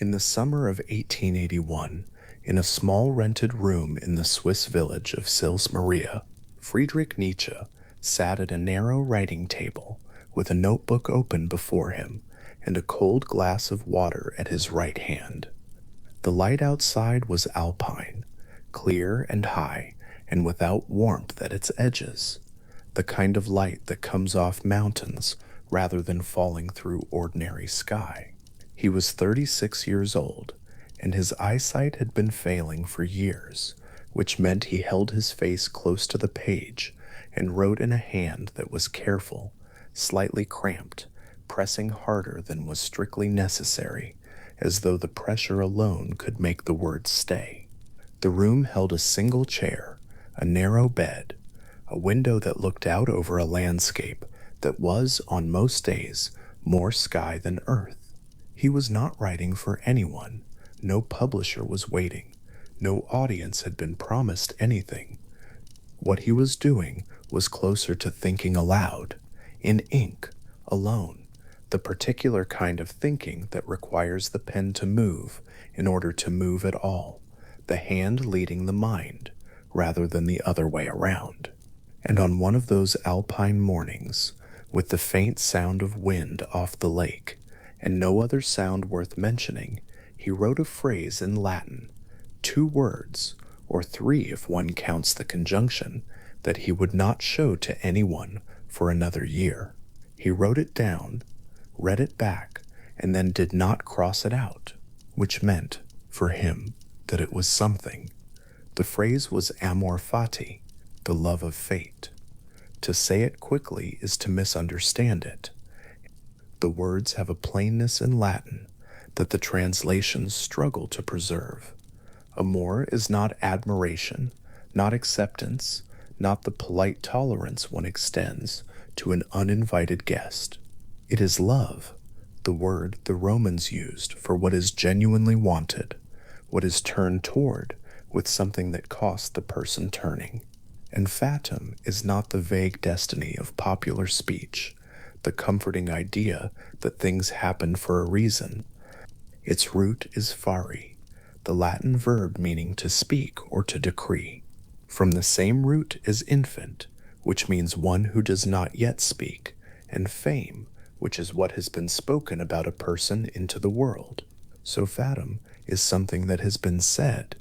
In the summer of 1881, in a small rented room in the Swiss village of Sils Maria, Friedrich Nietzsche sat at a narrow writing table with a notebook open before him and a cold glass of water at his right hand. The light outside was alpine, clear and high, and without warmth at its edges, the kind of light that comes off mountains rather than falling through ordinary sky. He was 36 years old, and his eyesight had been failing for years, which meant he held his face close to the page and wrote in a hand that was careful, slightly cramped, pressing harder than was strictly necessary, as though the pressure alone could make the words stay. The room held a single chair, a narrow bed, a window that looked out over a landscape that was, on most days, more sky than earth. He was not writing for anyone. No publisher was waiting. No audience had been promised anything. What he was doing was closer to thinking aloud, in ink, alone, the particular kind of thinking that requires the pen to move in order to move at all, the hand leading the mind, rather than the other way around. And on one of those alpine mornings, with the faint sound of wind off the lake, and no other sound worth mentioning, he wrote a phrase in Latin, 2 words, or 3 if one counts the conjunction, that he would not show to anyone for another year. He wrote it down, read it back, and then did not cross it out, which meant, for him, that it was something. The phrase was Amor Fati, the love of fate. To say it quickly is to misunderstand it. The words have a plainness in Latin that the translations struggle to preserve. Amor is not admiration, not acceptance, not the polite tolerance one extends to an uninvited guest. It is love, the word the Romans used for what is genuinely wanted, what is turned toward with something that costs the person turning. And fatum is not the vague destiny of popular speech, the comforting idea that things happen for a reason. Its root is fari, the Latin verb meaning to speak or to decree, from the same root as infant, which means one who does not yet speak, and fame, which is what has been spoken about a person into the world. So fatum is something that has been said,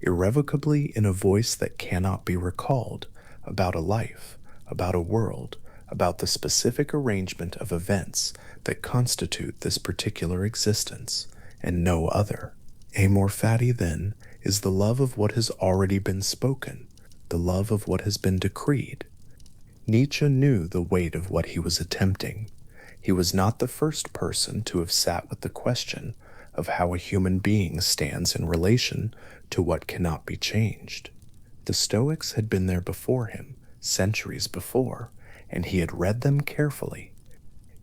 irrevocably in a voice that cannot be recalled, about a life, about a world, about the specific arrangement of events that constitute this particular existence, and no other. Amor Fati, then, is the love of what has already been spoken, the love of what has been decreed. Nietzsche knew the weight of what he was attempting. He was not the first person to have sat with the question of how a human being stands in relation to what cannot be changed. The Stoics had been there before him, centuries before, and he had read them carefully.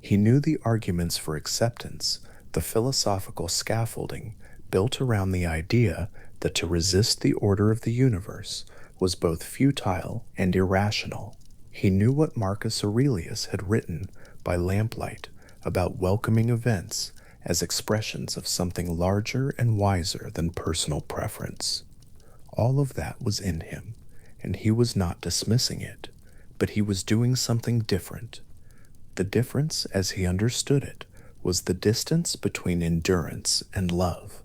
He knew the arguments for acceptance, the philosophical scaffolding built around the idea that to resist the order of the universe was both futile and irrational. He knew what Marcus Aurelius had written by lamplight about welcoming events as expressions of something larger and wiser than personal preference. All of that was in him, and he was not dismissing it, but he was doing something different. The difference, as he understood it, was the distance between endurance and love.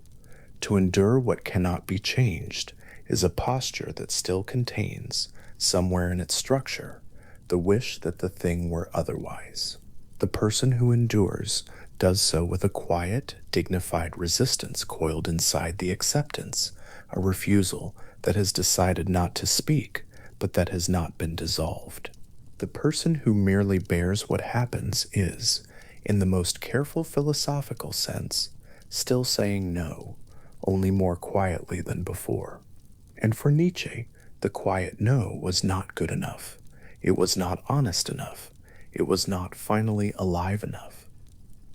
To endure what cannot be changed is a posture that still contains, somewhere in its structure, the wish that the thing were otherwise. The person who endures does so with a quiet, dignified resistance coiled inside the acceptance, a refusal that has decided not to speak, but that has not been dissolved. The person who merely bears what happens is, in the most careful philosophical sense, still saying no, only more quietly than before. And for Nietzsche, the quiet no was not good enough. It was not honest enough. It was not finally alive enough.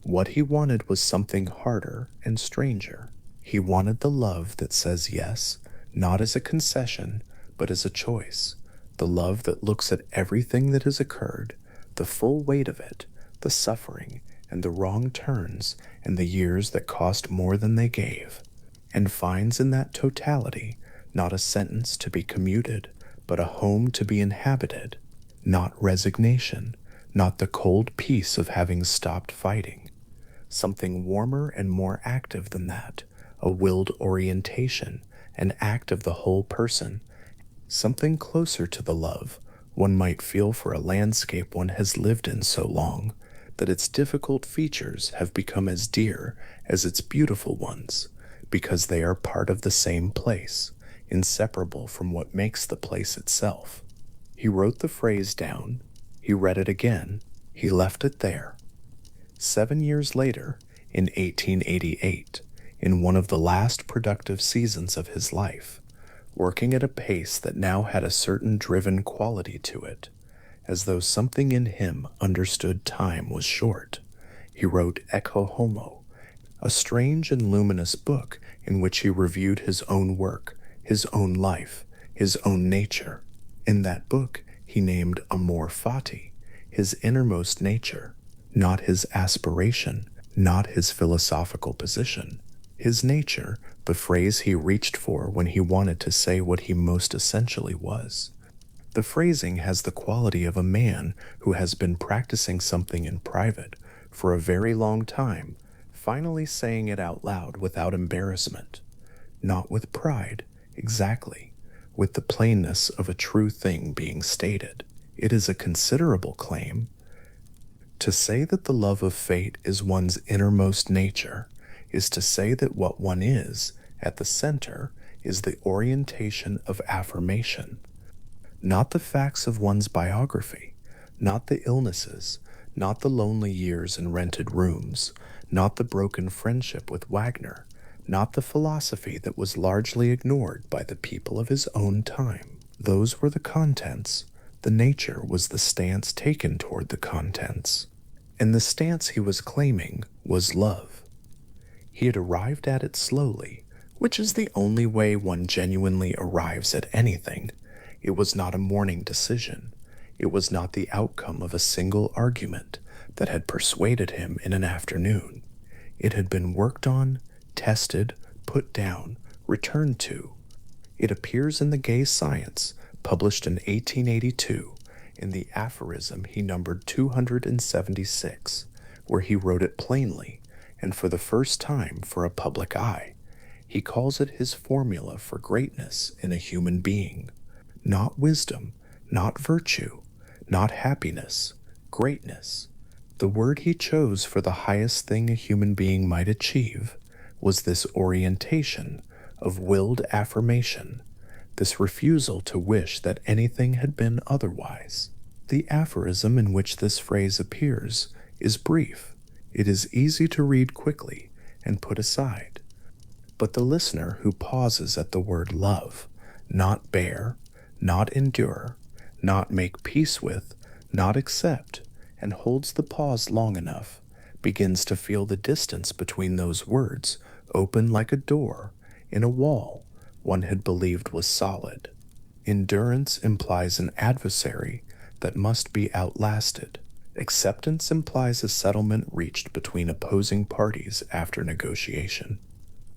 What he wanted was something harder and stranger. He wanted the love that says yes, not as a concession, but as a choice. The love that looks at everything that has occurred, the full weight of it, the suffering, and the wrong turns and the years that cost more than they gave, and finds in that totality not a sentence to be commuted, but a home to be inhabited, not resignation, not the cold peace of having stopped fighting, something warmer and more active than that, a willed orientation, an act of the whole person, something closer to the love one might feel for a landscape one has lived in so long that its difficult features have become as dear as its beautiful ones, because they are part of the same place, inseparable from what makes the place itself. He wrote the phrase down, he read it again, he left it there. 7 years later, in 1888, in one of the last productive seasons of his life, working at a pace that now had a certain driven quality to it, as though something in him understood time was short, he wrote Ecce Homo, a strange and luminous book in which he reviewed his own work, his own life, his own nature. In that book, he named Amor Fati, his innermost nature, not his aspiration, not his philosophical position. His nature, the phrase he reached for when he wanted to say what he most essentially was. The phrasing has the quality of a man who has been practicing something in private for a very long time, finally saying it out loud without embarrassment, not with pride, exactly, with the plainness of a true thing being stated. It is a considerable claim. To say that the love of fate is one's innermost nature is to say that what one is, at the center, is the orientation of affirmation, not the facts of one's biography, not the illnesses, not the lonely years in rented rooms, not the broken friendship with Wagner, not the philosophy that was largely ignored by the people of his own time. Those were the contents. The nature was the stance taken toward the contents. And the stance he was claiming was love. He had arrived at it slowly, which is the only way one genuinely arrives at anything. It was not a morning decision. It was not the outcome of a single argument that had persuaded him in an afternoon. It had been worked on, tested, put down, returned to. It appears in the Gay Science, published in 1882, in the aphorism he numbered 276, where he wrote it plainly, and for the first time for a public eye. He calls it his formula for greatness in a human being. Not wisdom, not virtue, not happiness, greatness. The word he chose for the highest thing a human being might achieve was this orientation of willed affirmation, this refusal to wish that anything had been otherwise. The aphorism in which this phrase appears is brief. It is easy to read quickly and put aside. But the listener who pauses at the word love, not bear, not endure, not make peace with, not accept, and holds the pause long enough, begins to feel the distance between those words open like a door in a wall one had believed was solid. Endurance implies an adversary that must be outlasted. Acceptance implies a settlement reached between opposing parties after negotiation.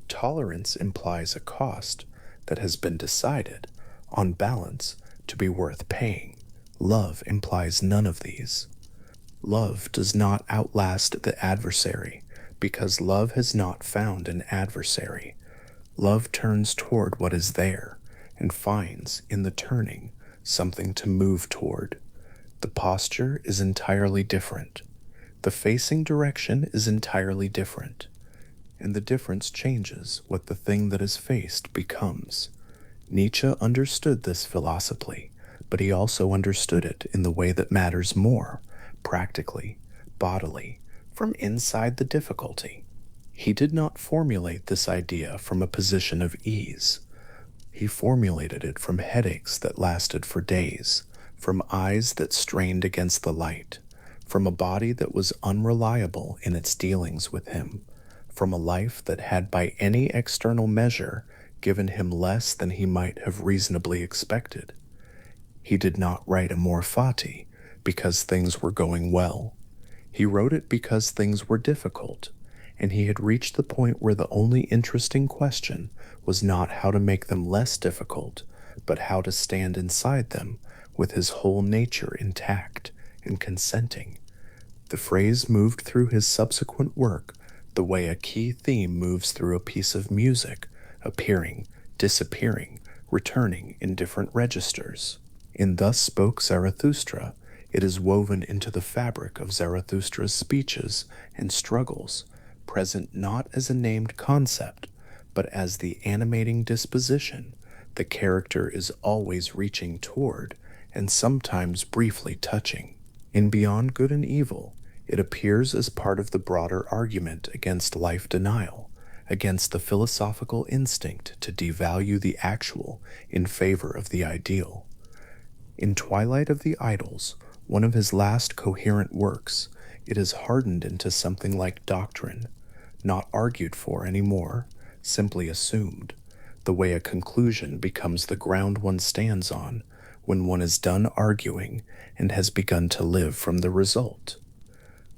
Tolerance implies a cost that has been decided, on balance, to be worth paying. Love implies none of these. Love does not outlast the adversary because love has not found an adversary. Love turns toward what is there and finds, in the turning, something to move toward. The posture is entirely different. The facing direction is entirely different. And the difference changes what the thing that is faced becomes. Nietzsche understood this philosophically, but he also understood it in the way that matters more, practically, bodily, from inside the difficulty. He did not formulate this idea from a position of ease. He formulated it from headaches that lasted for days, from eyes that strained against the light, from a body that was unreliable in its dealings with him, from a life that had by any external measure given him less than he might have reasonably expected. He did not write Amor Fati because things were going well. He wrote it because things were difficult, and he had reached the point where the only interesting question was not how to make them less difficult, but how to stand inside them with his whole nature intact and consenting. The phrase moved through his subsequent work the way a key theme moves through a piece of music, appearing, disappearing, returning in different registers. In Thus Spoke Zarathustra, it is woven into the fabric of Zarathustra's speeches and struggles, present not as a named concept, but as the animating disposition the character is always reaching toward and sometimes briefly touching. In Beyond Good and Evil, it appears as part of the broader argument against life denial, against the philosophical instinct to devalue the actual in favor of the ideal. In Twilight of the Idols, one of his last coherent works, it is hardened into something like doctrine, not argued for anymore, simply assumed, the way a conclusion becomes the ground one stands on when one is done arguing and has begun to live from the result.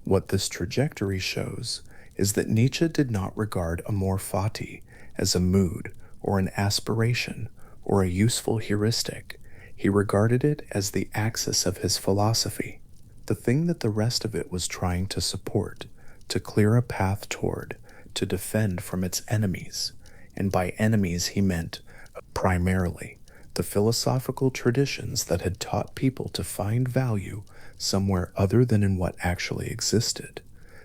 What this trajectory shows is that Nietzsche did not regard Amor Fati as a mood or an aspiration or a useful heuristic. He regarded it as the axis of his philosophy, the thing that the rest of it was trying to support, to clear a path toward, to defend from its enemies. And by enemies he meant, primarily, the philosophical traditions that had taught people to find value somewhere other than in what actually existed,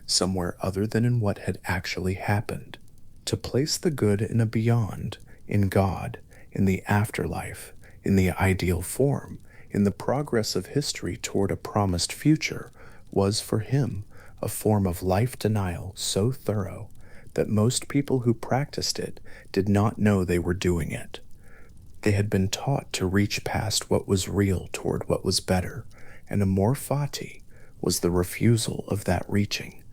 somewhere other than in what had actually happened, to place the good in a beyond, in God, in the afterlife, in the ideal form, in the progress of history toward a promised future, was for him a form of life denial so thorough that most people who practiced it did not know they were doing it. They had been taught to reach past what was real toward what was better, and Amor Fati was the refusal of that reaching,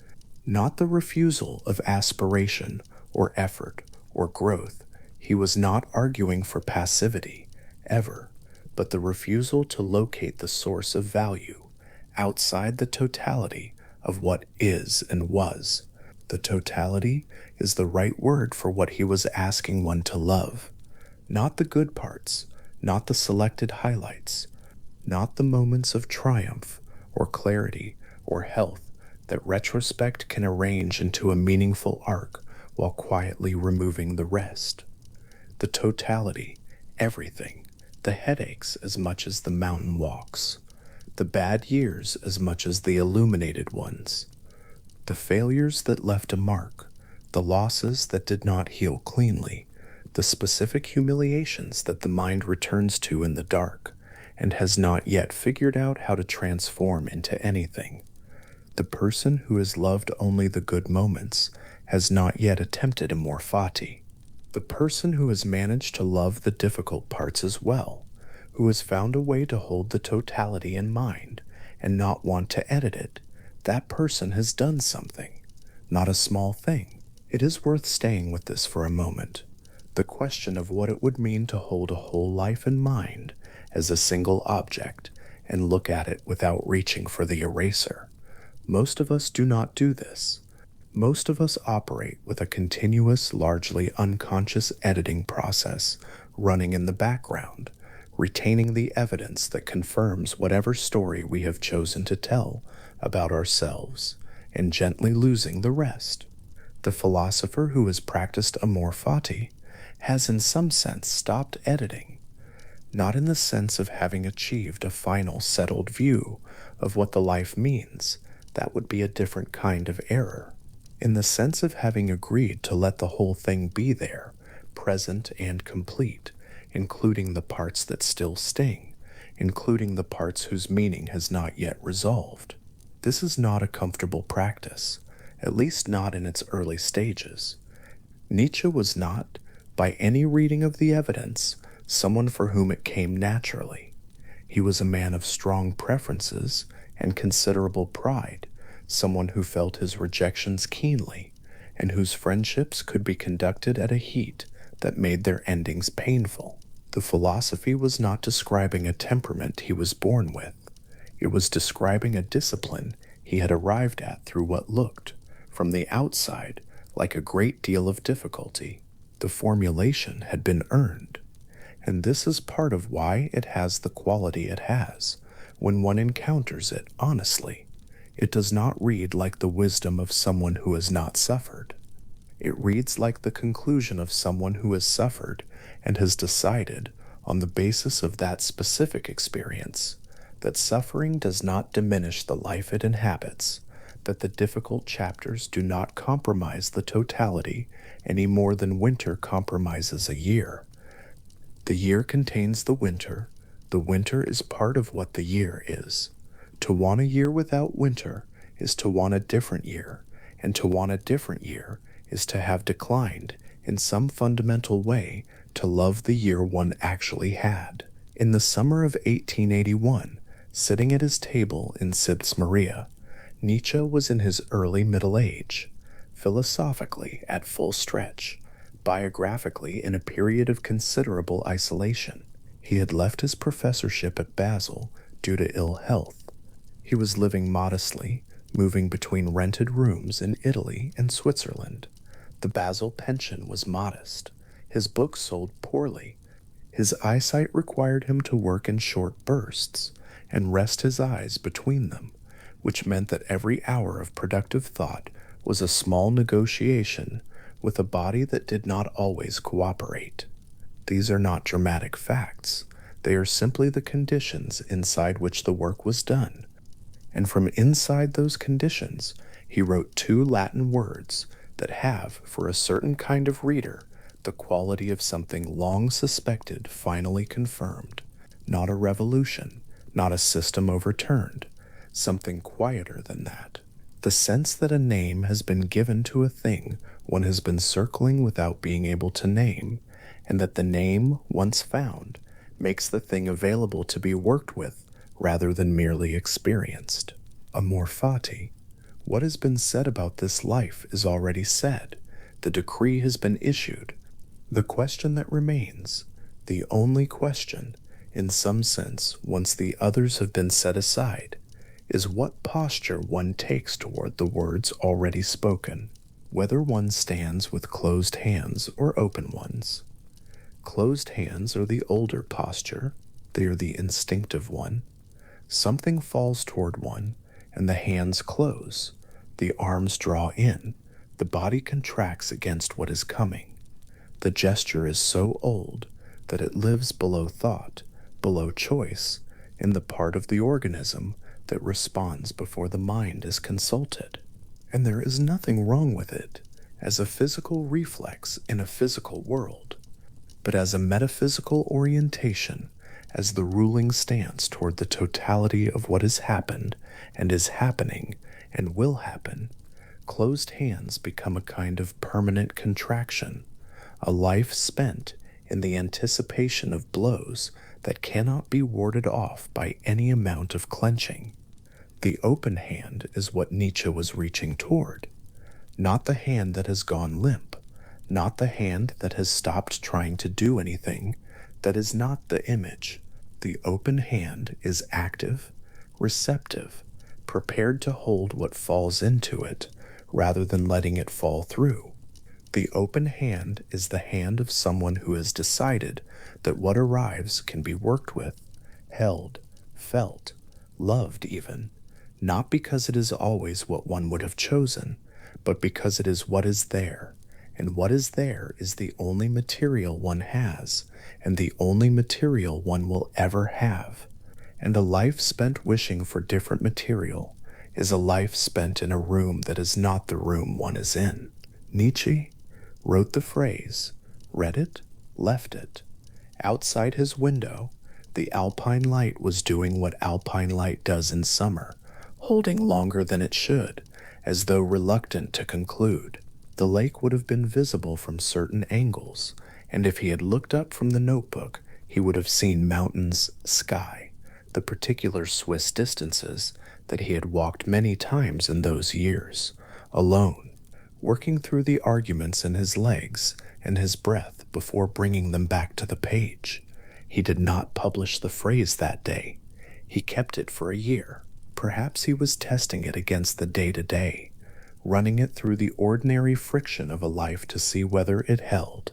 not the refusal of aspiration or effort or growth. He was not arguing for passivity, ever, but the refusal to locate the source of value outside the totality of what is and was. The totality is the right word for what he was asking one to love. Not the good parts, not the selected highlights, not the moments of triumph or clarity or health that retrospect can arrange into a meaningful arc while quietly removing the rest. The totality, everything, the headaches as much as the mountain walks, the bad years as much as the illuminated ones, the failures that left a mark, the losses that did not heal cleanly, the specific humiliations that the mind returns to in the dark and has not yet figured out how to transform into anything. The person who has loved only the good moments has not yet attempted Amor Fati. The person who has managed to love the difficult parts as well, who has found a way to hold the totality in mind and not want to edit it, that person has done something, not a small thing. It is worth staying with this for a moment. The question of what it would mean to hold a whole life in mind as a single object and look at it without reaching for the eraser. Most of us do not do this. Most of us operate with a continuous, largely unconscious editing process running in the background, retaining the evidence that confirms whatever story we have chosen to tell about ourselves, and gently losing the rest. The philosopher who has practiced Amor Fati has in some sense stopped editing, not in the sense of having achieved a final settled view of what the life means. That would be a different kind of error. In the sense of having agreed to let the whole thing be there, present and complete, including the parts that still sting, including the parts whose meaning has not yet resolved. This is not a comfortable practice, at least not in its early stages. Nietzsche was not, by any reading of the evidence, someone for whom it came naturally. He was a man of strong preferences and considerable pride, someone who felt his rejections keenly, and whose friendships could be conducted at a heat that made their endings painful. The philosophy was not describing a temperament he was born with. It was describing a discipline he had arrived at through what looked, from the outside, like a great deal of difficulty. The formulation had been earned, and this is part of why it has the quality it has. When one encounters it honestly, it does not read like the wisdom of someone who has not suffered. It reads like the conclusion of someone who has suffered and has decided, on the basis of that specific experience, that suffering does not diminish the life it inhabits, that the difficult chapters do not compromise the totality any more than winter compromises a year. The year contains the winter is part of what the year is. To want a year without winter is to want a different year, and to want a different year is to have declined, in some fundamental way, to love the year one actually had. In the summer of 1881, sitting at his table in Sils Maria, Nietzsche was in his early middle age, philosophically at full stretch, biographically in a period of considerable isolation. He had left his professorship at Basel due to ill health. He was living modestly, moving between rented rooms in Italy and Switzerland. The Basel pension was modest. His books sold poorly. His eyesight required him to work in short bursts and rest his eyes between them, which meant that every hour of productive thought was a small negotiation with a body that did not always cooperate. These are not dramatic facts. They are simply the conditions inside which the work was done. And from inside those conditions, he wrote 2 Latin words that have, for a certain kind of reader, the quality of something long suspected finally confirmed. Not a revolution, not a system overturned, something quieter than that. The sense that a name has been given to a thing one has been circling without being able to name, and that the name, once found, makes the thing available to be worked with rather than merely experienced. Amor Fati. What has been said about this life is already said. The decree has been issued. The question that remains, the only question, in some sense, once the others have been set aside, is what posture one takes toward the words already spoken, whether one stands with closed hands or open ones. Closed hands are the older posture, they are the instinctive one. Something falls toward one, and the hands close, the arms draw in, the body contracts against what is coming. The gesture is so old that it lives below thought, below choice, in the part of the organism that responds before the mind is consulted. And there is nothing wrong with it as a physical reflex in a physical world, but as a metaphysical orientation, as the ruling stance toward the totality of what has happened and is happening and will happen, closed hands become a kind of permanent contraction, a life spent in the anticipation of blows that cannot be warded off by any amount of clenching. The open hand is what Nietzsche was reaching toward, not the hand that has gone limp, not the hand that has stopped trying to do anything. That is not the image. The open hand is active, receptive, prepared to hold what falls into it, rather than letting it fall through. The open hand is the hand of someone who has decided that what arrives can be worked with, held, felt, loved even, not because it is always what one would have chosen, but because it is what is there, and what is there is the only material one has, and the only material one will ever have. And a life spent wishing for different material is a life spent in a room that is not the room one is in. Nietzsche wrote the phrase, read it, left it. Outside his window, the alpine light was doing what alpine light does in summer, holding longer than it should, as though reluctant to conclude. The lake would have been visible from certain angles, and if he had looked up from the notebook, he would have seen mountains, sky, the particular Swiss distances that he had walked many times in those years, alone, working through the arguments in his legs and his breath before bringing them back to the page. He did not publish the phrase that day. He kept it for a year. Perhaps he was testing it against the day-to-day, running it through the ordinary friction of a life to see whether it held.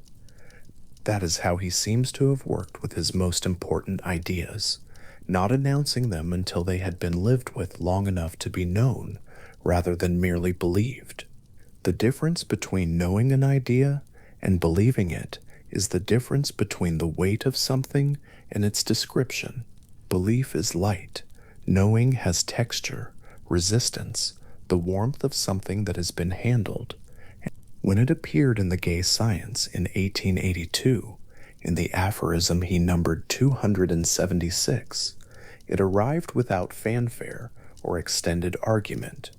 That is how he seems to have worked with his most important ideas, not announcing them until they had been lived with long enough to be known rather than merely believed. The difference between knowing an idea and believing it is the difference between the weight of something and its description. Belief is light. Knowing has texture, resistance, the warmth of something that has been handled. When it appeared in the Gay Science in 1882, in the aphorism he numbered 276, it arrived without fanfare or extended argument.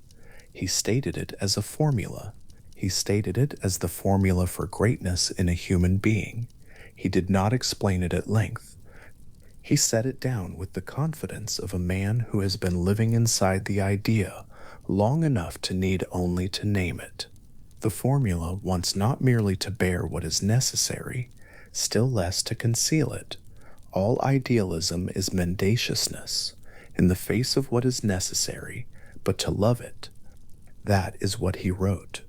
He stated it as a formula. He stated it as the formula for greatness in a human being. He did not explain it at length. He set it down with the confidence of a man who has been living inside the idea long enough to need only to name it. The formula wants not merely to bear what is necessary, still less to conceal it. All idealism is mendaciousness, in the face of what is necessary, but to love it. That is what he wrote.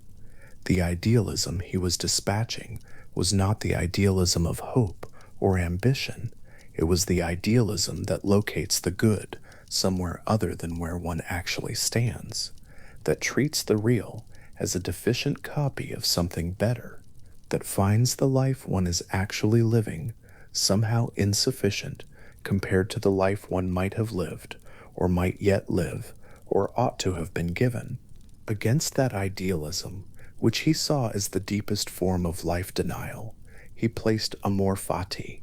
The idealism he was dispatching was not the idealism of hope or ambition. It was the idealism that locates the good somewhere other than where one actually stands, that treats the real as a deficient copy of something better, that finds the life one is actually living somehow insufficient compared to the life one might have lived, or might yet live, or ought to have been given. Against that idealism, which he saw as the deepest form of life denial, he placed Amor Fati,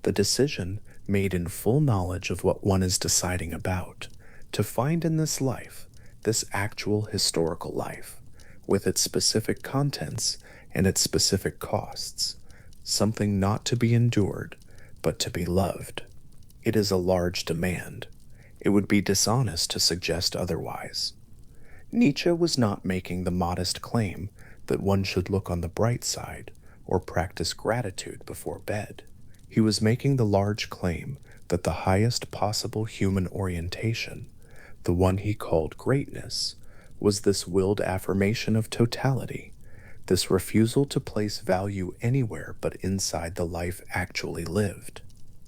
the decision made in full knowledge of what one is deciding about, to find in this life, this actual historical life, with its specific contents and its specific costs, something not to be endured, but to be loved. It is a large demand. It would be dishonest to suggest otherwise. Nietzsche was not making the modest claim that one should look on the bright side or practice gratitude before bed. He was making the large claim that the highest possible human orientation, the one he called greatness, was this willed affirmation of totality, this refusal to place value anywhere but inside the life actually lived.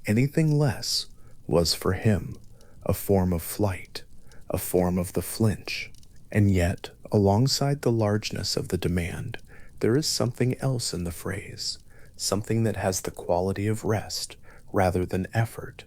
Anything less was for him a form of flight, a form of the flinch. And yet, alongside the largeness of the demand, there is something else in the phrase, something that has the quality of rest rather than effort,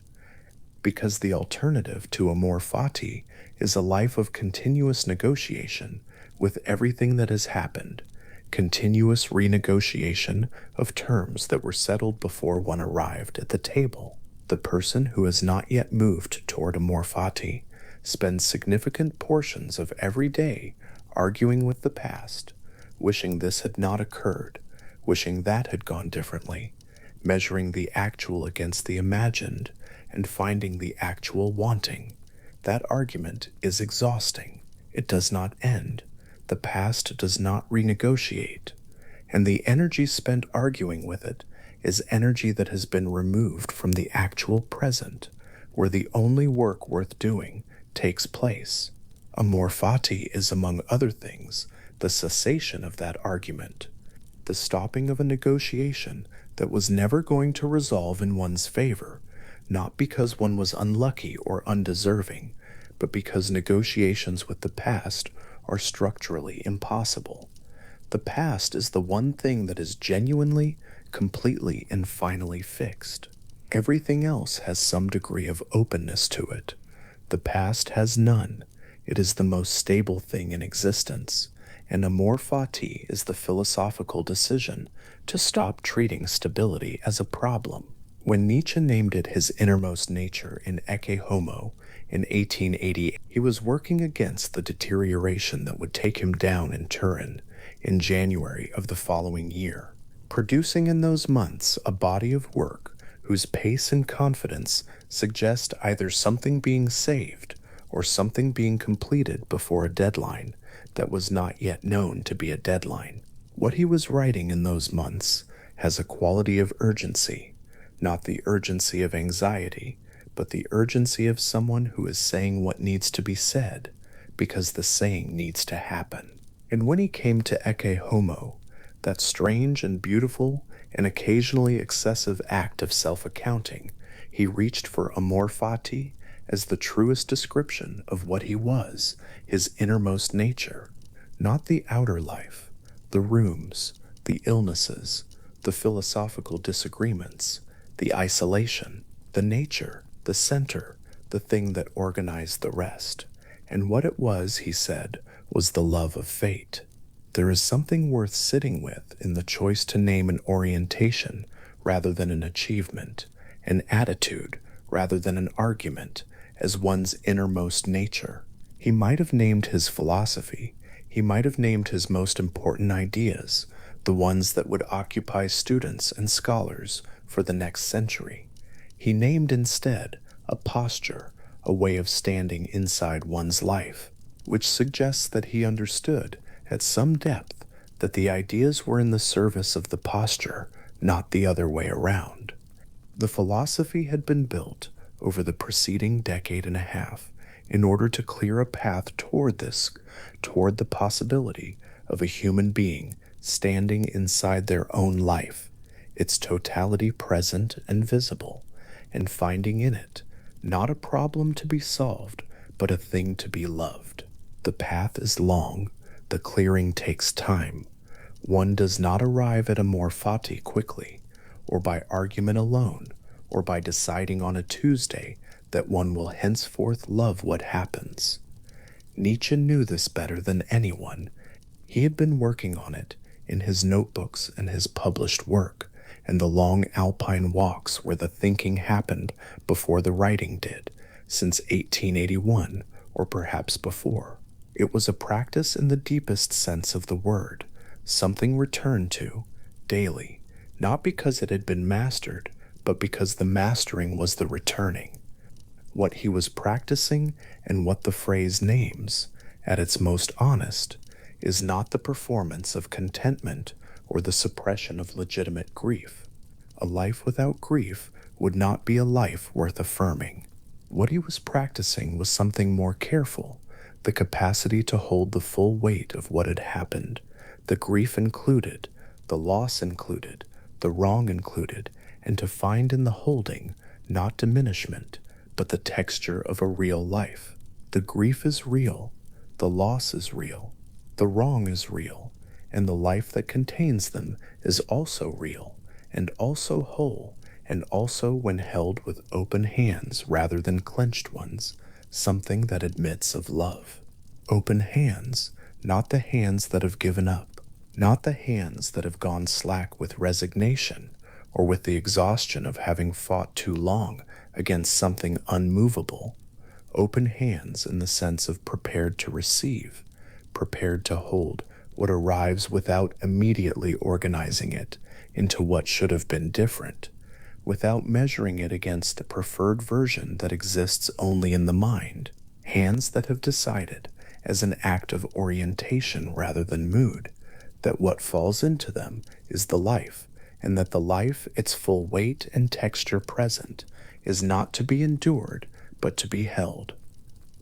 because the alternative to Amor Fati is a life of continuous negotiation with everything that has happened, continuous renegotiation of terms that were settled before one arrived at the table. The person who has not yet moved toward Amor Fati spends significant portions of every day arguing with the past, wishing this had not occurred, wishing that had gone differently, measuring the actual against the imagined, and finding the actual wanting. That argument is exhausting. It does not end. The past does not renegotiate, and the energy spent arguing with it is energy that has been removed from the actual present, where the only work worth doing takes place. Amor Fati is, among other things, the cessation of that argument, the stopping of a negotiation that was never going to resolve in one's favor, not because one was unlucky or undeserving, but because negotiations with the past are structurally impossible. The past is the one thing that is genuinely, completely, and finally fixed. Everything else has some degree of openness to it. The past has none. It is the most stable thing in existence, and Amor Fati is the philosophical decision to stop treating stability as a problem. When Nietzsche named it his innermost nature in Ecce Homo in 1888, he was working against the deterioration that would take him down in Turin in January of the following year, producing in those months a body of work whose pace and confidence suggest either something being saved or something being completed before a deadline that was not yet known to be a deadline. What he was writing in those months has a quality of urgency, not the urgency of anxiety, but the urgency of someone who is saying what needs to be said, because the saying needs to happen. And when he came to Ecce Homo, that strange and beautiful and occasionally excessive act of self-accounting, he reached for Amor Fati as the truest description of what he was, his innermost nature, not the outer life, the rooms, the illnesses, the philosophical disagreements, the isolation, the nature, the center, the thing that organized the rest. And what it was, he said, was the love of fate. There is something worth sitting with in the choice to name an orientation rather than an achievement, an attitude rather than an argument, as one's innermost nature. He might have named his philosophy, he might have named his most important ideas, the ones that would occupy students and scholars for the next century. He named instead a posture, a way of standing inside one's life, which suggests that he understood at some depth that the ideas were in the service of the posture, not the other way around. The philosophy had been built over the preceding decade and a half in order to clear a path toward the possibility of a human being standing inside their own life, its totality present and visible, and finding in it not a problem to be solved, but a thing to be loved. The path is long, the clearing takes time. One does not arrive at Amor Fati quickly, or by argument alone, or by deciding on a Tuesday that one will henceforth love what happens. Nietzsche knew this better than anyone. He had been working on it in his notebooks and his published work, and the long alpine walks where the thinking happened before the writing did, since 1881, or perhaps before. It was a practice in the deepest sense of the word, something returned to, daily, not because it had been mastered, but because the mastering was the returning. What he was practicing and what the phrase names, at its most honest, is not the performance of contentment or the suppression of legitimate grief. A life without grief would not be a life worth affirming. What he was practicing was something more careful, the capacity to hold the full weight of what had happened, the grief included, the loss included, the wrong included, and to find in the holding not diminishment, but the texture of a real life. The grief is real, the loss is real, the wrong is real, and the life that contains them is also real, and also whole, and also, when held with open hands rather than clenched ones, something that admits of love. Open hands, not the hands that have given up, not the hands that have gone slack with resignation, or with the exhaustion of having fought too long against something unmovable. Open hands in the sense of prepared to receive, prepared to hold what arrives without immediately organizing it into what should have been different, without measuring it against the preferred version that exists only in the mind. Hands that have decided, as an act of orientation rather than mood, that what falls into them is the life, and that the life, its full weight and texture present, is not to be endured, but to be held.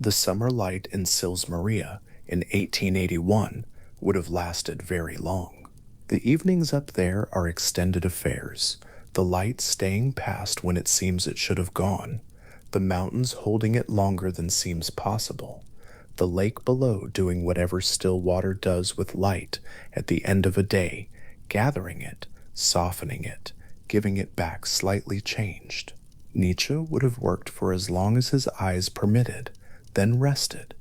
The summer light in Sils Maria in 1881 would have lasted very long. The evenings up there are extended affairs, the light staying past when it seems it should have gone, the mountains holding it longer than seems possible, the lake below doing whatever still water does with light at the end of a day, gathering it, softening it, giving it back slightly changed. Nietzsche would have worked for as long as his eyes permitted, then rested,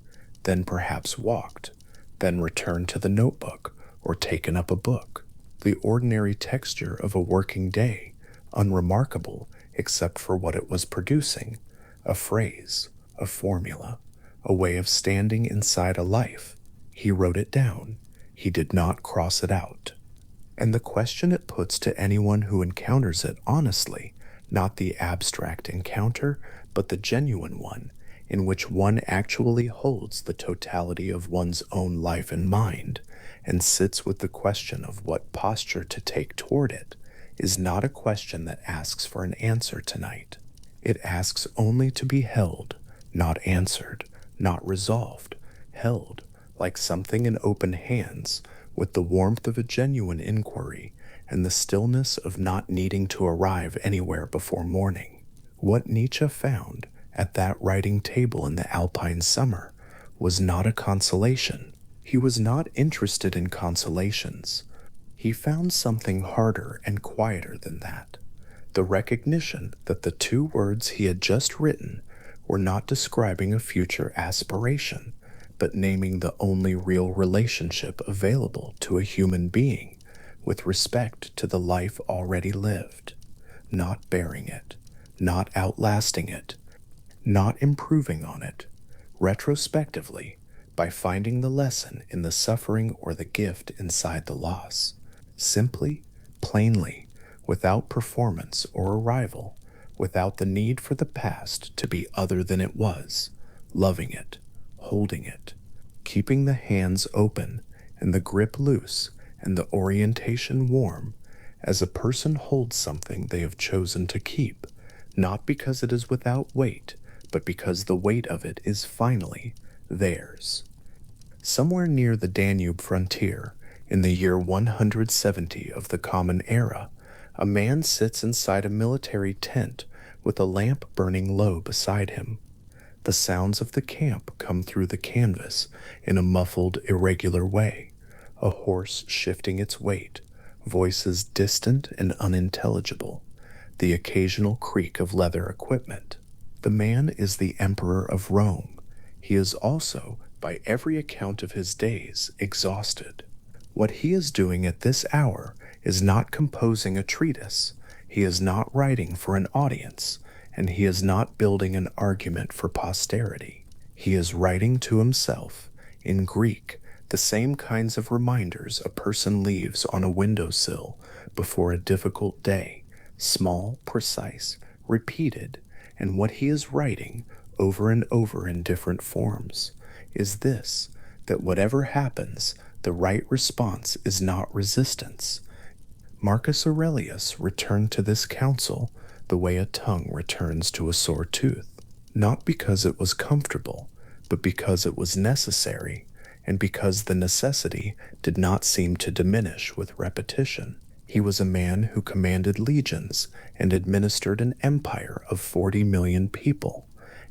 then perhaps walked, then returned to the notebook or taken up a book. The ordinary texture of a working day, unremarkable except for what it was producing, a phrase, a formula, a way of standing inside a life. He wrote it down. He did not cross it out. And the question it puts to anyone who encounters it honestly, not the abstract encounter, but the genuine one, in which one actually holds the totality of one's own life and mind, and sits with the question of what posture to take toward it, is not a question that asks for an answer tonight. It asks only to be held, not answered, not resolved, held like something in open hands, with the warmth of a genuine inquiry and the stillness of not needing to arrive anywhere before morning. What Nietzsche found at that writing table in the Alpine summer was not a consolation. He was not interested in consolations. He found something harder and quieter than that. The recognition that the two words he had just written were not describing a future aspiration, but naming the only real relationship available to a human being with respect to the life already lived, not bearing it, not outlasting it, not improving on it, retrospectively, by finding the lesson in the suffering or the gift inside the loss, simply, plainly, without performance or arrival, without the need for the past to be other than it was, loving it, holding it, keeping the hands open and the grip loose and the orientation warm, as a person holds something they have chosen to keep, not because it is without weight, but because the weight of it is finally theirs. Somewhere near the Danube frontier, in the year 170 of the Common Era, a man sits inside a military tent with a lamp burning low beside him. The sounds of the camp come through the canvas in a muffled, irregular way, a horse shifting its weight, voices distant and unintelligible, the occasional creak of leather equipment. The man is the Emperor of Rome. He is also, by every account of his days, exhausted. What he is doing at this hour is not composing a treatise, he is not writing for an audience, and he is not building an argument for posterity. He is writing to himself, in Greek, the same kinds of reminders a person leaves on a windowsill before a difficult day, small, precise, repeated, and what he is writing over and over in different forms is this, that whatever happens, the right response is not resistance. Marcus Aurelius returned to this counsel the way a tongue returns to a sore tooth, not because it was comfortable, but because it was necessary, and because the necessity did not seem to diminish with repetition. He was a man who commanded legions and administered an empire of 40 million people,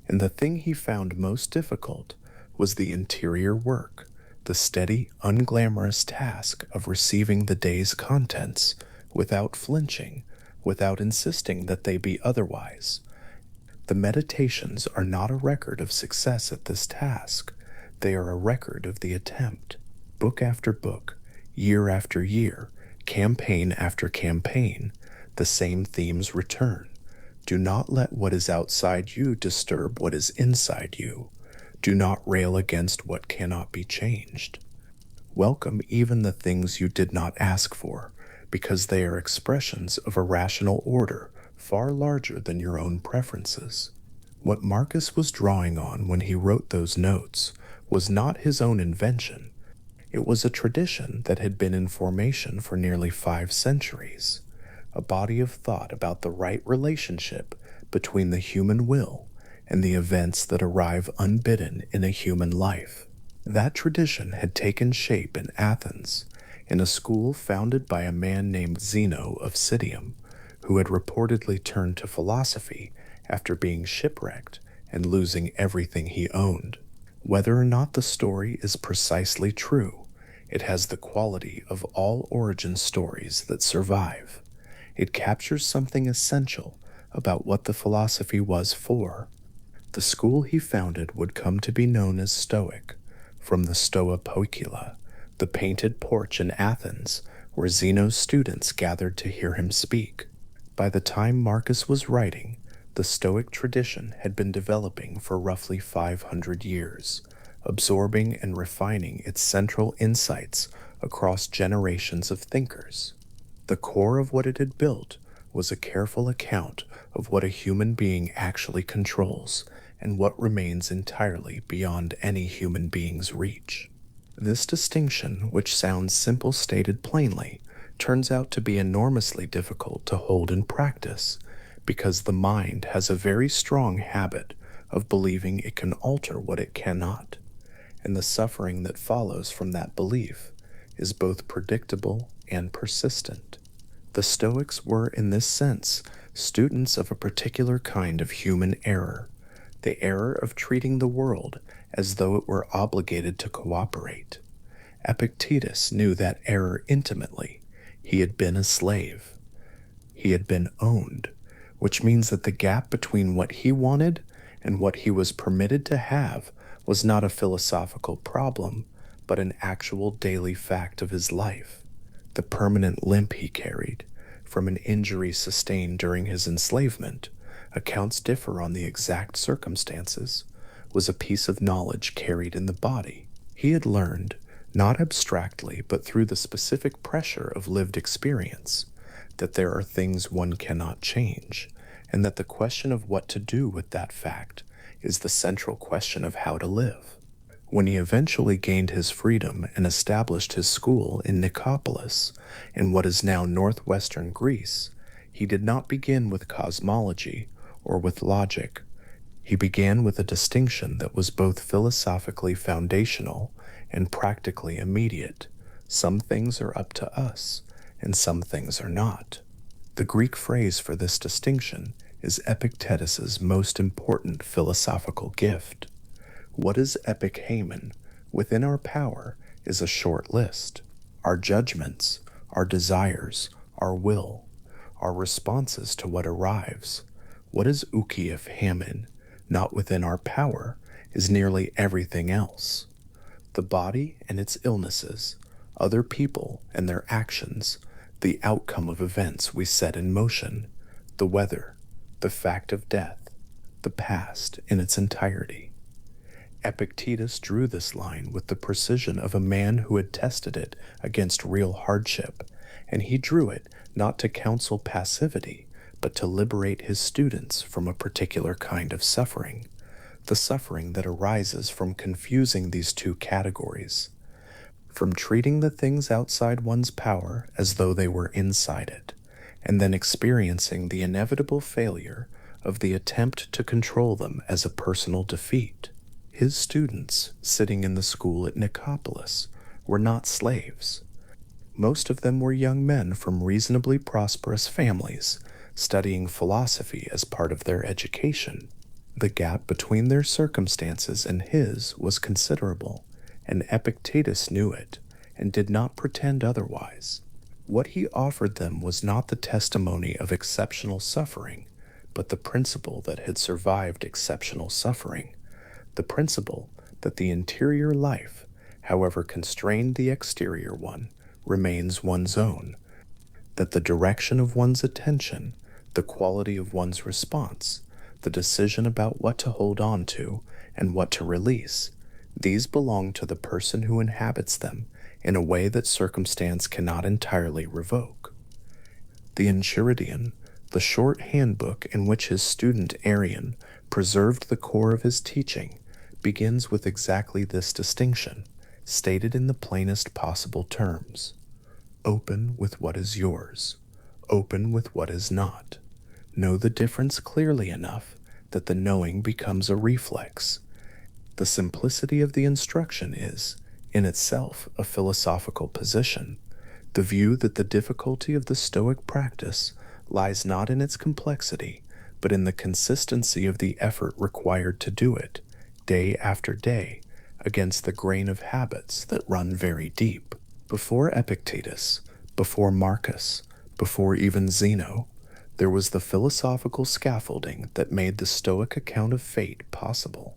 and the thing he found most difficult was the interior work, the steady, unglamorous task of receiving the day's contents without flinching, without insisting that they be otherwise. The meditations are not a record of success at this task. They are a record of the attempt. Book after book, year after year, campaign after campaign, the same themes return. Do not let what is outside you disturb what is inside you. Do not rail against what cannot be changed. Welcome even the things you did not ask for, because they are expressions of a rational order far larger than your own preferences. What Marcus was drawing on when he wrote those notes was not his own invention. It was a tradition that had been in formation for nearly 5 centuries, a body of thought about the right relationship between the human will and the events that arrive unbidden in a human life. That tradition had taken shape in Athens, in a school founded by a man named Zeno of Citium, who had reportedly turned to philosophy after being shipwrecked and losing everything he owned. Whether or not the story is precisely true, it has the quality of all origin stories that survive. It captures something essential about what the philosophy was for. The school he founded would come to be known as Stoic, from the Stoa Poikila, the painted porch in Athens where Zeno's students gathered to hear him speak. By the time Marcus was writing, the Stoic tradition had been developing for roughly 500 years, absorbing and refining its central insights across generations of thinkers. The core of what it had built was a careful account of what a human being actually controls and what remains entirely beyond any human being's reach. This distinction, which sounds simple stated plainly, turns out to be enormously difficult to hold in practice, because the mind has a very strong habit of believing it can alter what it cannot, and the suffering that follows from that belief is both predictable and persistent. The Stoics were, in this sense, students of a particular kind of human error, the error of treating the world as though it were obligated to cooperate. Epictetus knew that error intimately. He had been a slave. He had been owned, which means that the gap between what he wanted and what he was permitted to have was not a philosophical problem, but an actual daily fact of his life. The permanent limp he carried, from an injury sustained during his enslavement, accounts differ on the exact circumstances, was a piece of knowledge carried in the body. He had learned, not abstractly but through the specific pressure of lived experience, that there are things one cannot change, and that the question of what to do with that fact is the central question of how to live. When he eventually gained his freedom and established his school in Nicopolis, in what is now northwestern Greece, he did not begin with cosmology or with logic. He began with a distinction that was both philosophically foundational and practically immediate. Some things are up to us, and some things are not. The Greek phrase for this distinction is Epictetus's most important philosophical gift. What is epikeimen, within our power, is a short list. Our judgments, our desires, our will, our responses to what arrives. What is ukeiophaemen, not within our power, is nearly everything else. The body and its illnesses, other people and their actions, the outcome of events we set in motion, the weather, the fact of death, the past in its entirety. Epictetus drew this line with the precision of a man who had tested it against real hardship, and he drew it not to counsel passivity, but to liberate his students from a particular kind of suffering, the suffering that arises from confusing these two categories, from treating the things outside one's power as though they were inside it, and then experiencing the inevitable failure of the attempt to control them as a personal defeat. His students, sitting in the school at Nicopolis, were not slaves. Most of them were young men from reasonably prosperous families, studying philosophy as part of their education. The gap between their circumstances and his was considerable, and Epictetus knew it, and did not pretend otherwise. What he offered them was not the testimony of exceptional suffering, but the principle that had survived exceptional suffering, the principle that the interior life, however constrained the exterior one, remains one's own, that the direction of one's attention, the quality of one's response, the decision about what to hold on to and what to release, these belong to the person who inhabits them in a way that circumstance cannot entirely revoke. The Enchiridion, the short handbook in which his student Arion preserved the core of his teaching, begins with exactly this distinction, stated in the plainest possible terms. Open with what is yours. Open with what is not. Know the difference clearly enough that the knowing becomes a reflex. The simplicity of the instruction is, in itself, a philosophical position, the view that the difficulty of the Stoic practice lies not in its complexity, but in the consistency of the effort required to do it, day after day, against the grain of habits that run very deep. Before Epictetus, before Marcus, before even Zeno, there was the philosophical scaffolding that made the Stoic account of fate possible.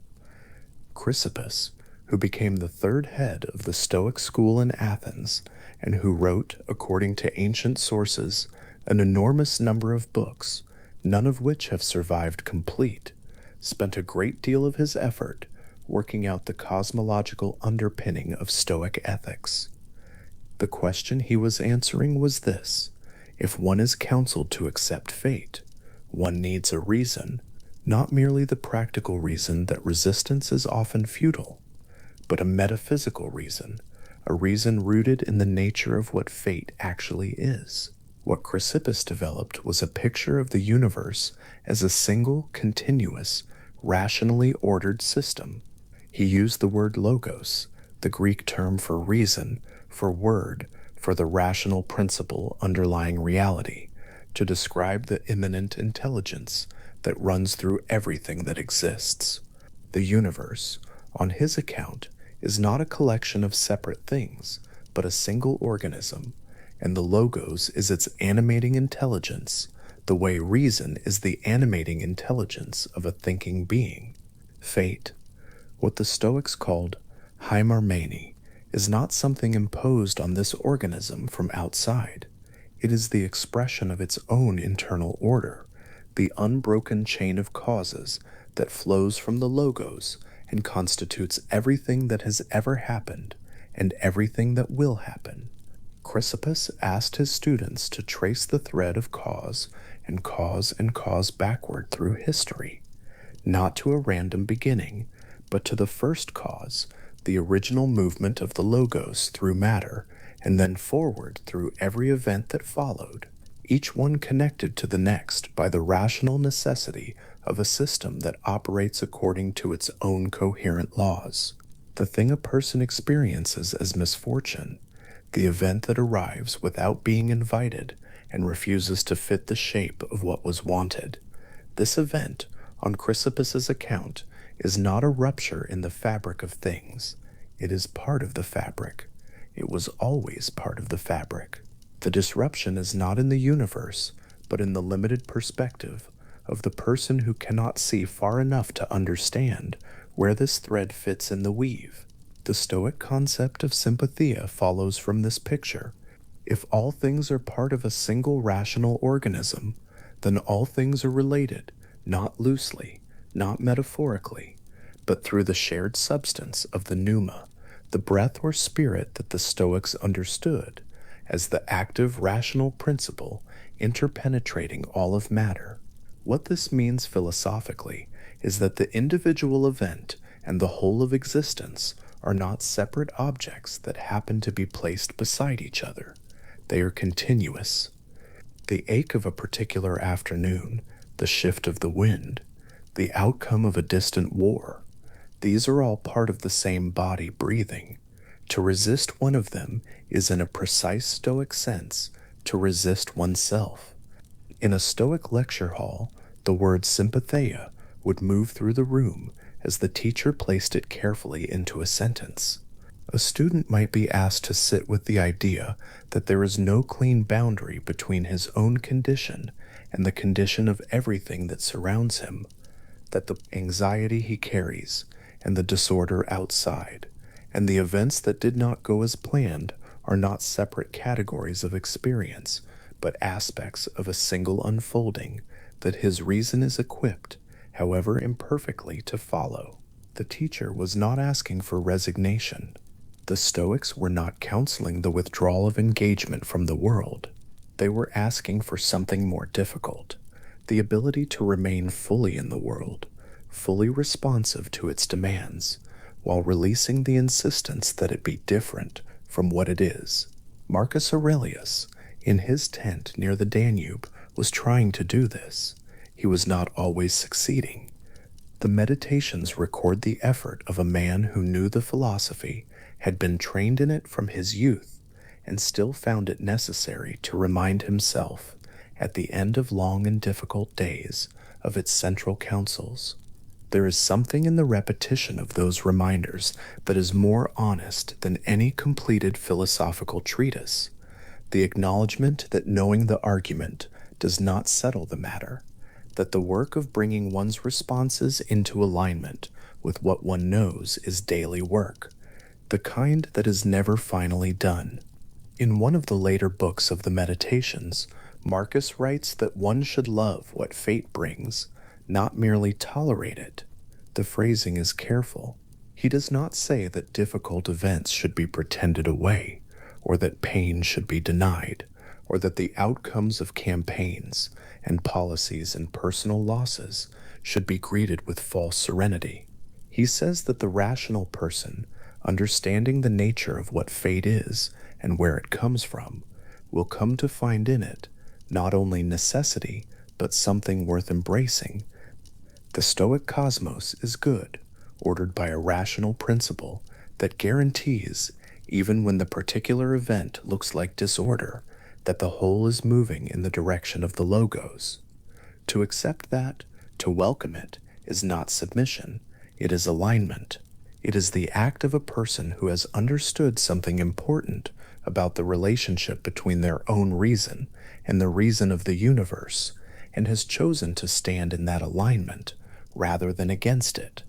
Chrysippus, who became the third head of the Stoic school in Athens, and who wrote, according to ancient sources, an enormous number of books, none of which have survived complete, spent a great deal of his effort working out the cosmological underpinning of Stoic ethics. The question he was answering was this: if one is counseled to accept fate, one needs a reason, not merely the practical reason that resistance is often futile, but a metaphysical reason, a reason rooted in the nature of what fate actually is. What Chrysippus developed was a picture of the universe as a single, continuous, rationally ordered system. He used the word logos, the Greek term for reason, for word, for the rational principle underlying reality, to describe the immanent intelligence that runs through everything that exists. The universe, on his account, is not a collection of separate things, but a single organism, and the logos is its animating intelligence, the way reason is the animating intelligence of a thinking being. Fate, what the Stoics called hymarmene, is not something imposed on this organism from outside. It is the expression of its own internal order, the unbroken chain of causes that flows from the logos and constitutes everything that has ever happened and everything that will happen. Chrysippus asked his students to trace the thread of cause and cause backward through history, not to a random beginning, but to the first cause, the original movement of the logos through matter, and then forward through every event that followed, each one connected to the next by the rational necessity of a system that operates according to its own coherent laws. The thing a person experiences as misfortune, the event that arrives without being invited and refuses to fit the shape of what was wanted. This event, on Chrysippus's account, is not a rupture in the fabric of things. It is part of the fabric. It was always part of the fabric. The disruption is not in the universe, but in the limited perspective of the person who cannot see far enough to understand where this thread fits in the weave. The Stoic concept of sympathia follows from this picture. If all things are part of a single rational organism, then all things are related, not loosely, not metaphorically, but through the shared substance of the pneuma, the breath or spirit that the Stoics understood as the active rational principle interpenetrating all of matter. What this means philosophically is that the individual event and the whole of existence are not separate objects that happen to be placed beside each other. They are continuous. The ache of a particular afternoon, the shift of the wind, the outcome of a distant war, these are all part of the same body breathing. To resist one of them is, in a precise Stoic sense, to resist oneself. In a Stoic lecture hall, the word sympatheia would move through the room as the teacher placed it carefully into a sentence. A student might be asked to sit with the idea that there is no clean boundary between his own condition and the condition of everything that surrounds him, that the anxiety he carries and the disorder outside, and the events that did not go as planned are not separate categories of experience, but aspects of a single unfolding that his reason is equipped, however imperfectly, to follow. The teacher was not asking for resignation. The Stoics were not counseling the withdrawal of engagement from the world. They were asking for something more difficult, the ability to remain fully in the world, fully responsive to its demands, while releasing the insistence that it be different from what it is. Marcus Aurelius, in his tent near the Danube, was trying to do this. He was not always succeeding. The Meditations record the effort of a man who knew the philosophy, had been trained in it from his youth, and still found it necessary to remind himself, at the end of long and difficult days, of its central counsels. There is something in the repetition of those reminders that is more honest than any completed philosophical treatise, the acknowledgement that knowing the argument does not settle the matter, that the work of bringing one's responses into alignment with what one knows is daily work, the kind that is never finally done. In one of the later books of the Meditations, Marcus writes that one should love what fate brings, not merely tolerate it. The phrasing is careful. He does not say that difficult events should be pretended away, or that pain should be denied, or that the outcomes of campaigns and policies and personal losses should be greeted with false serenity. He says that the rational person, understanding the nature of what fate is and where it comes from, will come to find in it not only necessity, but something worth embracing. The Stoic cosmos is good, ordered by a rational principle that guarantees, even when the particular event looks like disorder, that the whole is moving in the direction of the logos. To accept that, to welcome it, is not submission, it is alignment. It is the act of a person who has understood something important about the relationship between their own reason and the reason of the universe, and has chosen to stand in that alignment rather than against it.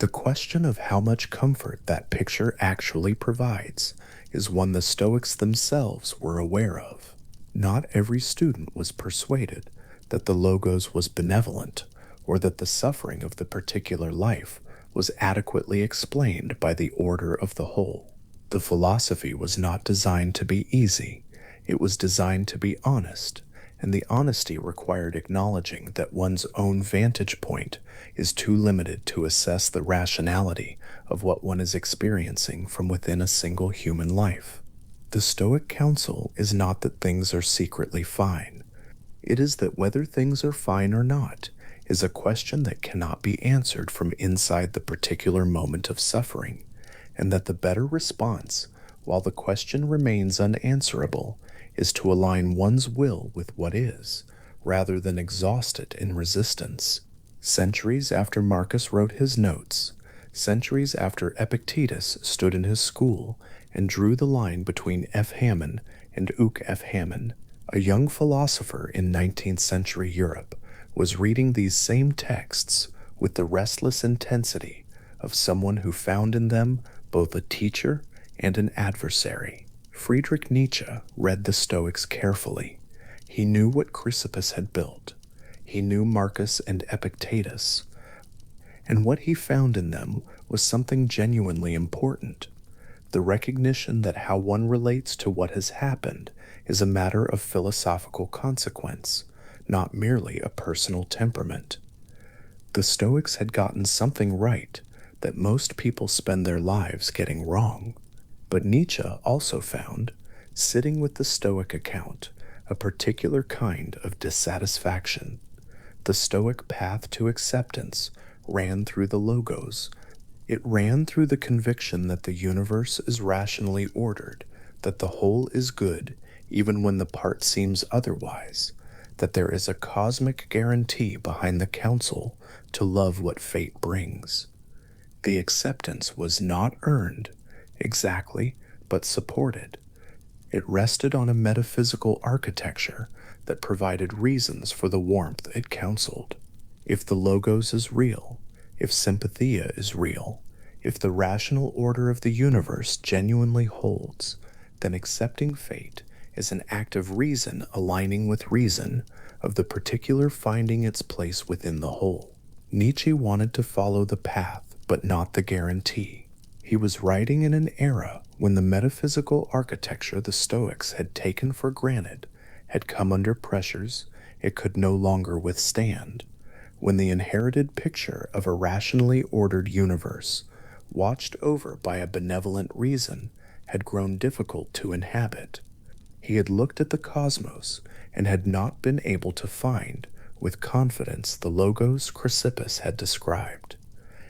The question of how much comfort that picture actually provides is one the Stoics themselves were aware of. Not every student was persuaded that the logos was benevolent, or that the suffering of the particular life was adequately explained by the order of the whole. The philosophy was not designed to be easy, it was designed to be honest, and the honesty required acknowledging that one's own vantage point is too limited to assess the rationality of what one is experiencing from within a single human life. The Stoic counsel is not that things are secretly fine. It is that whether things are fine or not is a question that cannot be answered from inside the particular moment of suffering, and that the better response, while the question remains unanswerable, is to align one's will with what is, rather than exhaust it in resistance. Centuries after Marcus wrote his notes, centuries after Epictetus stood in his school and drew the line between F. Hammond and Uke F. Hammond, a young philosopher in 19th century Europe was reading these same texts with the restless intensity of someone who found in them both a teacher and an adversary. Friedrich Nietzsche read the Stoics carefully. He knew what Chrysippus had built. He knew Marcus and Epictetus. And what he found in them was something genuinely important. The recognition that how one relates to what has happened is a matter of philosophical consequence, not merely a personal temperament. The Stoics had gotten something right that most people spend their lives getting wrong. But Nietzsche also found, sitting with the Stoic account, a particular kind of dissatisfaction. The Stoic path to acceptance ran through the logos. It ran through the conviction that the universe is rationally ordered, that the whole is good even when the part seems otherwise, that there is a cosmic guarantee behind the counsel to love what fate brings. The acceptance was not earned, exactly, but supported. It rested on a metaphysical architecture that provided reasons for the warmth it counseled. If the logos is real, if sympathia is real, if the rational order of the universe genuinely holds, then accepting fate is an act of reason aligning with reason, of the particular finding its place within the whole. Nietzsche wanted to follow the path, but not the guarantee. He was writing in an era when the metaphysical architecture the Stoics had taken for granted had come under pressures it could no longer withstand, when the inherited picture of a rationally ordered universe, watched over by a benevolent reason, had grown difficult to inhabit. He had looked at the cosmos and had not been able to find, with confidence, the logos Chrysippus had described.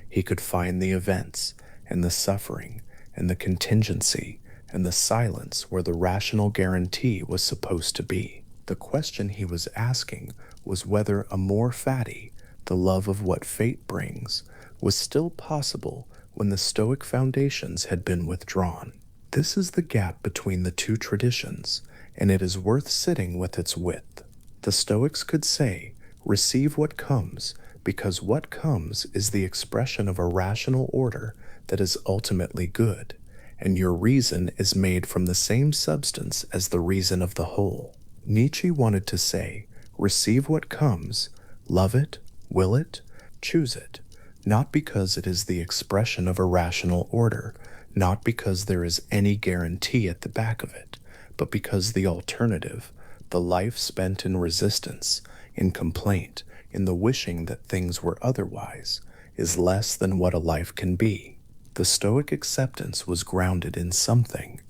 He could find the events and the suffering and the contingency and the silence where the rational guarantee was supposed to be. The question he was asking was whether Amor Fati, the love of what fate brings, was still possible when the Stoic foundations had been withdrawn. This is the gap between the two traditions, and it is worth sitting with its width. The Stoics could say, receive what comes, because what comes is the expression of a rational order that is ultimately good, and your reason is made from the same substance as the reason of the whole. Nietzsche wanted to say, receive what comes, love it, will it, choose it, not because it is the expression of a rational order, not because there is any guarantee at the back of it, but because the alternative, the life spent in resistance, in complaint, in the wishing that things were otherwise, is less than what a life can be. The Stoic acceptance was grounded in something.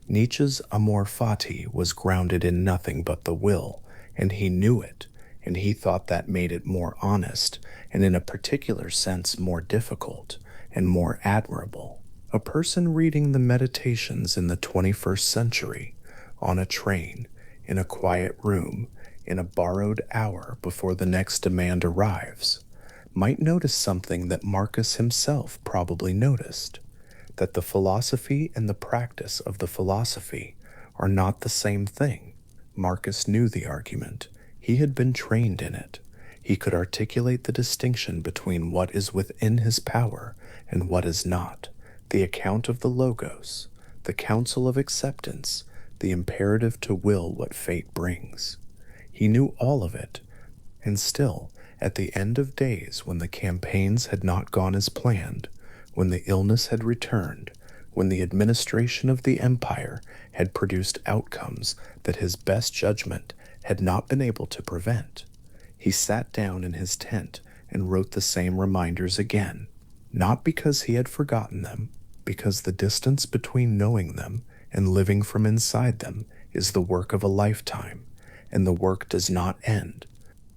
Nietzsche's Amor Fati was grounded in nothing but the will and he knew it, and he thought that made it more honest, and in a particular sense more difficult, and more admirable. A person reading the Meditations in the 21st century, on a train, in a quiet room, in a borrowed hour before the next demand arrives, might notice something that Marcus himself probably noticed, that the philosophy and the practice of the philosophy are not the same thing. Marcus knew the argument. He had been trained in it. He could articulate the distinction between what is within his power and what is not, the account of the logos, the counsel of acceptance, the imperative to will what fate brings. He knew all of it, and still, at the end of days when the campaigns had not gone as planned, when the illness had returned, when the administration of the empire had produced outcomes that his best judgment had not been able to prevent, he sat down in his tent and wrote the same reminders again, not because he had forgotten them, because the distance between knowing them and living from inside them is the work of a lifetime, and the work does not end.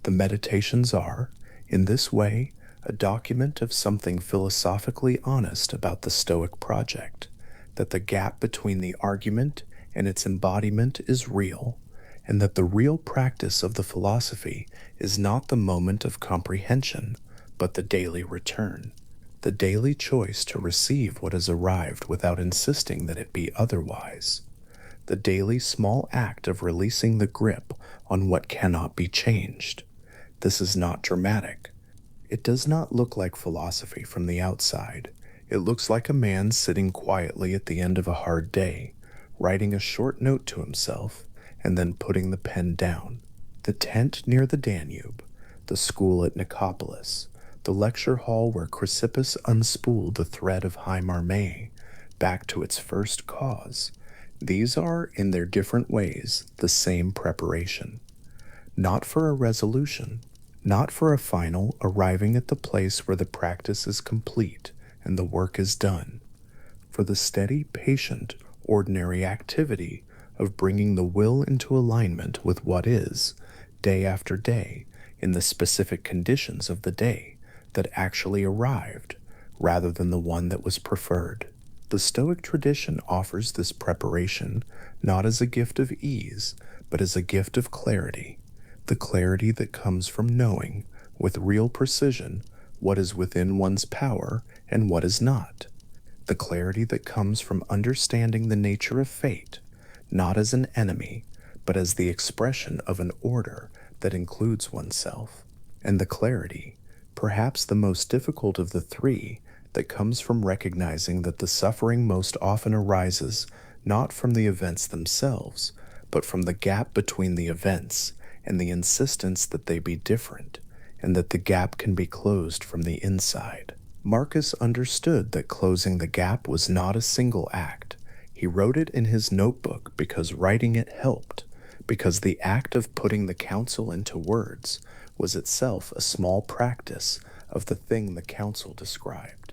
The Meditations are, in this way, a document of something philosophically honest about the Stoic project, that the gap between the argument and its embodiment is real, and that the real practice of the philosophy is not the moment of comprehension, but the daily return, the daily choice to receive what has arrived without insisting that it be otherwise, the daily small act of releasing the grip on what cannot be changed. This is not dramatic. It does not look like philosophy from the outside. It looks like a man sitting quietly at the end of a hard day, writing a short note to himself, and then putting the pen down. The tent near the Danube, the school at Nicopolis, the lecture hall where Chrysippus unspooled the thread of High Marmee, back to its first cause, these are, in their different ways, the same preparation. Not for a resolution, not for a final arriving at the place where the practice is complete and the work is done, for the steady, patient, ordinary activity of bringing the will into alignment with what is, day after day, in the specific conditions of the day that actually arrived, rather than the one that was preferred. The Stoic tradition offers this preparation not as a gift of ease, but as a gift of clarity, the clarity that comes from knowing, with real precision, what is within one's power and what is not, the clarity that comes from understanding the nature of fate, not as an enemy, but as the expression of an order that includes oneself, and the clarity, perhaps the most difficult of the three, that comes from recognizing that the suffering most often arises not from the events themselves, but from the gap between the events and the insistence that they be different, and that the gap can be closed from the inside. Marcus understood that closing the gap was not a single act. He wrote it in his notebook because writing it helped, because the act of putting the counsel into words was itself a small practice of the thing the counsel described.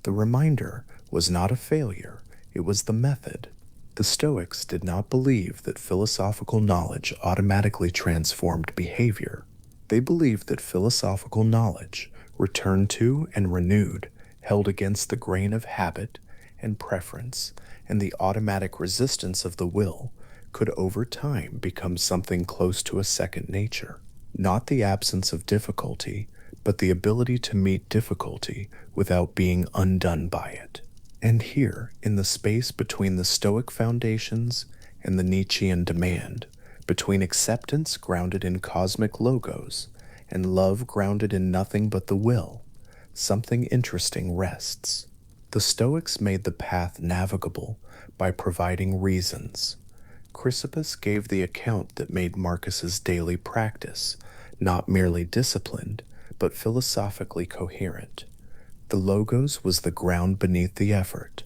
The reminder was not a failure, it was the method. The Stoics did not believe that philosophical knowledge automatically transformed behavior. They believed that philosophical knowledge, returned to and renewed, held against the grain of habit and preference and the automatic resistance of the will, could over time become something close to a second nature. Not the absence of difficulty, but the ability to meet difficulty without being undone by it. And here, in the space between the Stoic foundations and the Nietzschean demand, between acceptance grounded in cosmic logos and love grounded in nothing but the will, something interesting rests. The Stoics made the path navigable by providing reasons. Chrysippus gave the account that made Marcus's daily practice not merely disciplined, but philosophically coherent. The logos was the ground beneath the effort.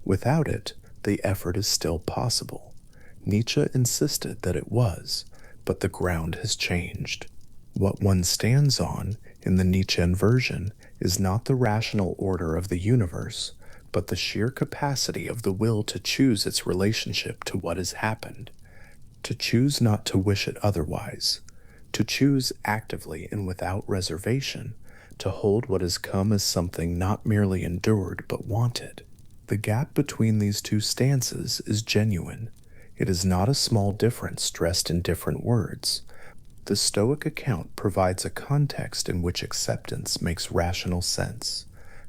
Without it, the effort is still possible. Nietzsche insisted that it was, but the ground has changed. What one stands on, in the Nietzschean version, is not the rational order of the universe, but the sheer capacity of the will to choose its relationship to what has happened. to choose not to wish it otherwise, to choose actively and without reservation, to hold what has come as something not merely endured but wanted. The gap between these two stances is genuine. It is not a small difference dressed in different words. The Stoic account provides a context in which acceptance makes rational sense.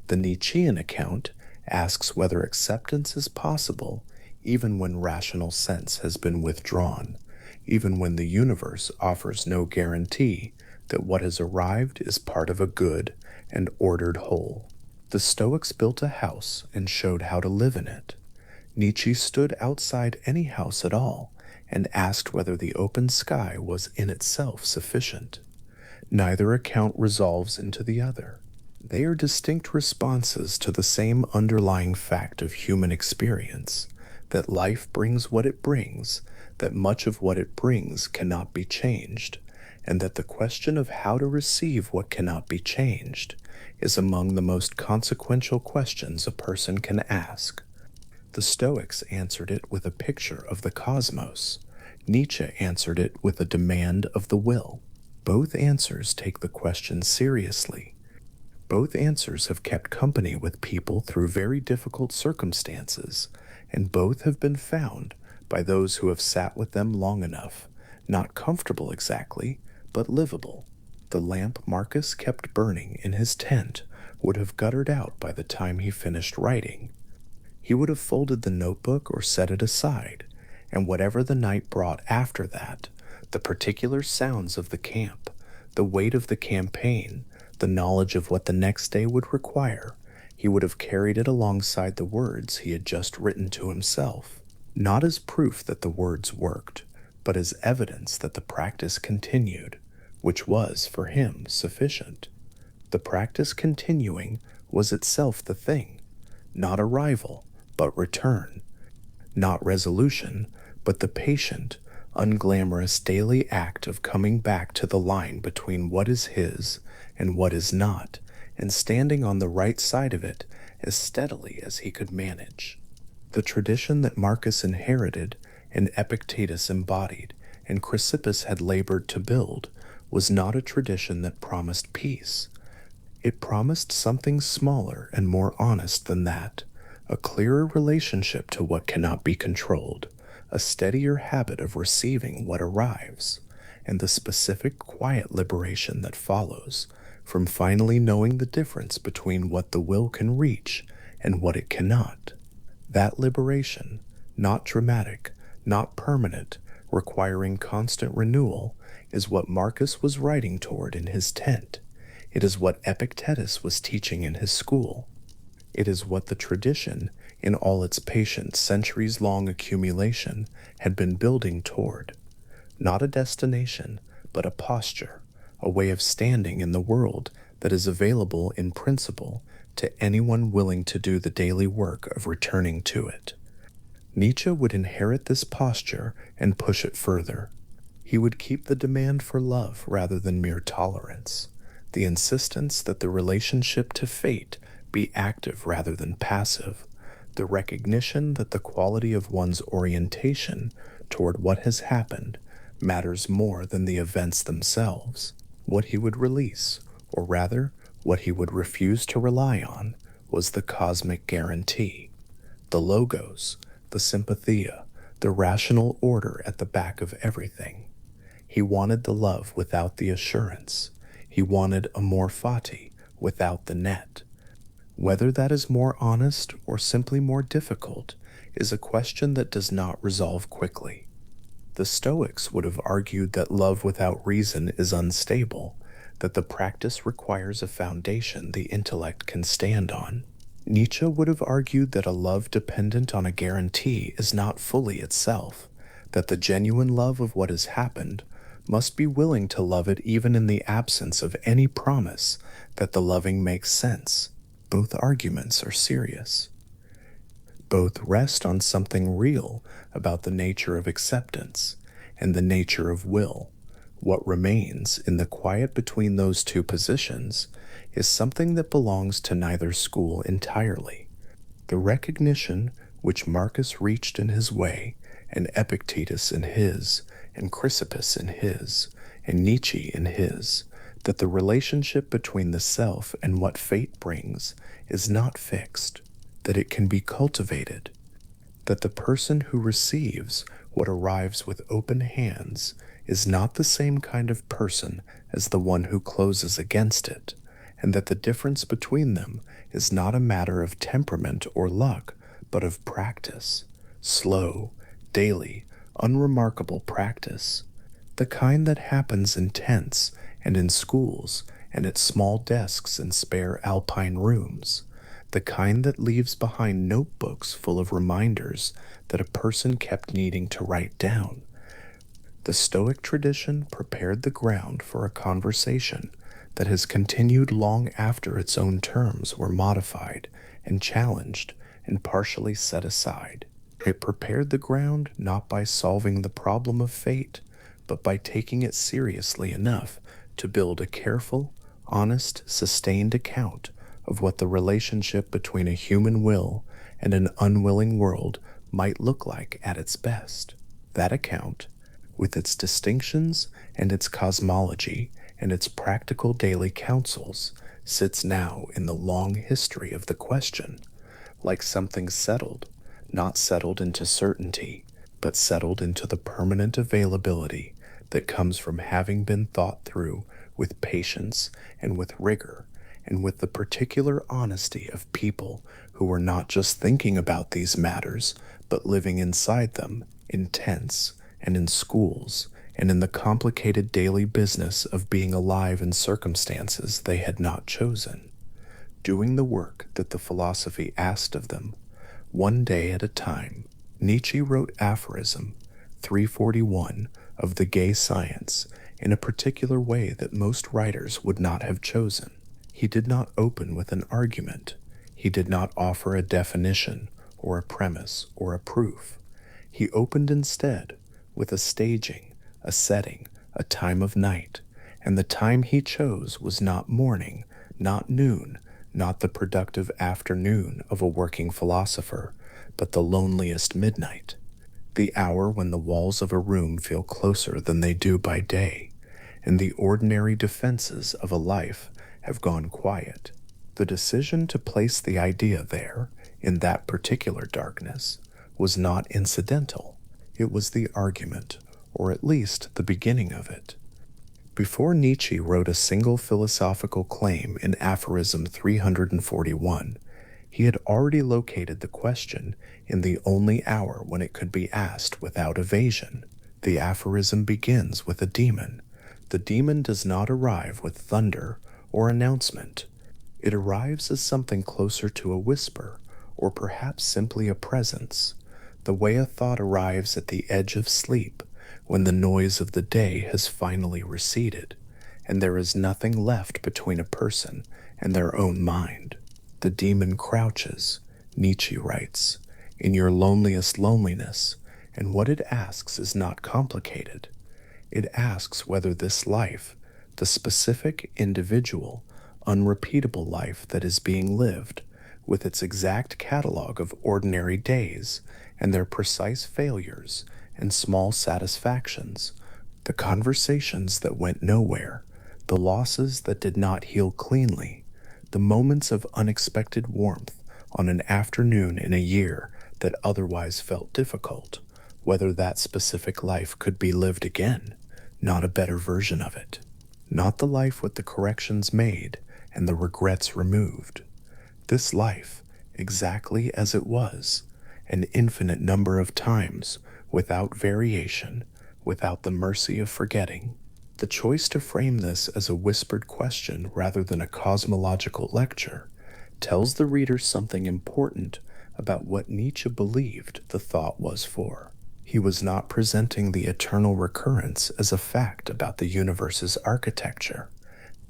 The Nietzschean account asks whether acceptance is possible even when rational sense has been withdrawn, even when the universe offers no guarantee that what has arrived is part of a good and ordered whole. The Stoics built a house and showed how to live in it. Nietzsche stood outside any house at all and asked whether the open sky was in itself sufficient. Neither account resolves into the other. They are distinct responses to the same underlying fact of human experience, that life brings what it brings, that much of what it brings cannot be changed, and that the question of how to receive what cannot be changed is among the most consequential questions a person can ask. The Stoics answered it with a picture of the cosmos. Nietzsche answered it with a demand of the will. Both answers take the question seriously. Both answers have kept company with people through very difficult circumstances, and both have been found by those who have sat with them long enough, not comfortable exactly, but livable. The lamp Marcus kept burning in his tent would have guttered out by the time he finished writing. He would have folded the notebook or set it aside, and whatever the night brought after that, the particular sounds of the camp, the weight of the campaign, the knowledge of what the next day would require, he would have carried it alongside the words he had just written to himself, not as proof that the words worked, but as evidence that the practice continued, which was, for him, sufficient. The practice continuing was itself the thing, not arrival, but return, not resolution, but the patient, unglamorous daily act of coming back to the line between what is his and what is not, and standing on the right side of it as steadily as he could manage. The tradition that Marcus inherited and Epictetus embodied and Chrysippus had labored to build was not a tradition that promised peace. It promised something smaller and more honest than that, a clearer relationship to what cannot be controlled, a steadier habit of receiving what arrives, and the specific quiet liberation that follows from finally knowing the difference between what the will can reach and what it cannot. That liberation, not dramatic, not permanent, requiring constant renewal, is what Marcus was writing toward in his tent. It is what Epictetus was teaching in his school. It is what the tradition, in all its patient centuries-long accumulation, had been building toward. Not a destination, but a posture, a way of standing in the world that is available in principle to anyone willing to do the daily work of returning to it. Nietzsche would inherit this posture and push it further. He would keep the demand for love rather than mere tolerance, the insistence that the relationship to fate be active rather than passive, the recognition that the quality of one's orientation toward what has happened matters more than the events themselves. What he would release, or rather, what he would refuse to rely on, was the cosmic guarantee, the logos, the sympathia, the rational order at the back of everything. He wanted the love without the assurance. He wanted Amor Fati without the net. Whether that is more honest or simply more difficult is a question that does not resolve quickly. The Stoics would have argued that love without reason is unstable, that the practice requires a foundation the intellect can stand on. Nietzsche would have argued that a love dependent on a guarantee is not fully itself, that the genuine love of what has happened must be willing to love it even in the absence of any promise that the loving makes sense. Both arguments are serious. Both rest on something real about the nature of acceptance and the nature of will. What remains in the quiet between those two positions is something that belongs to neither school entirely. The recognition which Marcus reached in his way and Epictetus in his, and Chrysippus in his, and Nietzsche in his, that the relationship between the self and what fate brings is not fixed, that it can be cultivated, that the person who receives what arrives with open hands is not the same kind of person as the one who closes against it, and that the difference between them is not a matter of temperament or luck, but of practice, slow, daily, unremarkable practice, the kind that happens in tents and in schools and at small desks in spare alpine rooms, the kind that leaves behind notebooks full of reminders that a person kept needing to write down. The Stoic tradition prepared the ground for a conversation that has continued long after its own terms were modified and challenged and partially set aside. It prepared the ground not by solving the problem of fate, but by taking it seriously enough to build a careful, honest, sustained account of what the relationship between a human will and an unwilling world might look like at its best. That account, with its distinctions and its cosmology and its practical daily counsels, sits now in the long history of the question, like something settled, not settled into certainty, but settled into the permanent availability that comes from having been thought through with patience and with rigor and with the particular honesty of people who were not just thinking about these matters, but living inside them in tents and in schools and in the complicated daily business of being alive in circumstances they had not chosen, doing the work that the philosophy asked of them, one day at a time. Nietzsche wrote aphorism 341 of the gay science in a particular way that most writers would not have chosen. He did not open with an argument. He did not offer a definition or a premise or a proof. He opened instead with a staging, a setting, a time of night, and the time he chose was not morning, not noon, not the productive afternoon of a working philosopher, but the loneliest midnight, the hour when the walls of a room feel closer than they do by day, and the ordinary defenses of a life have gone quiet. The decision to place the idea there, in that particular darkness, was not incidental. It was the argument, or at least the beginning of it. Before Nietzsche wrote a single philosophical claim in Aphorism 341, he had already located the question in the only hour when it could be asked without evasion. The aphorism begins with a demon. The demon does not arrive with thunder or announcement. It arrives as something closer to a whisper, or perhaps simply a presence, the way a thought arrives at the edge of sleep when the noise of the day has finally receded, and there is nothing left between a person and their own mind. The demon crouches, Nietzsche writes, in your loneliest loneliness, and what it asks is not complicated. It asks whether this life, the specific, individual, unrepeatable life that is being lived, with its exact catalog of ordinary days and their precise failures and small satisfactions, the conversations that went nowhere, the losses that did not heal cleanly, the moments of unexpected warmth on an afternoon in a year that otherwise felt difficult, whether that specific life could be lived again, not a better version of it, not the life with the corrections made and the regrets removed. This life, exactly as it was, an infinite number of times, without variation, without the mercy of forgetting. The choice to frame this as a whispered question rather than a cosmological lecture tells the reader something important about what Nietzsche believed the thought was for. He was not presenting the eternal recurrence as a fact about the universe's architecture.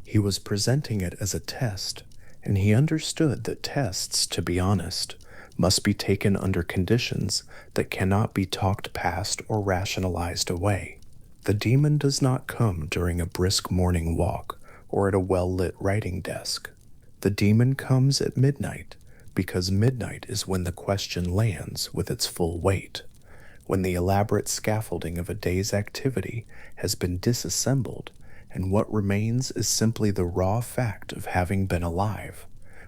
He was presenting it as a test, and he understood that tests, to be honest, must be taken under conditions that cannot be talked past or rationalized away. The demon does not come during a brisk morning walk or at a well-lit writing desk. The demon comes at midnight, because midnight is when the question lands with its full weight, when the elaborate scaffolding of a day's activity has been disassembled and what remains is simply the raw fact of having been alive,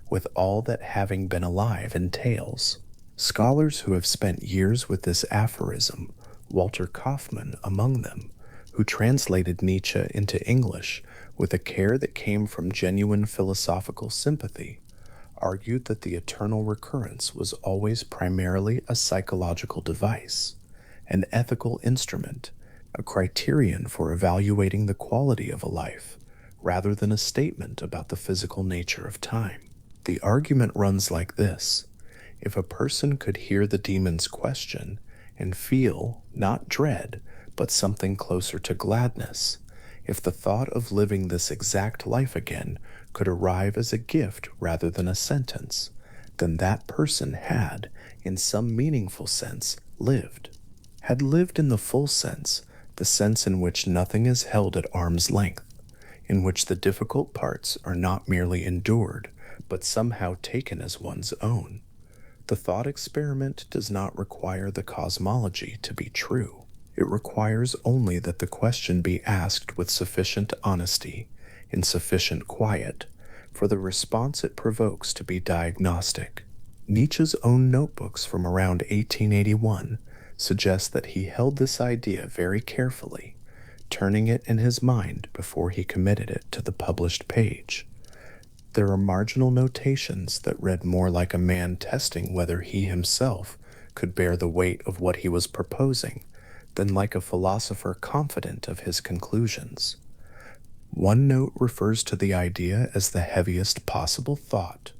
with all that having been alive entails. Scholars who have spent years with this aphorism, Walter Kaufmann among them, who translated Nietzsche into English with a care that came from genuine philosophical sympathy, argued that the eternal recurrence was always primarily a psychological device, an ethical instrument, a criterion for evaluating the quality of a life, rather than a statement about the physical nature of time. The argument runs like this: if a person could hear the demon's question and feel, not dread, but something closer to gladness, if the thought of living this exact life again could arrive as a gift rather than a sentence, then that person had, in some meaningful sense, lived. Had lived in the full sense, the sense in which nothing is held at arm's length, in which the difficult parts are not merely endured, but somehow taken as one's own. The thought experiment does not require the cosmology to be true. It requires only that the question be asked with sufficient honesty, in sufficient quiet, for the response it provokes to be diagnostic. Nietzsche's own notebooks from around 1881 suggest that he held this idea very carefully, turning it in his mind before he committed it to the published page. There are marginal notations that read more like a man testing whether he himself could bear the weight of what he was proposing than like a philosopher confident of his conclusions. One note refers to the idea as the heaviest possible thought,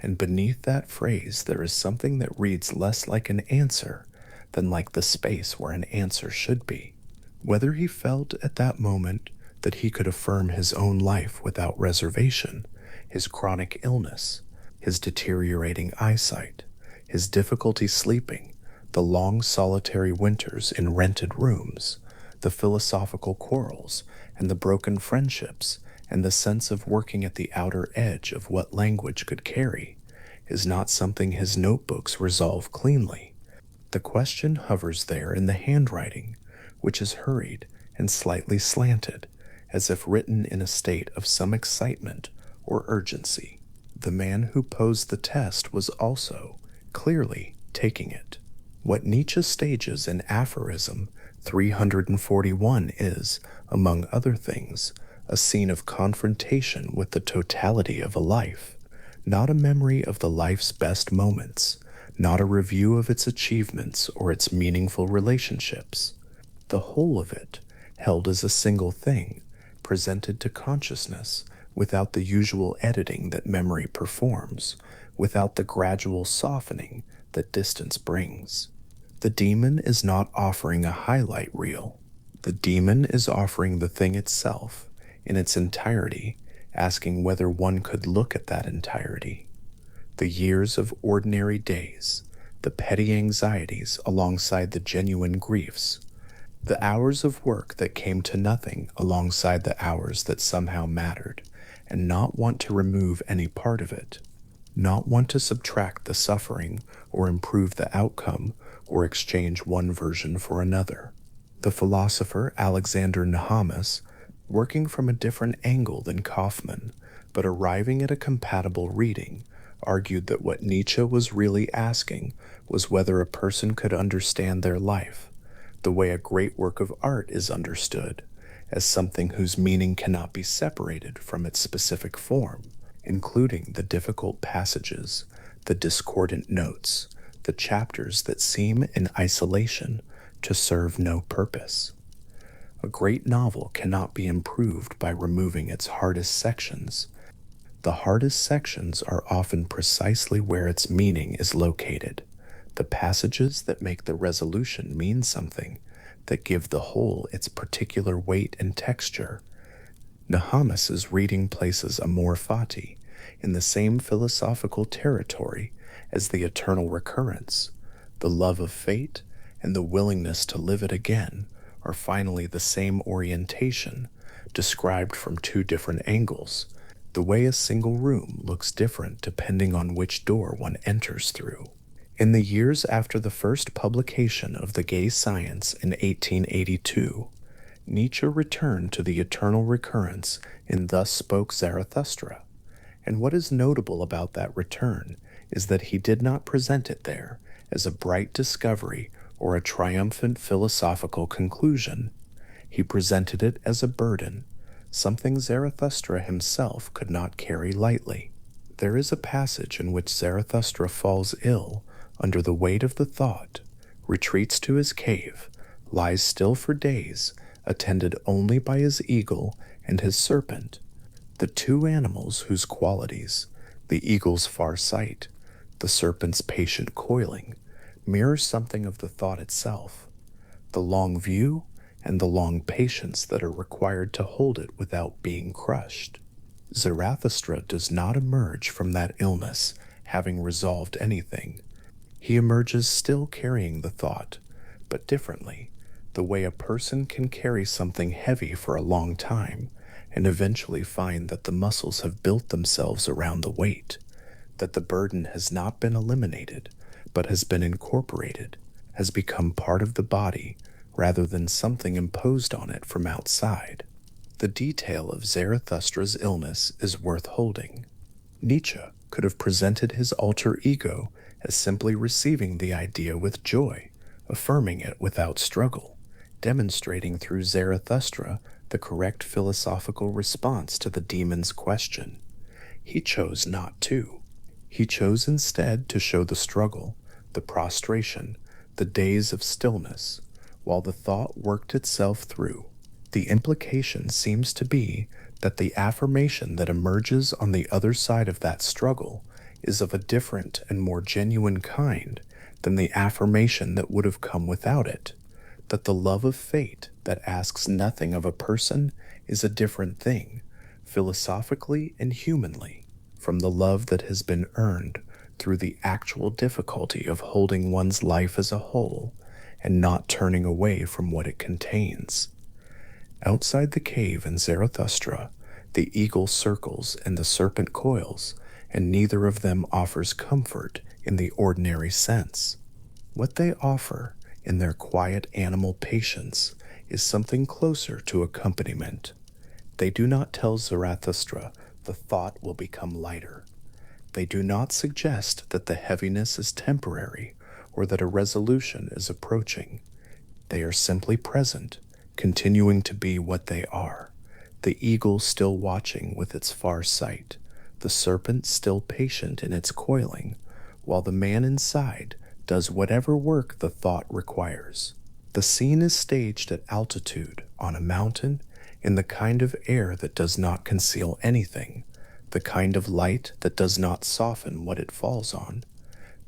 and beneath that phrase there is something that reads less like an answer than like the space where an answer should be. Whether he felt at that moment that he could affirm his own life without reservation, his chronic illness, his deteriorating eyesight, his difficulty sleeping, the long solitary winters in rented rooms, the philosophical quarrels, and the broken friendships, and the sense of working at the outer edge of what language could carry, is not something his notebooks resolve cleanly. The question hovers there in the handwriting, which is hurried and slightly slanted, as if written in a state of some excitement or urgency. The man who posed the test was also, clearly, taking it. What Nietzsche stages in aphorism 341 is, among other things, a scene of confrontation with the totality of a life, not a memory of the life's best moments, not a review of its achievements or its meaningful relationships. The whole of it, held as a single thing, presented to consciousness without the usual editing that memory performs, without the gradual softening that distance brings. The demon is not offering a highlight reel. The demon is offering the thing itself, in its entirety, asking whether one could look at that entirety. The years of ordinary days, the petty anxieties alongside the genuine griefs, the hours of work that came to nothing alongside the hours that somehow mattered, and not want to remove any part of it, not want to subtract the suffering or improve the outcome or exchange one version for another. The philosopher Alexander Nehamas, working from a different angle than Kaufmann, but arriving at a compatible reading, argued that what Nietzsche was really asking was whether a person could understand their life, the way a great work of art is understood, as something whose meaning cannot be separated from its specific form, including the difficult passages, the discordant notes, the chapters that seem in isolation to serve no purpose. A great novel cannot be improved by removing its hardest sections. The hardest sections are often precisely where its meaning is located, the passages that make the resolution mean something, that give the whole its particular weight and texture. Nehamas's reading places Amor Fati in the same philosophical territory as the eternal recurrence. The love of fate and the willingness to live it again are finally the same orientation, described from two different angles, the way a single room looks different depending on which door one enters through. In the years after the first publication of The Gay Science in 1882, Nietzsche returned to the eternal recurrence in Thus Spoke Zarathustra, and what is notable about that return is that he did not present it there as a bright discovery or a triumphant philosophical conclusion. He presented it as a burden, something Zarathustra himself could not carry lightly. There is a passage in which Zarathustra falls ill under the weight of the thought, retreats to his cave, lies still for days, attended only by his eagle and his serpent, the two animals whose qualities, the eagle's far sight, the serpent's patient coiling, mirror something of the thought itself, the long view and the long patience that are required to hold it without being crushed. Zarathustra does not emerge from that illness having resolved anything. He emerges still carrying the thought, but differently, the way a person can carry something heavy for a long time and eventually find that the muscles have built themselves around the weight, that the burden has not been eliminated, but has been incorporated, has become part of the body rather than something imposed on it from outside. The detail of Zarathustra's illness is worth holding. Nietzsche could have presented his alter ego as simply receiving the idea with joy, affirming it without struggle, demonstrating through Zarathustra the correct philosophical response to the demon's question. He chose not to. He chose instead to show the struggle, the prostration, the days of stillness, while the thought worked itself through. The implication seems to be that the affirmation that emerges on the other side of that struggle is of a different and more genuine kind than the affirmation that would have come without it, that the love of fate that asks nothing of a person is a different thing, philosophically and humanly, from the love that has been earned through the actual difficulty of holding one's life as a whole and not turning away from what it contains. Outside the cave in Zarathustra, the eagle circles and the serpent coils, and neither of them offers comfort in the ordinary sense. What they offer, in their quiet animal patience, is something closer to accompaniment. They do not tell Zarathustra the thought will become lighter. They do not suggest that the heaviness is temporary or that a resolution is approaching. They are simply present, continuing to be what they are, the eagle still watching with its far sight, the serpent still patient in its coiling, while the man inside does whatever work the thought requires. The scene is staged at altitude, on a mountain, in the kind of air that does not conceal anything, the kind of light that does not soften what it falls on.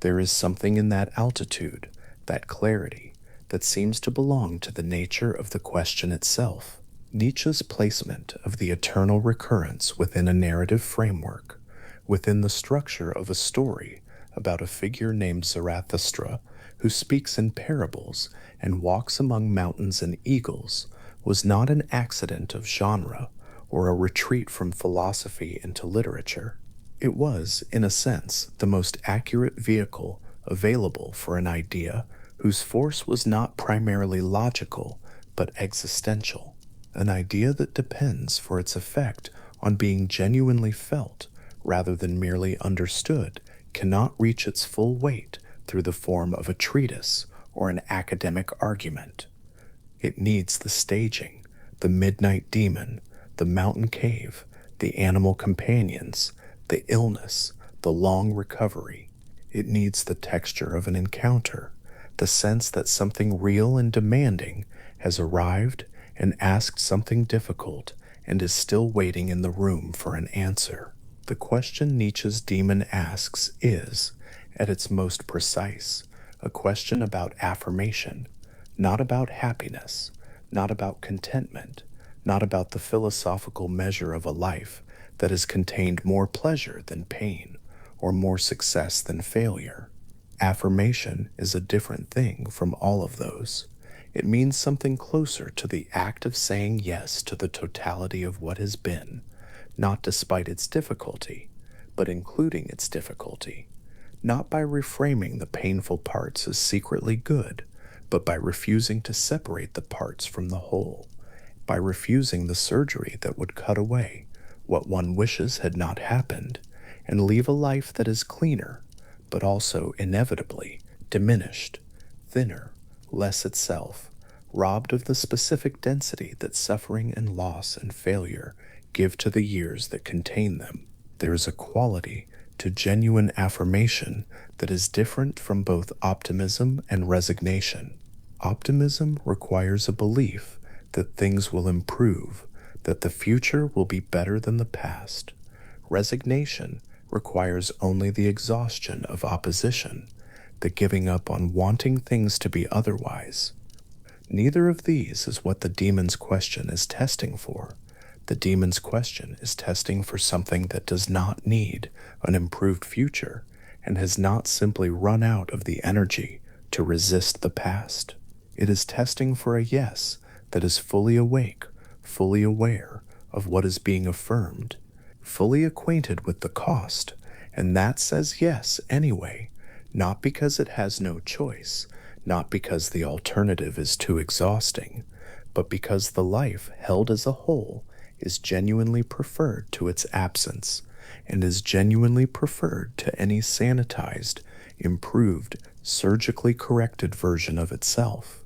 There is something in that altitude, that clarity, that seems to belong to the nature of the question itself. Nietzsche's placement of the eternal recurrence within a narrative framework, within the structure of a story about a figure named Zarathustra who speaks in parables and walks among mountains and eagles, was not an accident of genre or a retreat from philosophy into literature. It was, in a sense, the most accurate vehicle available for an idea whose force was not primarily logical but existential, an idea that depends for its effect on being genuinely felt rather than merely understood, cannot reach its full weight through the form of a treatise or an academic argument. It needs the staging, the midnight demon, the mountain cave, the animal companions, the illness, the long recovery. It needs the texture of an encounter, the sense that something real and demanding has arrived and asked something difficult and is still waiting in the room for an answer. The question Nietzsche's demon asks is, at its most precise, a question about affirmation, not about happiness, not about contentment, not about the philosophical measure of a life that has contained more pleasure than pain or more success than failure. Affirmation is a different thing from all of those. It means something closer to the act of saying yes to the totality of what has been, not despite its difficulty, but including its difficulty, not by reframing the painful parts as secretly good, but by refusing to separate the parts from the whole, by refusing the surgery that would cut away what one wishes had not happened, and leave a life that is cleaner, but also inevitably diminished, thinner, less itself, robbed of the specific density that suffering and loss and failure give to the years that contain them. There is a quality to genuine affirmation that is different from both optimism and resignation. Optimism requires a belief that things will improve, that the future will be better than the past. Resignation requires only the exhaustion of opposition, the giving up on wanting things to be otherwise. Neither of these is what the demon's question is testing for. The demon's question is testing for something that does not need an improved future and has not simply run out of the energy to resist the past. It is testing for a yes that is fully awake, fully aware of what is being affirmed, fully acquainted with the cost, and that says yes anyway, not because it has no choice, not because the alternative is too exhausting, but because the life held as a whole is genuinely preferred to its absence, and is genuinely preferred to any sanitized, improved, surgically corrected version of itself.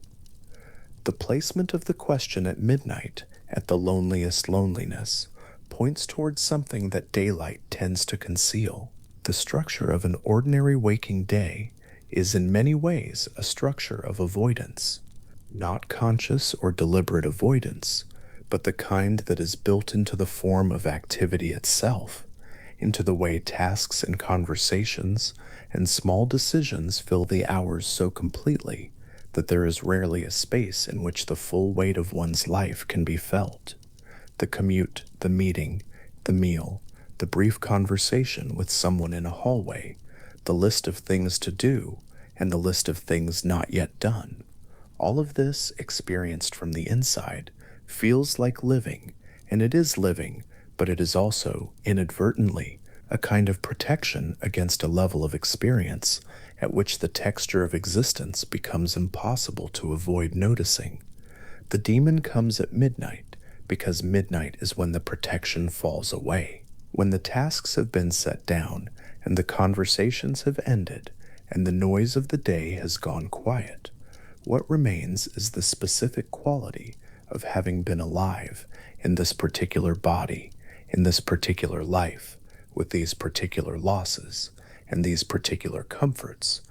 The placement of the question at midnight, at the loneliest loneliness, points towards something that daylight tends to conceal. The structure of an ordinary waking day is in many ways a structure of avoidance, not conscious or deliberate avoidance, but the kind that is built into the form of activity itself, into the way tasks and conversations and small decisions fill the hours so completely that there is rarely a space in which the full weight of one's life can be felt. The commute, the meeting, the meal, the brief conversation with someone in a hallway, the list of things to do, and the list of things not yet done. All of this, experienced from the inside, feels like living, and it is living, but it is also, inadvertently, a kind of protection against a level of experience at which the texture of existence becomes impossible to avoid noticing. The demon comes at midnight because midnight is when the protection falls away, when the tasks have been set down and the conversations have ended and the noise of the day has gone quiet. What remains is the specific quality of having been alive in this particular body, in this particular life, with these particular losses and these particular comforts.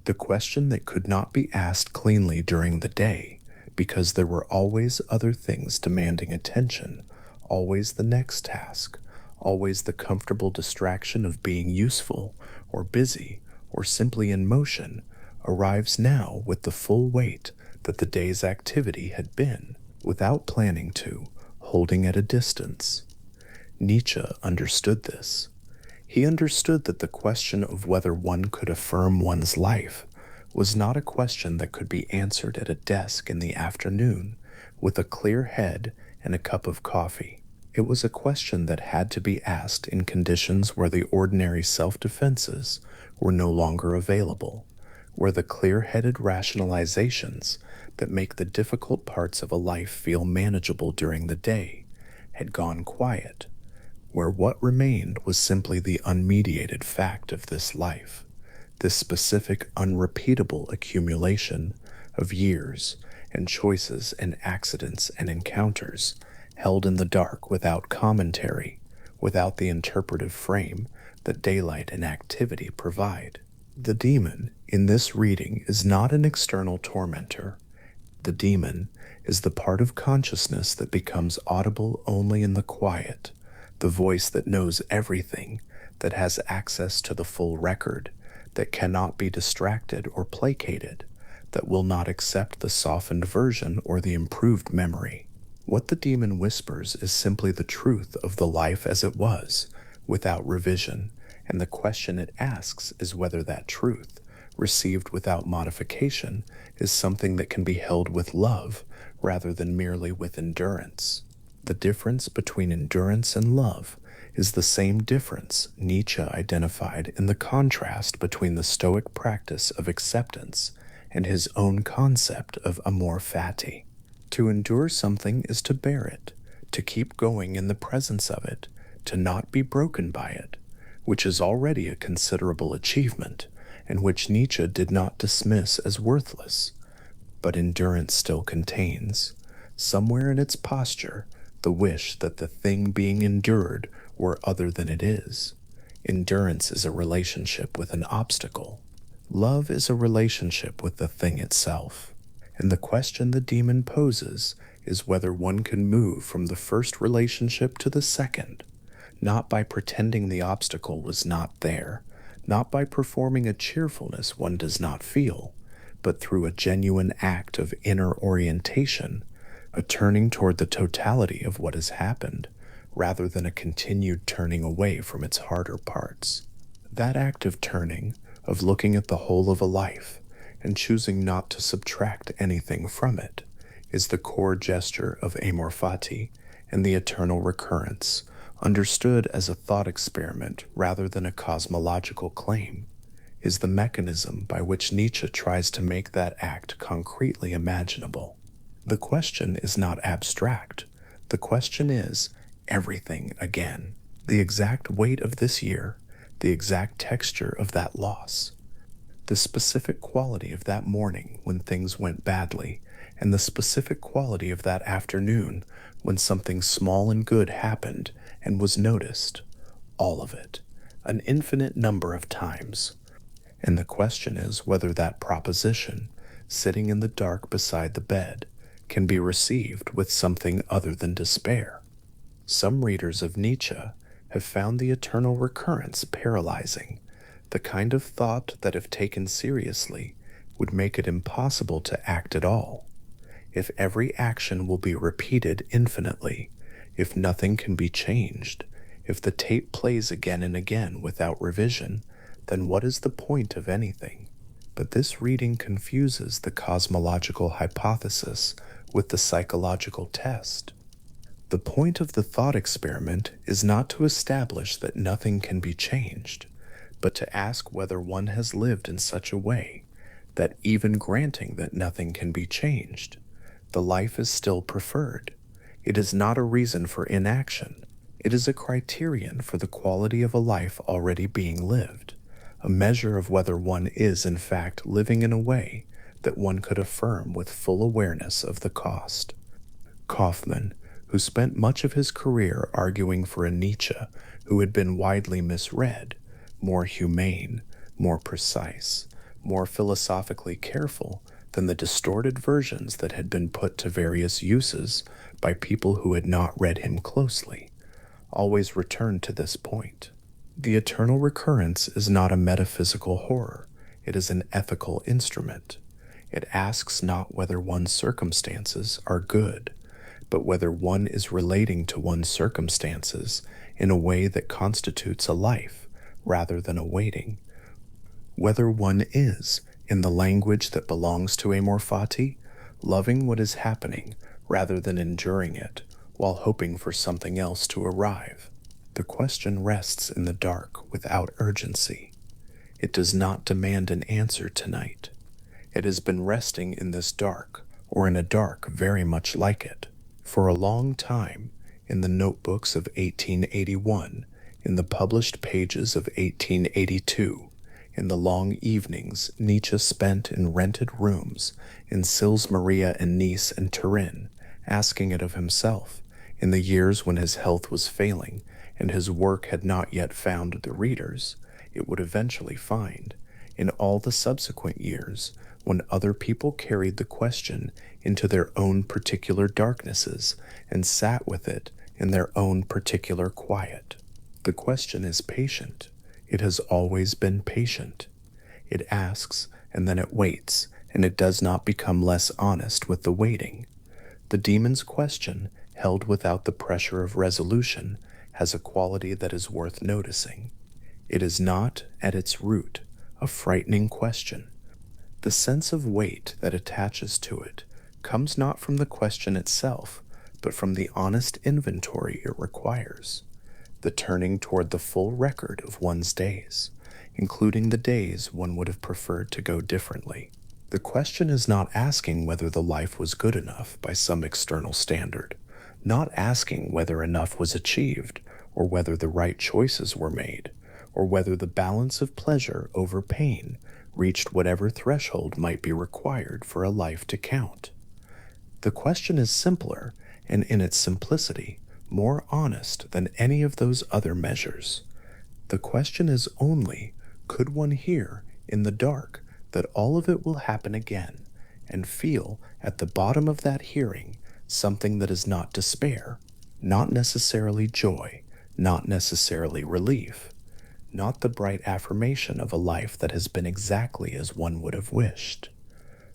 The question that could not be asked cleanly during the day, because there were always other things demanding attention, always the next task, always the comfortable distraction of being useful or busy or simply in motion, arrives now with the full weight that the day's activity had been, without planning to, holding at a distance. Nietzsche understood this. He understood that the question of whether one could affirm one's life was not a question that could be answered at a desk in the afternoon with a clear head and a cup of coffee. It was a question that had to be asked in conditions where the ordinary self-defenses were no longer available, where the clear-headed rationalizations that make the difficult parts of a life feel manageable during the day had gone quiet, where what remained was simply the unmediated fact of this life, this specific unrepeatable accumulation of years and choices and accidents and encounters held in the dark without commentary, without the interpretive frame that daylight and activity provide. The demon in this reading is not an external tormentor. The demon is the part of consciousness that becomes audible only in the quiet, the voice that knows everything, that has access to the full record, that cannot be distracted or placated, that will not accept the softened version or the improved memory. What the demon whispers is simply the truth of the life as it was, without revision, and the question it asks is whether that truth, received without modification, is something that can be held with love rather than merely with endurance. The difference between endurance and love is the same difference Nietzsche identified in the contrast between the Stoic practice of acceptance and his own concept of amor fati. To endure something is to bear it, to keep going in the presence of it, to not be broken by it, which is already a considerable achievement, and which Nietzsche did not dismiss as worthless. But endurance still contains, somewhere in its posture, the wish that the thing being endured were other than it is. Endurance is a relationship with an obstacle. Love is a relationship with the thing itself. And the question the demon poses is whether one can move from the first relationship to the second, not by pretending the obstacle was not there, not by performing a cheerfulness one does not feel, but through a genuine act of inner orientation, a turning toward the totality of what has happened, rather than a continued turning away from its harder parts. That act of turning, of looking at the whole of a life, and choosing not to subtract anything from it, is the core gesture of Amor Fati and the eternal recurrence, understood as a thought experiment rather than a cosmological claim, is the mechanism by which Nietzsche tries to make that act concretely imaginable. The question is not abstract. The question is everything again. The exact weight of this year, the exact texture of that loss, the specific quality of that morning when things went badly, and the specific quality of that afternoon when something small and good happened and was noticed. All of it, an infinite number of times. And the question is whether that proposition, sitting in the dark beside the bed, can be received with something other than despair. Some readers of Nietzsche have found the eternal recurrence paralyzing, the kind of thought that, if taken seriously, would make it impossible to act at all. If every action will be repeated infinitely, if nothing can be changed, if the tape plays again and again without revision, then what is the point of anything? But this reading confuses the cosmological hypothesis with the psychological test. The point of the thought experiment is not to establish that nothing can be changed, but to ask whether one has lived in such a way that, even granting that nothing can be changed, the life is still preferred. It is not a reason for inaction. It is a criterion for the quality of a life already being lived, a measure of whether one is in fact living in a way that one could affirm with full awareness of the cost. Kaufmann, who spent much of his career arguing for a Nietzsche who had been widely misread, more humane, more precise, more philosophically careful than the distorted versions that had been put to various uses by people who had not read him closely, always returned to this point. The eternal recurrence is not a metaphysical horror, it is an ethical instrument. It asks not whether one's circumstances are good, but whether one is relating to one's circumstances in a way that constitutes a life rather than a waiting. Whether one is, in the language that belongs to Amor Fati, loving what is happening rather than enduring it while hoping for something else to arrive. The question rests in the dark without urgency. It does not demand an answer tonight. It has been resting in this dark, or in a dark very much like it, for a long time, in the notebooks of 1881, in the published pages of 1882, in the long evenings Nietzsche spent in rented rooms in Sils Maria and Nice and Turin, asking it of himself, in the years when his health was failing and his work had not yet found the readers it would eventually find, in all the subsequent years when other people carried the question into their own particular darknesses and sat with it in their own particular quiet. The question is patient. It has always been patient. It asks, and then it waits, and it does not become less honest with the waiting. The demon's question, held without the pressure of resolution, has a quality that is worth noticing. It is not, at its root, a frightening question. The sense of weight that attaches to it comes not from the question itself, but from the honest inventory it requires. the turning toward the full record of one's days, including the days one would have preferred to go differently. The question is not asking whether the life was good enough by some external standard, not asking whether enough was achieved, or whether the right choices were made, or whether the balance of pleasure over pain reached whatever threshold might be required for a life to count. The question is simpler, and in its simplicity, more honest than any of those other measures. The question is only, could one hear, in the dark, that all of it will happen again, and feel, at the bottom of that hearing, something that is not despair, not necessarily joy, not necessarily relief, not the bright affirmation of a life that has been exactly as one would have wished.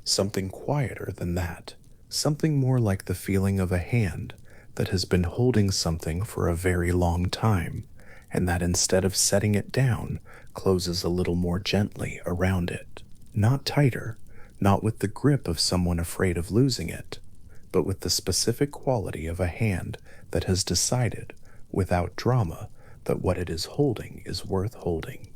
Something quieter than that, something more like the feeling of a hand that has been holding something for a very long time, and that instead of setting it down, closes a little more gently around it. Not tighter, not with the grip of someone afraid of losing it, but with the specific quality of a hand that has decided, without drama, that what it is holding is worth holding.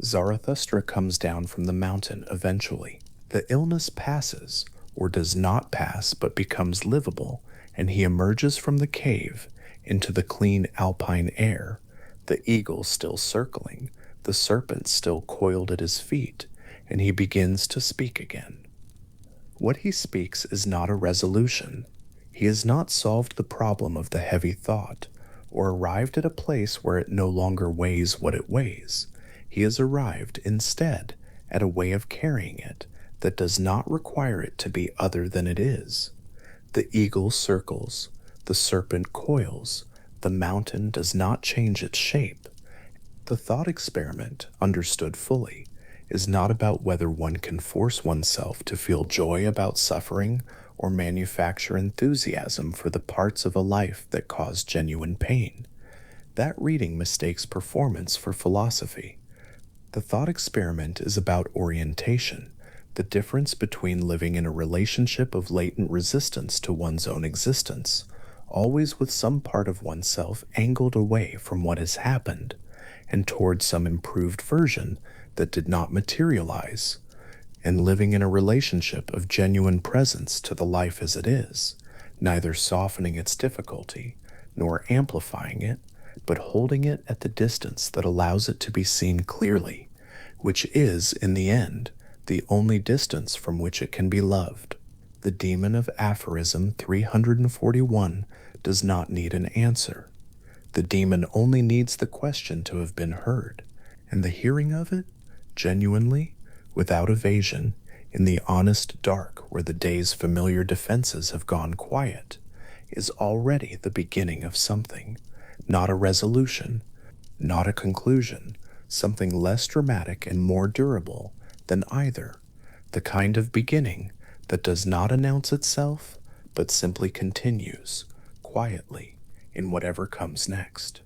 Zarathustra comes down from the mountain eventually. The illness passes, or does not pass but becomes livable, and he emerges from the cave into the clean alpine air, the eagle still circling, the serpent still coiled at his feet, and he begins to speak again. What he speaks is not a resolution. He has not solved the problem of the heavy thought, or arrived at a place where it no longer weighs what it weighs. He has arrived, instead, at a way of carrying it that does not require it to be other than it is. The eagle circles, the serpent coils, the mountain does not change its shape. The thought experiment, understood fully, is not about whether one can force oneself to feel joy about suffering or manufacture enthusiasm for the parts of a life that cause genuine pain. That reading mistakes performance for philosophy. The thought experiment is about orientation, the difference between living in a relationship of latent resistance to one's own existence, always with some part of oneself angled away from what has happened, and toward some improved version that did not materialize, and living in a relationship of genuine presence to the life as it is, neither softening its difficulty nor amplifying it, but holding it at the distance that allows it to be seen clearly, which is, in the end, the only distance from which it can be loved. The demon of aphorism 341 does not need an answer. The demon only needs the question to have been heard, and the hearing of it, genuinely, without evasion, in the honest dark where the day's familiar defenses have gone quiet, is already the beginning of something, not a resolution, not a conclusion, something less dramatic and more durable than either, the kind of beginning that does not announce itself, but simply continues, quietly, in whatever comes next.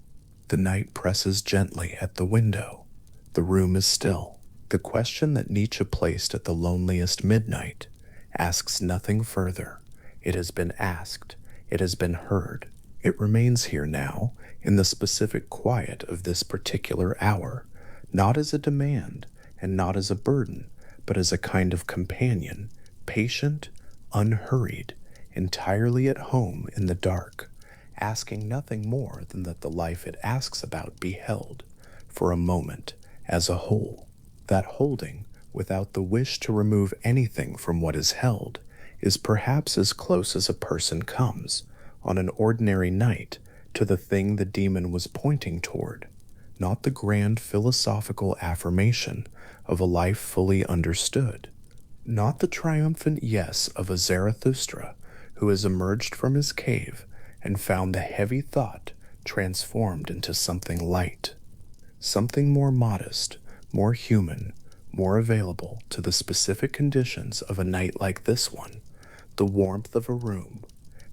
The night presses gently at the window. The room is still. The question that Nietzsche placed at the loneliest midnight asks nothing further. It has been asked. It has been heard. It remains here now, in the specific quiet of this particular hour, not as a demand and not as a burden, but as a kind of companion, patient, unhurried, entirely at home in the dark, asking nothing more than that the life it asks about be held, for a moment, as a whole. That holding, without the wish to remove anything from what is held, is perhaps as close as a person comes, on an ordinary night, to the thing the demon was pointing toward, not the grand philosophical affirmation of a life fully understood, not the triumphant yes of a Zarathustra who has emerged from his cave and found the heavy thought transformed into something light, something more modest, more human, more available to the specific conditions of a night like this one, the warmth of a room,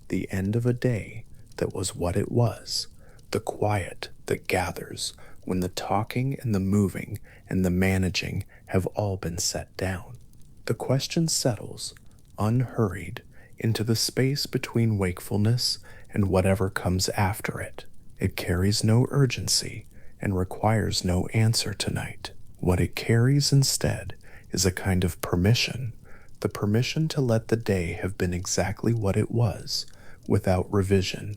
the end of a day that was what it was, the quiet that gathers when the talking and the moving and the managing have all been set down. The question settles, unhurried, into the space between wakefulness and whatever comes after it. It carries no urgency and requires no answer tonight. What it carries instead is a kind of permission, the permission to let the day have been exactly what it was, without revision,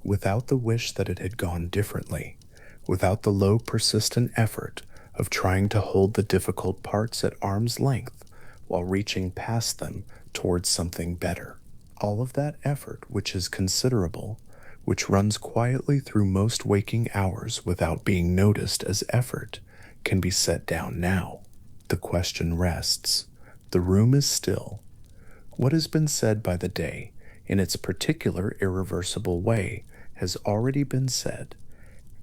without the wish that it had gone differently, without the low persistent effort of trying to hold the difficult parts at arm's length while reaching past them towards something better. All of that effort, which is considerable, which runs quietly through most waking hours without being noticed as effort, can be set down now. The question rests. The room is still. What has been said by the day, in its particular irreversible way, has already been said,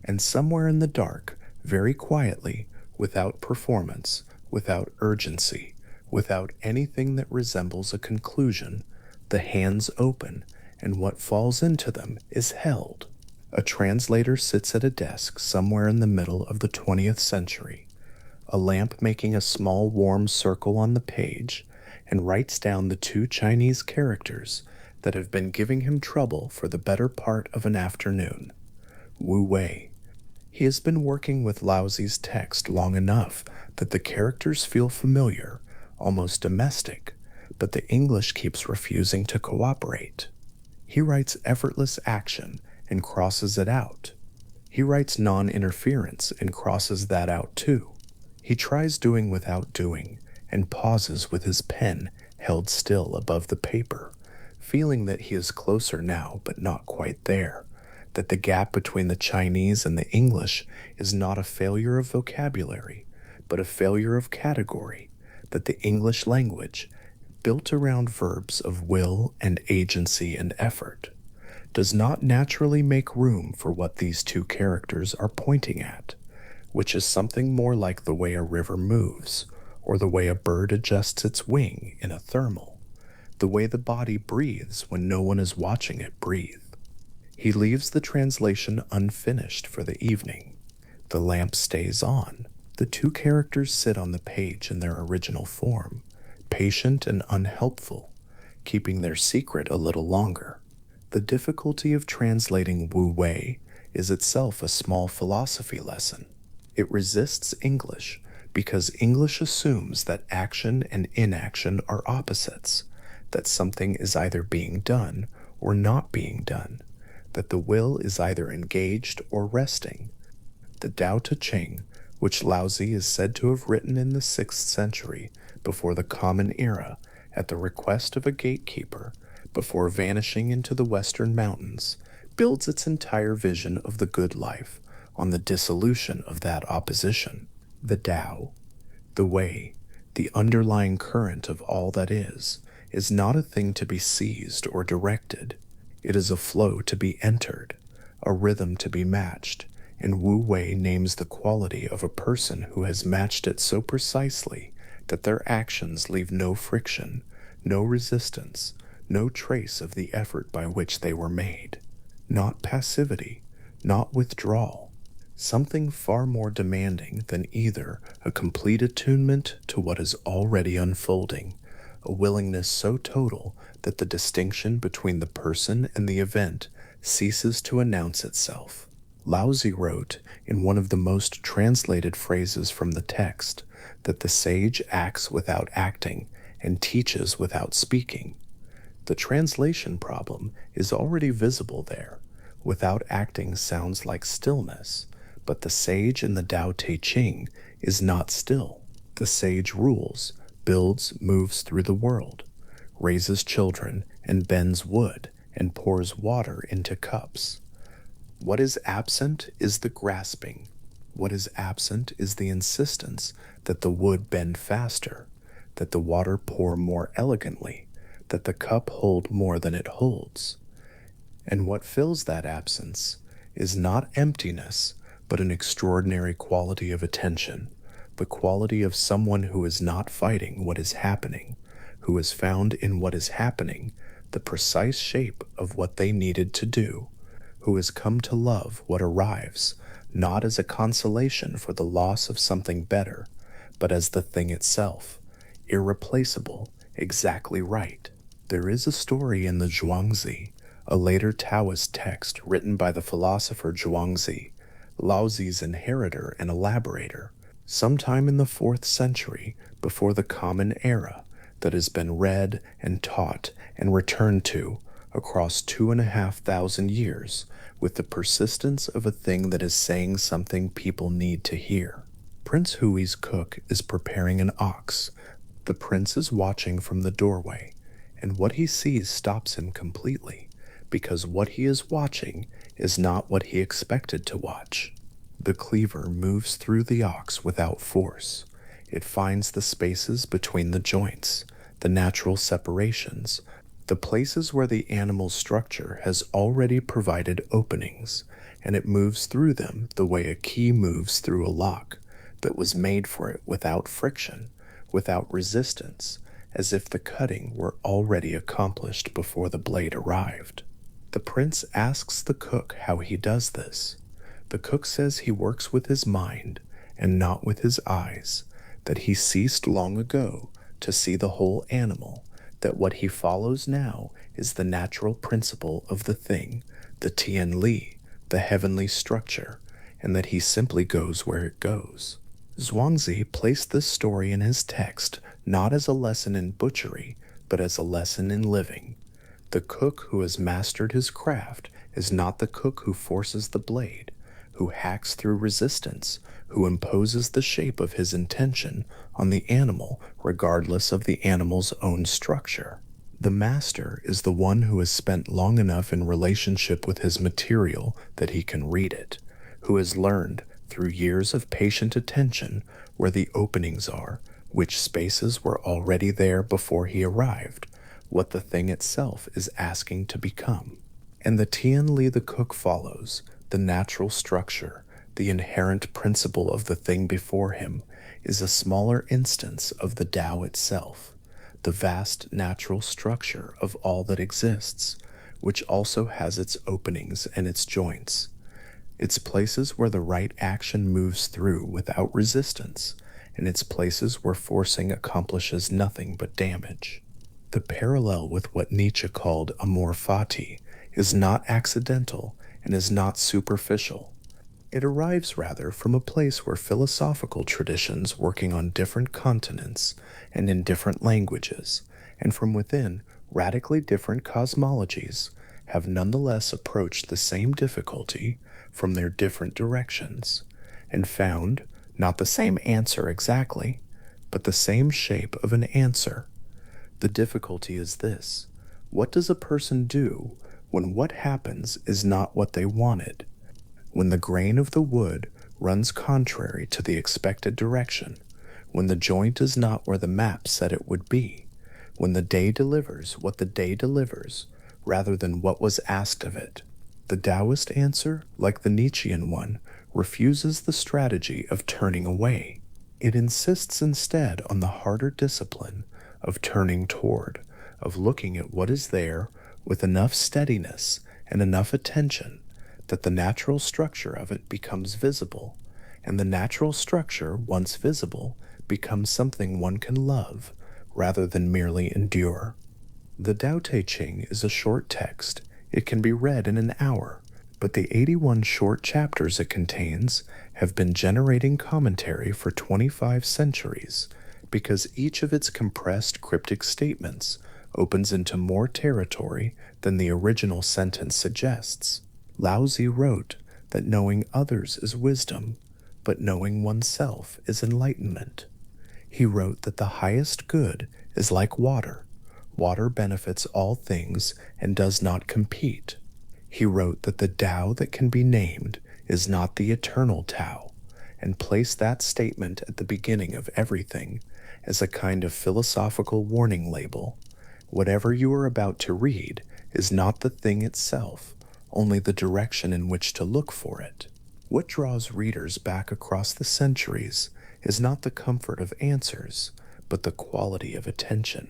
and somewhere in the dark, very quietly, without performance, without urgency, without anything that resembles a conclusion, the hands open, and what falls into them is held. A translator sits at a desk somewhere in the middle of the 20th century, a lamp making a small warm circle on the page, and writes down the two Chinese characters that have been giving him trouble for the better part of an afternoon. Wu Wei. He has been working with Laozi's text long enough that the characters feel familiar, almost domestic, but the English keeps refusing to cooperate. He writes effortless action and crosses it out. He writes non-interference and crosses that out too. He tries doing without doing and pauses with his pen held still above the paper, feeling that he is closer now but not quite there, that the gap between the Chinese and the English is not a failure of vocabulary, but a failure of category, that the English language, built around verbs of will and agency and effort, does not naturally make room for what these two characters are pointing at, which is something more like the way a river moves, or the way a bird adjusts its wing in a thermal, the way the body breathes when no one is watching it breathe. He leaves the translation unfinished for the evening. The lamp stays on. The two characters sit on the page in their original form, patient and unhelpful, keeping their secret a little longer. The difficulty of translating Wu Wei is itself a small philosophy lesson. It resists English because English assumes that action and inaction are opposites, that something is either being done or not being done, that the will is either engaged or resting. The Tao Te Ching, which Laozi is said to have written in the 6th century before the Common Era at the request of a gatekeeper, before vanishing into the western mountains, builds its entire vision of the good life on the dissolution of that opposition. The Tao, the way, the underlying current of all that is not a thing to be seized or directed. It is a flow to be entered, a rhythm to be matched, and Wu Wei names the quality of a person who has matched it so precisely that their actions leave no friction, no resistance, no trace of the effort by which they were made. Not passivity, not withdrawal, something far more demanding than either a complete attunement to what is already unfolding, a willingness so total that the distinction between the person and the event ceases to announce itself. Laozi wrote, in one of the most translated phrases from the text, that the sage acts without acting and teaches without speaking. The translation problem is already visible there. Without acting sounds like stillness, but the sage in the Tao Te Ching is not still. The sage rules, builds, moves through the world, raises children, and bends wood, and pours water into cups. What is absent is the grasping. What is absent is the insistence that the wood bend faster, that the water pour more elegantly, that the cup hold more than it holds. And what fills that absence is not emptiness, but an extraordinary quality of attention, the quality of someone who is not fighting what is happening, who has found in what is happening the precise shape of what they needed to do, who has come to love what arrives, not as a consolation for the loss of something better, but as the thing itself, irreplaceable, exactly right. There is a story in the Zhuangzi a later Taoist text written by the philosopher Zhuangzi, Laozi's inheritor and elaborator, sometime in the 4th century before the Common Era, that has been read and taught and returned to across 2,500 years with the persistence of a thing that is saying something people need to hear. Prince Hui's cook is preparing an ox. The prince is watching from the doorway, and what he sees stops him completely, because what he is watching is not what he expected to watch. The cleaver moves through the ox without force. It finds the spaces between the joints, the natural separations, the places where the animal's structure has already provided openings, and it moves through them the way a key moves through a lock that was made for it without friction, without resistance, as if the cutting were already accomplished before the blade arrived. The prince asks the cook how he does this. The cook says he works with his mind and not with his eyes, that he ceased long ago to see the whole animal, that what he follows now is the natural principle of the thing, the Tian Li, the heavenly structure, and that he simply goes where it goes. Zhuangzi placed this story in his text not as a lesson in butchery, but as a lesson in living. The cook who has mastered his craft is not the cook who forces the blade, who hacks through resistance, who imposes the shape of his intention on the animal regardless of the animal's own structure. The master is the one who has spent long enough in relationship with his material that he can read it, who has learned through years of patient attention where the openings are, which spaces were already there before he arrived, what the thing itself is asking to become. And the Tian Li the cook follows, the natural structure, the inherent principle of the thing before him, is a smaller instance of the Tao itself, the vast natural structure of all that exists, which also has its openings and its joints, its places where the right action moves through without resistance, and its places where forcing accomplishes nothing but damage. The parallel with what Nietzsche called Amor Fati is not accidental and is not superficial. It arrives rather from a place where philosophical traditions working on different continents and in different languages, and from within radically different cosmologies, have nonetheless approached the same difficulty from their different directions, and found not the same answer exactly, but the same shape of an answer. The difficulty is this: what does a person do when what happens is not what they wanted? When the grain of the wood runs contrary to the expected direction, when the joint is not where the map said it would be, when the day delivers what the day delivers rather than what was asked of it. The Taoist answer, like the Nietzschean one, refuses the strategy of turning away. It insists instead on the harder discipline of turning toward, of looking at what is there with enough steadiness and enough attention that the natural structure of it becomes visible, and the natural structure, once visible, becomes something one can love rather than merely endure. The Tao Te Ching is a short text. It can be read in an hour, but the 81 short chapters it contains have been generating commentary for 25 centuries, because each of its compressed cryptic statements opens into more territory than the original sentence suggests. Laozi wrote that knowing others is wisdom, but knowing oneself is enlightenment. He wrote that the highest good is like water. Water benefits all things and does not compete. He wrote that the Tao that can be named is not the eternal Tao, and placed that statement at the beginning of everything as a kind of philosophical warning label. Whatever you are about to read is not the thing itself, only the direction in which to look for it. What draws readers back across the centuries is not the comfort of answers, but the quality of attention.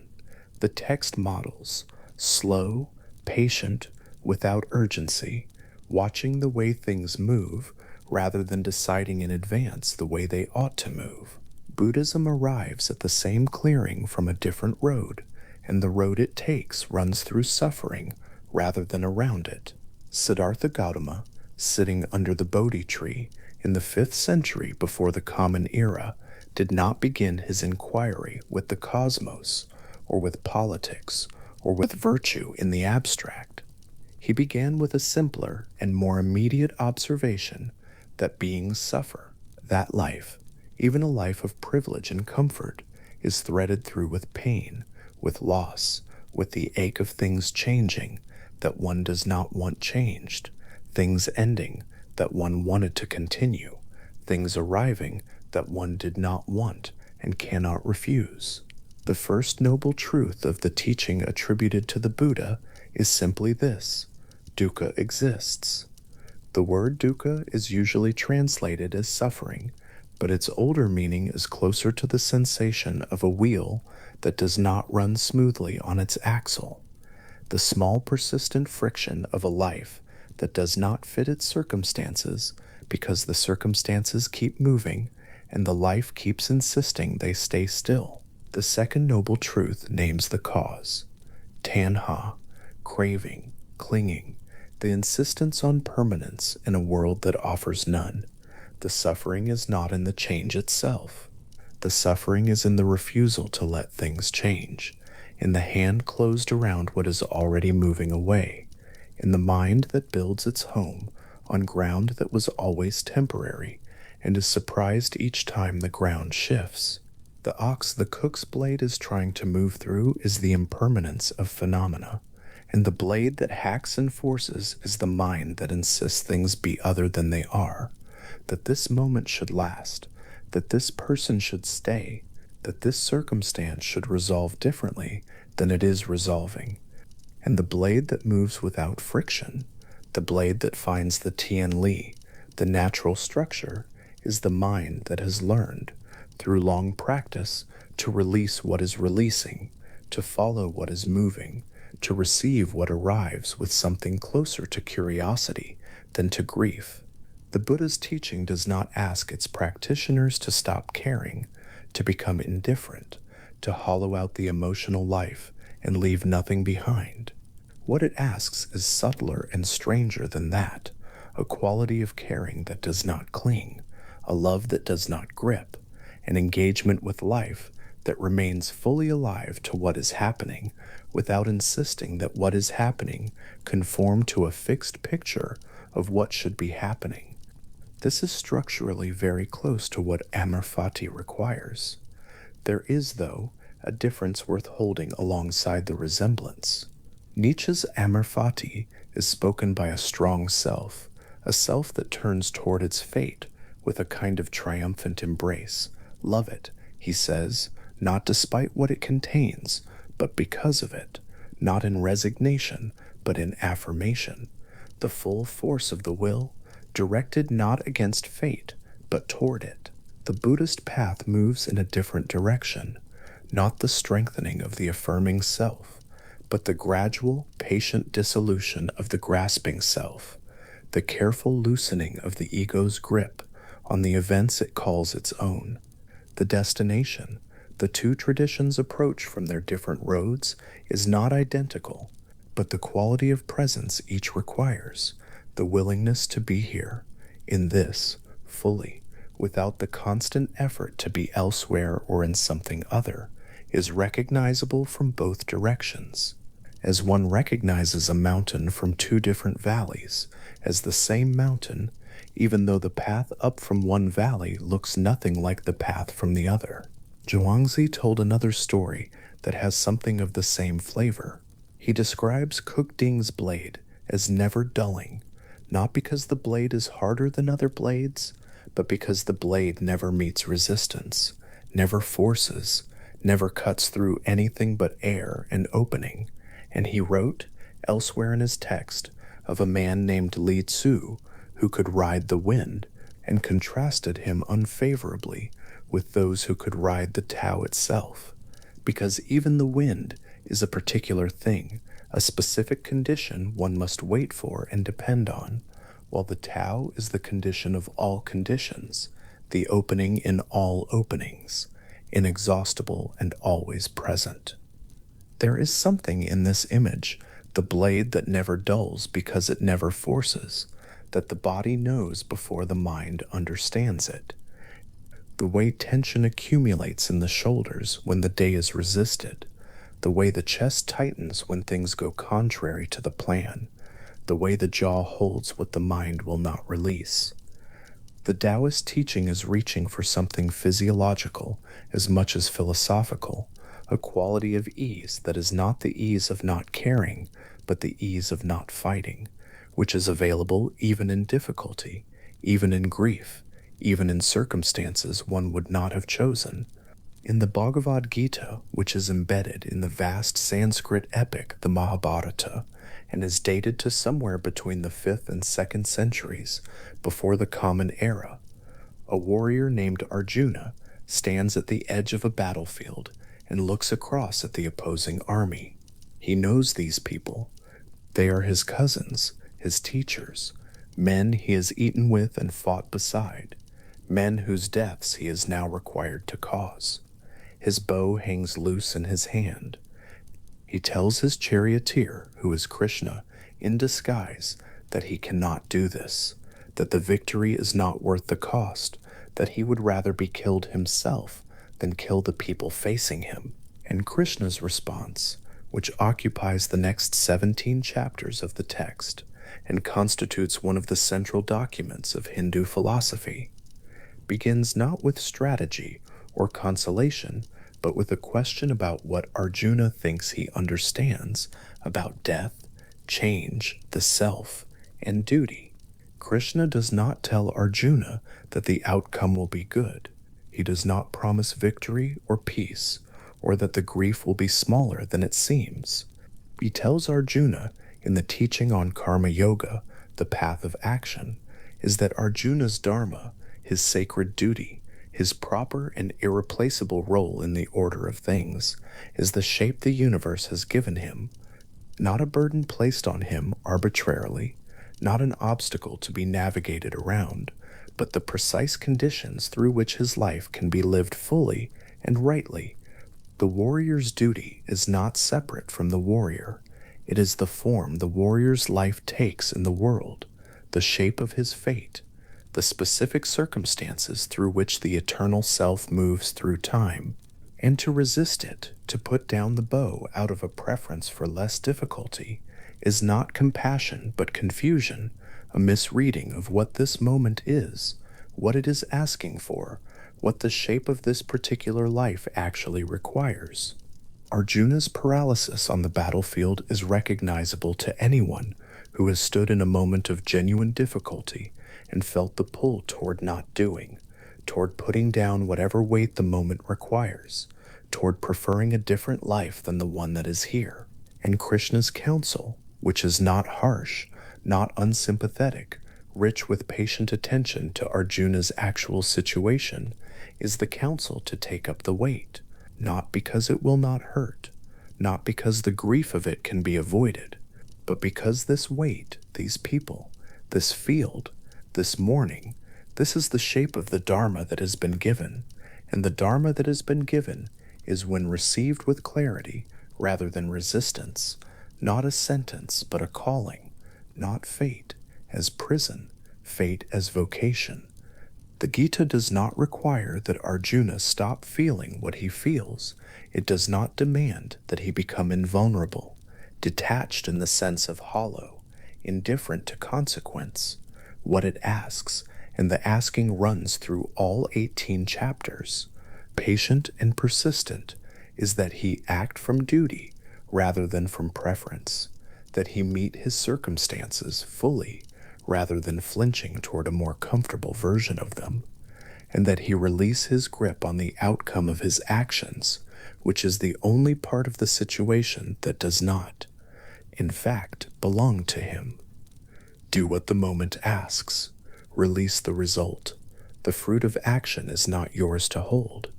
The text models, slow, patient, without urgency, watching the way things move rather than deciding in advance the way they ought to move. Buddhism arrives at the same clearing from a different road, and the road it takes runs through suffering rather than around it. Siddhartha Gautama, sitting under the Bodhi tree in the 5th century before the Common Era, did not begin his inquiry with the cosmos, or with politics, or with virtue in the abstract. He began with a simpler and more immediate observation that beings suffer, that life, even a life of privilege and comfort, is threaded through with pain, with loss, with the ache of things changing that one does not want changed, things ending that one wanted to continue, things arriving that one did not want and cannot refuse. The first noble truth of the teaching attributed to the Buddha is simply this: dukkha exists. The word dukkha is usually translated as suffering, but its older meaning is closer to the sensation of a wheel that does not run smoothly on its axle, the small persistent friction of a life that does not fit its circumstances because the circumstances keep moving and the life keeps insisting they stay still. The second noble truth names the cause: tanha, craving, clinging, the insistence on permanence in a world that offers none. The suffering is not in the change itself. The suffering is in the refusal to let things change, in the hand closed around what is already moving away, in the mind that builds its home on ground that was always temporary and is surprised each time the ground shifts. The ox the cook's blade is trying to move through is the impermanence of phenomena, and the blade that hacks and forces is the mind that insists things be other than they are, that this moment should last, that this person should stay, that this circumstance should resolve differently than it is resolving. And the blade that moves without friction, the blade that finds the Tian Li, the natural structure, is the mind that has learned, through long practice, to release what is releasing, to follow what is moving, to receive what arrives with something closer to curiosity than to grief. The Buddha's teaching does not ask its practitioners to stop caring, to become indifferent, to hollow out the emotional life and leave nothing behind. What it asks is subtler and stranger than that, a quality of caring that does not cling, a love that does not grip, an engagement with life that remains fully alive to what is happening without insisting that what is happening conform to a fixed picture of what should be happening. This is structurally very close to what Amor Fati requires. There is, though, a difference worth holding alongside the resemblance. Nietzsche's Amor Fati is spoken by a strong self, a self that turns toward its fate with a kind of triumphant embrace. Love it, he says, not despite what it contains, but because of it, not in resignation, but in affirmation. The full force of the will, directed not against fate, but toward it. The Buddhist path moves in a different direction, not the strengthening of the affirming self, but the gradual, patient dissolution of the grasping self, the careful loosening of the ego's grip on the events it calls its own. The destination, the two traditions' approach from their different roads, is not identical, but the quality of presence each requires, the willingness to be here, in this, fully, without the constant effort to be elsewhere or in something other, is recognizable from both directions. As one recognizes a mountain from two different valleys as the same mountain, even though the path up from one valley looks nothing like the path from the other. Zhuangzi told another story that has something of the same flavor. He describes Cook Ding's blade as never dulling, not because the blade is harder than other blades, but because the blade never meets resistance, never forces, never cuts through anything but air and opening. And he wrote, elsewhere in his text, of a man named Li Tzu who could ride the wind, and contrasted him unfavorably with those who could ride the Tao itself, because even the wind is a particular thing, a specific condition one must wait for and depend on, while the Tao is the condition of all conditions, the opening in all openings, inexhaustible and always present. There is something in this image the blade that never dulls because it never forces, that the body knows before the mind understands it, the way tension accumulates in the shoulders when the day is resisted, the way the chest tightens when things go contrary to the plan, the way the jaw holds what the mind will not release. The Taoist teaching is reaching for something physiological as much as philosophical, a quality of ease that is not the ease of not caring, but the ease of not fighting, which is available even in difficulty, even in grief, even in circumstances one would not have chosen. In the Bhagavad Gita, which is embedded in the vast Sanskrit epic, the Mahabharata, and is dated to somewhere between the 5th and 2nd centuries before the Common Era, a warrior named Arjuna stands at the edge of a battlefield and looks across at the opposing army. He knows these people. They are his cousins, his teachers, men he has eaten with and fought beside, men whose deaths he is now required to cause. His bow hangs loose in his hand. He tells his charioteer, who is Krishna, in disguise, that he cannot do this, that the victory is not worth the cost, that he would rather be killed himself than kill the people facing him. And Krishna's response, which occupies the next 17 chapters of the text and constitutes one of the central documents of Hindu philosophy, begins not with strategy or consolation, but with a question about what Arjuna thinks he understands about death, change, the self, and duty. Krishna does not tell Arjuna that the outcome will be good. He does not promise victory or peace, or that the grief will be smaller than it seems. He tells Arjuna, in the teaching on Karma Yoga, the path of action, is that Arjuna's dharma, his sacred duty, his proper and irreplaceable role in the order of things, is the shape the universe has given him, not a burden placed on him arbitrarily, not an obstacle to be navigated around, but the precise conditions through which his life can be lived fully and rightly. The warrior's duty is not separate from the warrior. It is the form the warrior's life takes in the world, the shape of his fate, the specific circumstances through which the eternal self moves through time. And to resist it, to put down the bow out of a preference for less difficulty, is not compassion but confusion, a misreading of what this moment is, what it is asking for, what the shape of this particular life actually requires. Arjuna's paralysis on the battlefield is recognizable to anyone who has stood in a moment of genuine difficulty and felt the pull toward not doing, toward putting down whatever weight the moment requires, toward preferring a different life than the one that is here. And Krishna's counsel, which is not harsh, not unsympathetic, rich with patient attention to Arjuna's actual situation, is the counsel to take up the weight, not because it will not hurt, not because the grief of it can be avoided, but because this weight, these people, this field, this mourning, this is the shape of the Dharma that has been given, and the Dharma that has been given is when received with clarity rather than resistance, not a sentence but a calling, not fate as prison, fate as vocation. The Gita does not require that Arjuna stop feeling what he feels. It does not demand that he become invulnerable, detached in the sense of hollow, indifferent to consequence. What it asks, and the asking runs through all 18 chapters, patient and persistent, is that he act from duty rather than from preference, that he meet his circumstances fully rather than flinching toward a more comfortable version of them, and that he release his grip on the outcome of his actions, which is the only part of the situation that does not, in fact, belong to him. Do what the moment asks. Release the result. The fruit of action is not yours to hold.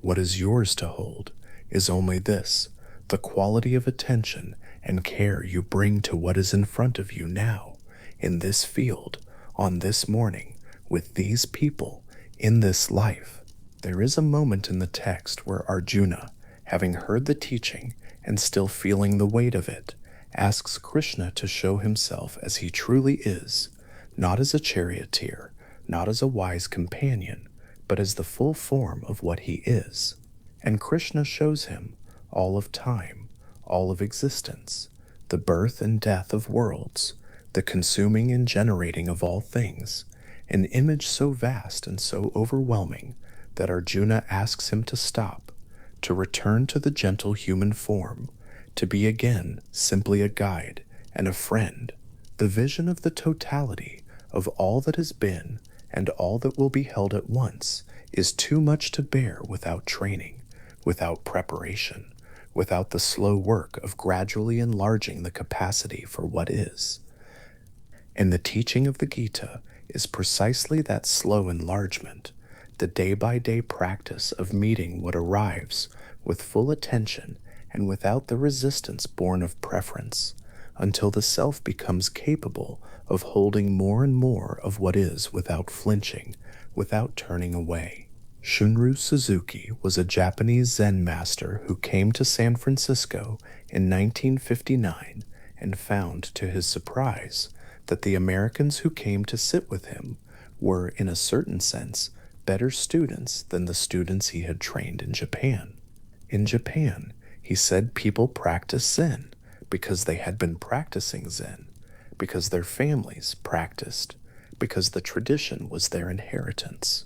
What is yours to hold is only this, the quality of attention and care you bring to what is in front of you now, in this field, on this morning, with these people, in this life. There is a moment in the text where Arjuna, having heard the teaching and still feeling the weight of it, asks Krishna to show himself as he truly is, not as a charioteer, not as a wise companion, but as the full form of what he is. And Krishna shows him all of time, all of existence, the birth and death of worlds, the consuming and generating of all things, an image so vast and so overwhelming that Arjuna asks him to stop, to return to the gentle human form, to be again simply a guide and a friend. The vision of the totality of all that has been and all that will be held at once is too much to bear without training, without preparation, without the slow work of gradually enlarging the capacity for what is. And the teaching of the Gita is precisely that slow enlargement, the day-by-day practice of meeting what arrives with full attention and without the resistance born of preference, until the self becomes capable of holding more and more of what is without flinching, without turning away. Shunryu Suzuki was a Japanese Zen master who came to San Francisco in 1959 and found, to his surprise, that the Americans who came to sit with him were, in a certain sense, better students than the students he had trained in Japan. In Japan, he said people practiced Zen because they had been practicing Zen, because their families practiced, because the tradition was their inheritance.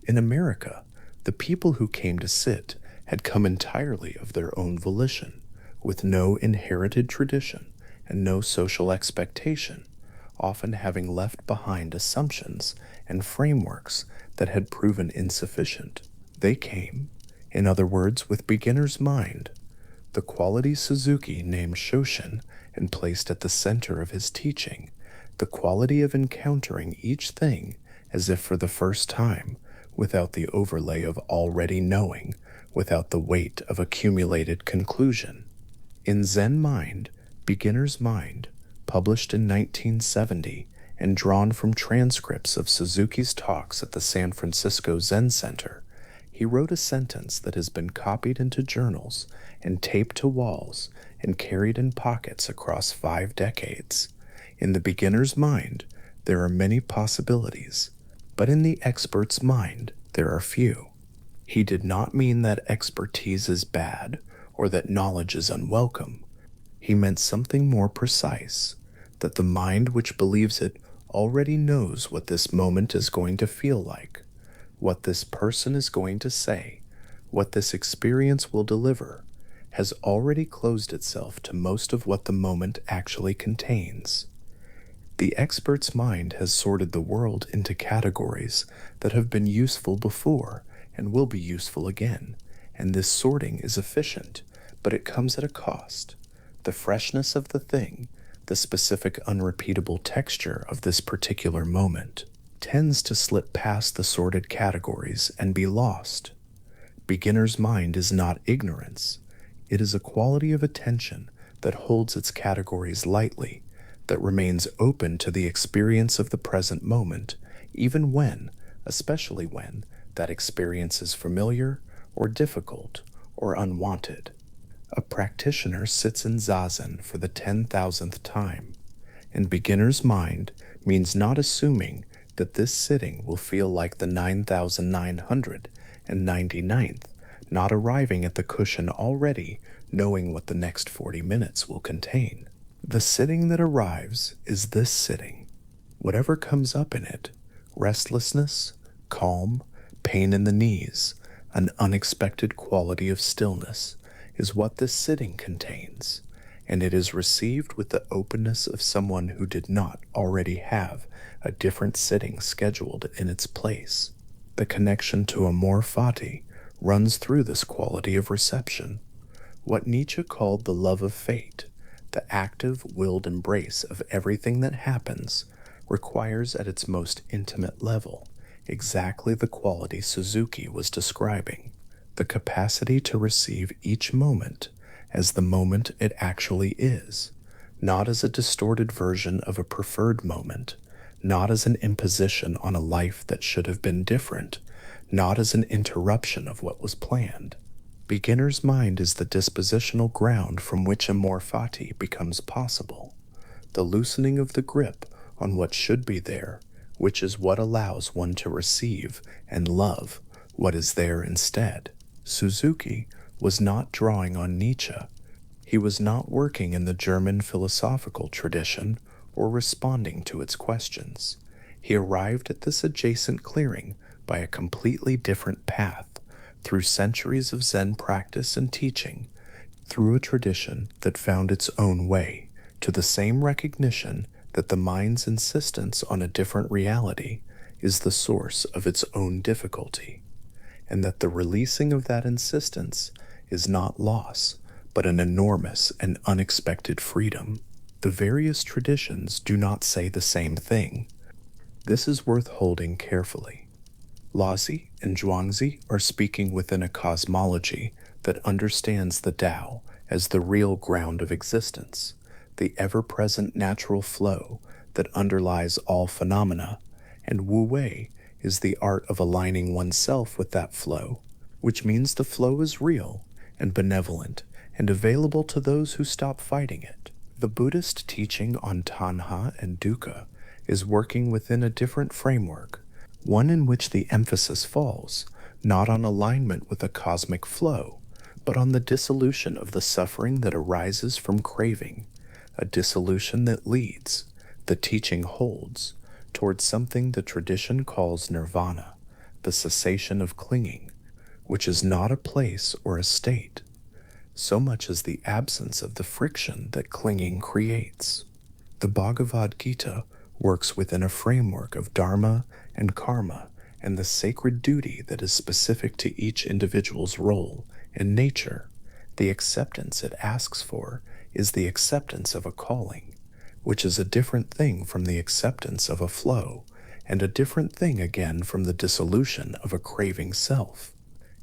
In America, the people who came to sit had come entirely of their own volition, with no inherited tradition and no social expectation, often having left behind assumptions and frameworks that had proven insufficient. They came, in other words, with beginner's mind, the quality Suzuki named Shoshin and placed at the center of his teaching, the quality of encountering each thing as if for the first time, without the overlay of already knowing, without the weight of accumulated conclusion. In Zen Mind, Beginner's Mind, published in 1970 and drawn from transcripts of Suzuki's talks at the San Francisco Zen Center, he wrote a sentence that has been copied into journals and taped to walls and carried in pockets across 5 decades. In the beginner's mind, there are many possibilities, but in the expert's mind, there are few. He did not mean that expertise is bad or that knowledge is unwelcome. He meant something more precise, that the mind which believes it already knows what this moment is going to feel like, what this person is going to say, what this experience will deliver, has already closed itself to most of what the moment actually contains. The expert's mind has sorted the world into categories that have been useful before and will be useful again, and this sorting is efficient, but it comes at a cost. The freshness of the thing, the specific unrepeatable texture of this particular moment, tends to slip past the sorted categories and be lost. Beginner's mind is not ignorance. It is a quality of attention that holds its categories lightly, that remains open to the experience of the present moment, even when, especially when, that experience is familiar or difficult or unwanted. A practitioner sits in zazen for the 10,000th time, and beginner's mind means not assuming that this sitting will feel like the 9,999th, not arriving at the cushion already knowing what the next 40 minutes will contain. The sitting that arrives is this sitting. Whatever comes up in it, restlessness, calm, pain in the knees, an unexpected quality of stillness, is what this sitting contains, and it is received with the openness of someone who did not already have a different sitting scheduled in its place. The connection to Amor Fati runs through this quality of reception. What Nietzsche called the love of fate, the active, willed embrace of everything that happens, requires at its most intimate level exactly the quality Suzuki was describing, the capacity to receive each moment as the moment it actually is, not as a distorted version of a preferred moment, not as an imposition on a life that should have been different, not as an interruption of what was planned. Beginner's mind is the dispositional ground from which Amor Fati becomes possible, the loosening of the grip on what should be there, which is what allows one to receive and love what is there instead. Suzuki was not drawing on Nietzsche. He was not working in the German philosophical tradition or responding to its questions. He arrived at this adjacent clearing by a completely different path, through centuries of Zen practice and teaching, through a tradition that found its own way to the same recognition that the mind's insistence on a different reality is the source of its own difficulty, and that the releasing of that insistence is not loss, but an enormous and unexpected freedom. The various traditions do not say the same thing. This is worth holding carefully. Laozi and Zhuangzi are speaking within a cosmology that understands the Tao as the real ground of existence, the ever-present natural flow that underlies all phenomena, and Wu Wei is the art of aligning oneself with that flow, which means the flow is real and benevolent and available to those who stop fighting it. The Buddhist teaching on Tanha and Dukkha is working within a different framework, one in which the emphasis falls not on alignment with a cosmic flow, but on the dissolution of the suffering that arises from craving, a dissolution that leads, the teaching holds, towards something the tradition calls nirvana, the cessation of clinging, which is not a place or a state, so much as the absence of the friction that clinging creates. The Bhagavad Gita works within a framework of dharma and karma and the sacred duty that is specific to each individual's role and nature. The acceptance it asks for is the acceptance of a calling, which is a different thing from the acceptance of a flow, and a different thing again from the dissolution of a craving self.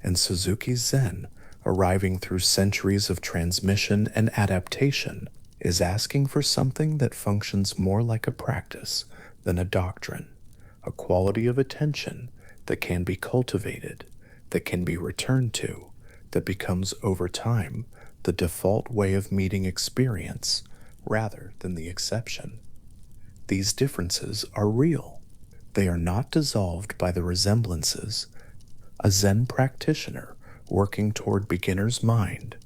And Suzuki's Zen, arriving through centuries of transmission and adaptation, is asking for something that functions more like a practice than a doctrine, a quality of attention that can be cultivated, that can be returned to, that becomes over time the default way of meeting experience rather than the exception. These differences are real. They are not dissolved by the resemblances. A Zen practitioner working toward beginner's mind,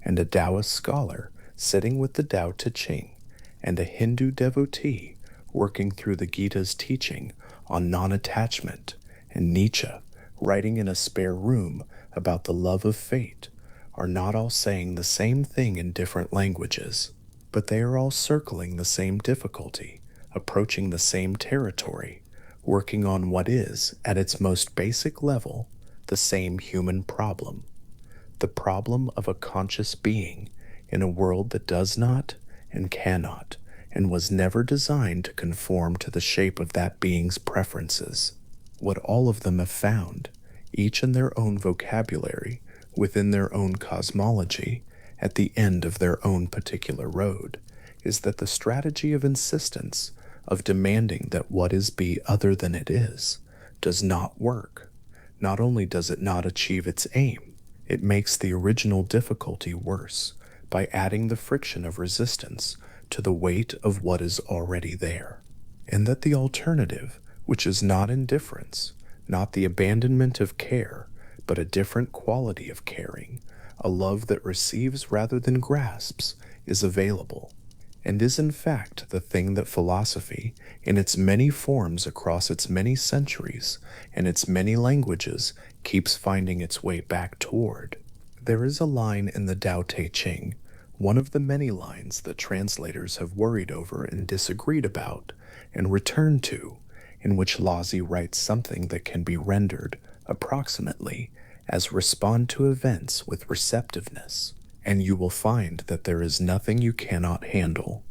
and a Taoist scholar sitting with the Tao Te Ching, and a Hindu devotee working through the Gita's teaching on non-attachment, and Nietzsche writing in a spare room about the love of fate, are not all saying the same thing in different languages, but they are all circling the same difficulty, approaching the same territory, working on what is, at its most basic level, the same human problem, the problem of a conscious being in a world that does not and cannot and was never designed to conform to the shape of that being's preferences. What all of them have found, each in their own vocabulary, within their own cosmology, at the end of their own particular road, is that the strategy of insistence, of demanding that what is be other than it is, does not work. Not only does it not achieve its aim, it makes the original difficulty worse by adding the friction of resistance to the weight of what is already there. And that the alternative, which is not indifference, not the abandonment of care, but a different quality of caring, a love that receives rather than grasps, is available, and is in fact the thing that philosophy, in its many forms across its many centuries and its many languages, keeps finding its way back toward. There is a line in the Tao Te Ching, one of the many lines that translators have worried over and disagreed about and returned to, in which Laozi writes something that can be rendered, approximately, as respond to events with receptiveness, and you will find that there is nothing you cannot handle.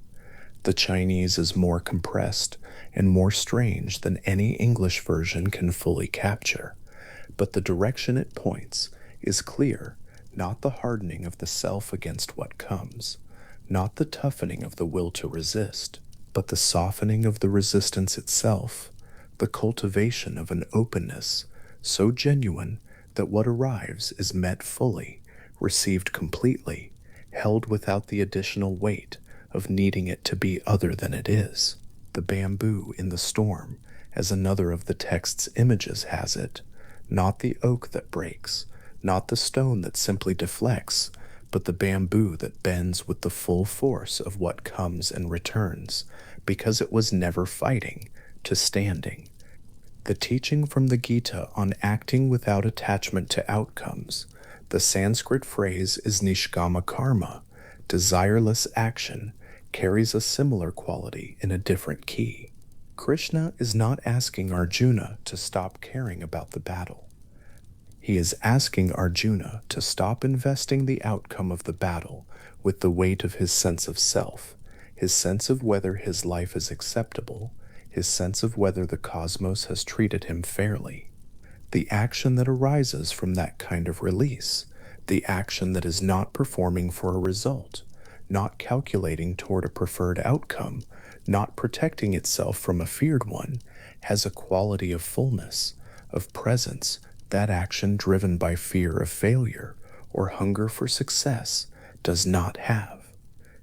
The Chinese is more compressed and more strange than any English version can fully capture, but the direction it points is clear, not the hardening of the self against what comes, not the toughening of the will to resist, but the softening of the resistance itself, the cultivation of an openness so genuine that what arrives is met fully received completely, held without the additional weight of needing it to be other than it is. The bamboo in the storm, as another of the text's images has it, not the oak that breaks, not the stone that simply deflects, but the bamboo that bends with the full force of what comes and returns, because it was never fighting, to standing. The teaching from the Gita on acting without attachment to outcomes, the Sanskrit phrase is nishkama karma, desireless action, carries a similar quality in a different key. Krishna is not asking Arjuna to stop caring about the battle. He is asking Arjuna to stop investing the outcome of the battle with the weight of his sense of self, his sense of whether his life is acceptable, his sense of whether the cosmos has treated him fairly. The action that arises from that kind of release, the action that is not performing for a result, not calculating toward a preferred outcome, not protecting itself from a feared one, has a quality of fullness, of presence, that action driven by fear of failure or hunger for success does not have.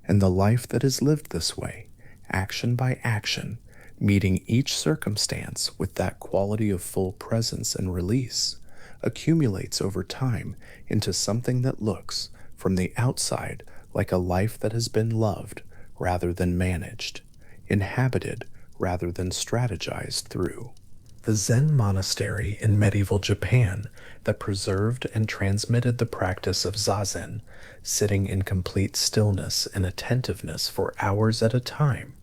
And the life that is lived this way, action by action, meeting each circumstance with that quality of full presence and release, accumulates over time into something that looks, from the outside, like a life that has been loved rather than managed, inhabited rather than strategized through. The Zen monastery in medieval Japan that preserved and transmitted the practice of zazen, sitting in complete stillness and attentiveness for hours at a time,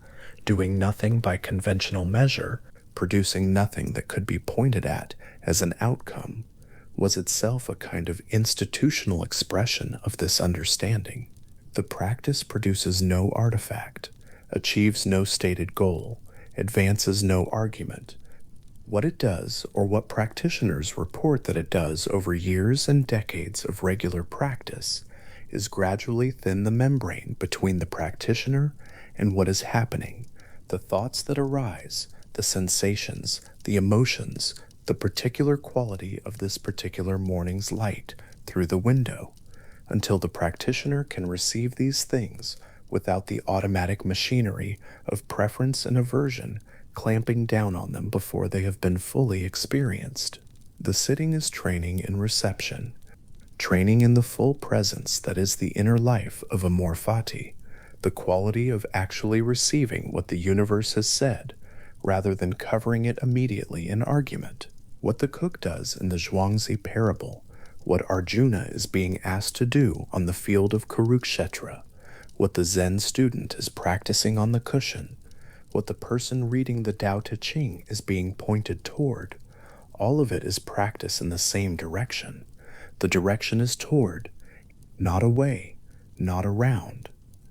doing nothing by conventional measure, producing nothing that could be pointed at as an outcome, was itself a kind of institutional expression of this understanding. The practice produces no artifact, achieves no stated goal, advances no argument. What it does, or what practitioners report that it does over years and decades of regular practice, is gradually thin the membrane between the practitioner and what is happening, the thoughts that arise, the sensations, the emotions, the particular quality of this particular morning's light through the window, until the practitioner can receive these things without the automatic machinery of preference and aversion clamping down on them before they have been fully experienced. The sitting is training in reception, training in the full presence that is the inner life of Amor Fati, the quality of actually receiving what the universe has said, rather than covering it immediately in argument. What the cook does in the Zhuangzi parable, what Arjuna is being asked to do on the field of Kurukshetra, what the Zen student is practicing on the cushion, what the person reading the Tao Te Ching is being pointed toward, all of it is practice in the same direction. The direction is toward, not away, not around,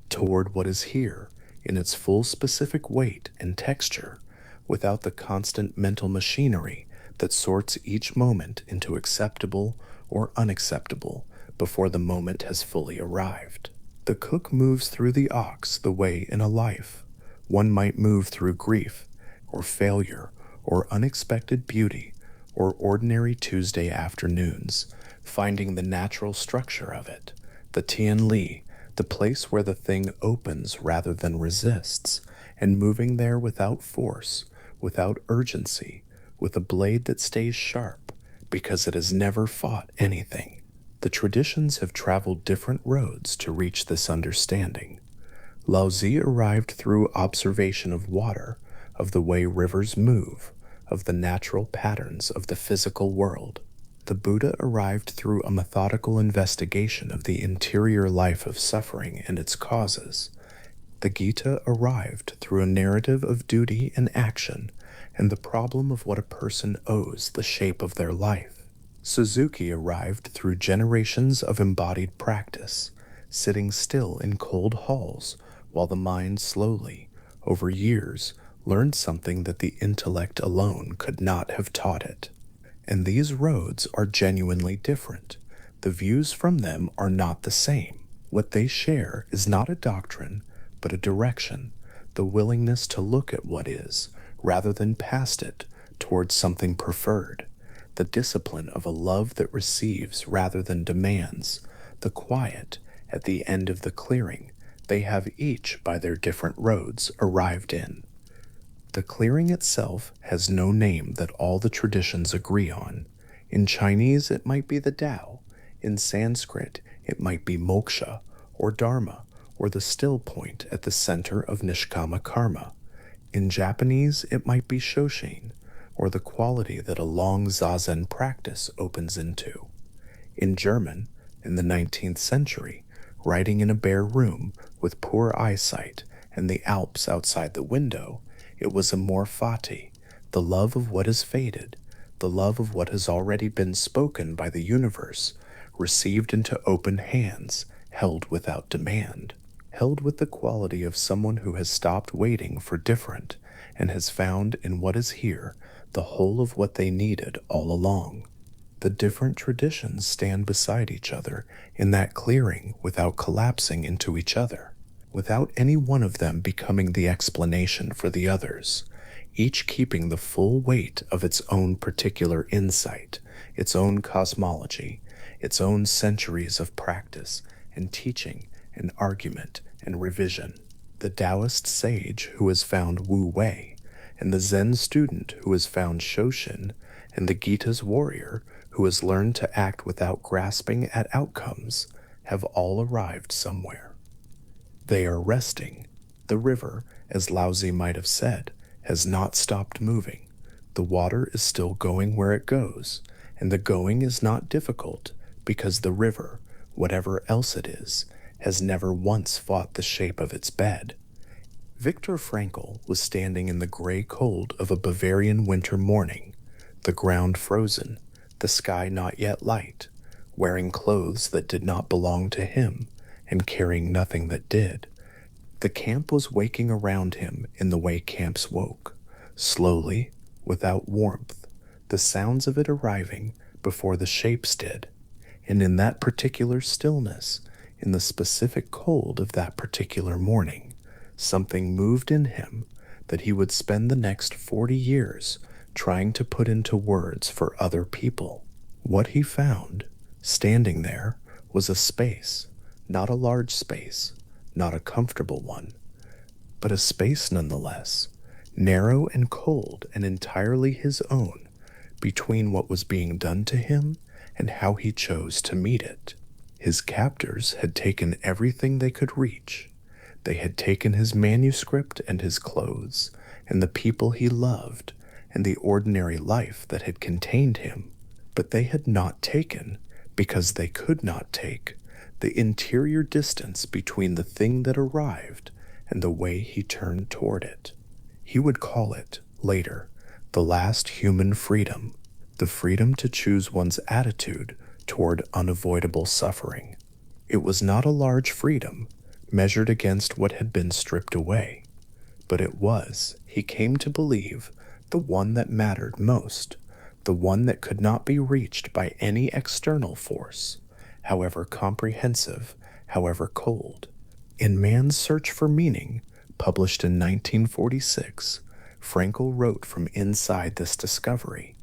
toward what is here in its full specific weight and texture, without the constant mental machinery that sorts each moment into acceptable or unacceptable before the moment has fully arrived. The cook moves through the ox the way in a life one might move through grief, or failure, or unexpected beauty, or ordinary Tuesday afternoons, finding the natural structure of it, the Tian Li, the place where the thing opens rather than resists, and moving there without force, without urgency, with a blade that stays sharp, because it has never fought anything. The traditions have traveled different roads to reach this understanding. Laozi arrived through observation of water, of the way rivers move, of the natural patterns of the physical world. The Buddha arrived through a methodical investigation of the interior life of suffering and its causes. The Gita arrived through a narrative of duty and action, and the problem of what a person owes the shape of their life. Suzuki arrived through generations of embodied practice, sitting still in cold halls, while the mind slowly, over years, learned something that the intellect alone could not have taught it. And these roads are genuinely different. The views from them are not the same. What they share is not a doctrine, but a direction, the willingness to look at what is, rather than past it, towards something preferred, the discipline of a love that receives rather than demands, the quiet at the end of the clearing they have each by their different roads arrived in. The clearing itself has no name that all the traditions agree on. In Chinese, it might be the Tao. In Sanskrit, it might be moksha, or dharma, or the still point at the center of nishkama karma. In Japanese, it might be shoshin, or the quality that a long zazen practice opens into. In German, in the 19th century, writing in a bare room with poor eyesight and the Alps outside the window, it was Amor Fati, the love of what is faded, the love of what has already been spoken by the universe, received into open hands, held without demand, held with the quality of someone who has stopped waiting for different and has found in what is here the whole of what they needed all along. The different traditions stand beside each other in that clearing without collapsing into each other, without any one of them becoming the explanation for the others, each keeping the full weight of its own particular insight, its own cosmology, its own centuries of practice and teaching and argument and revision. The Taoist sage who has found Wu Wei, and the Zen student who has found Shoshin, and the Gita's warrior who has learned to act without grasping at outcomes, have all arrived somewhere. They are resting. The river, as Lao Tzu might have said, has not stopped moving. The water is still going where it goes, and the going is not difficult because the river, whatever else it is, has never once fought the shape of its bed. Viktor Frankl was standing in the gray cold of a Bavarian winter morning, the ground frozen, the sky not yet light, wearing clothes that did not belong to him and carrying nothing that did. The camp was waking around him in the way camps woke, slowly, without warmth, the sounds of it arriving before the shapes did. And in that particular stillness, in the specific cold of that particular morning, something moved in him that he would spend the next 40 years trying to put into words for other people. What he found, standing there, was a space, not a large space, not a comfortable one, but a space nonetheless, narrow and cold and entirely his own, between what was being done to him and how he chose to meet it. His captors had taken everything they could reach. They had taken his manuscript and his clothes, and the people he loved, and the ordinary life that had contained him, but they had not taken, because they could not take, the interior distance between the thing that arrived and the way he turned toward it. He would call it, later, the last human freedom, the freedom to choose one's attitude toward unavoidable suffering. It was not a large freedom, measured against what had been stripped away, but it was, he came to believe, the one that mattered most, the one that could not be reached by any external force, however comprehensive, however cold. In Man's Search for Meaning, published in 1946, Frankl wrote from inside this discovery,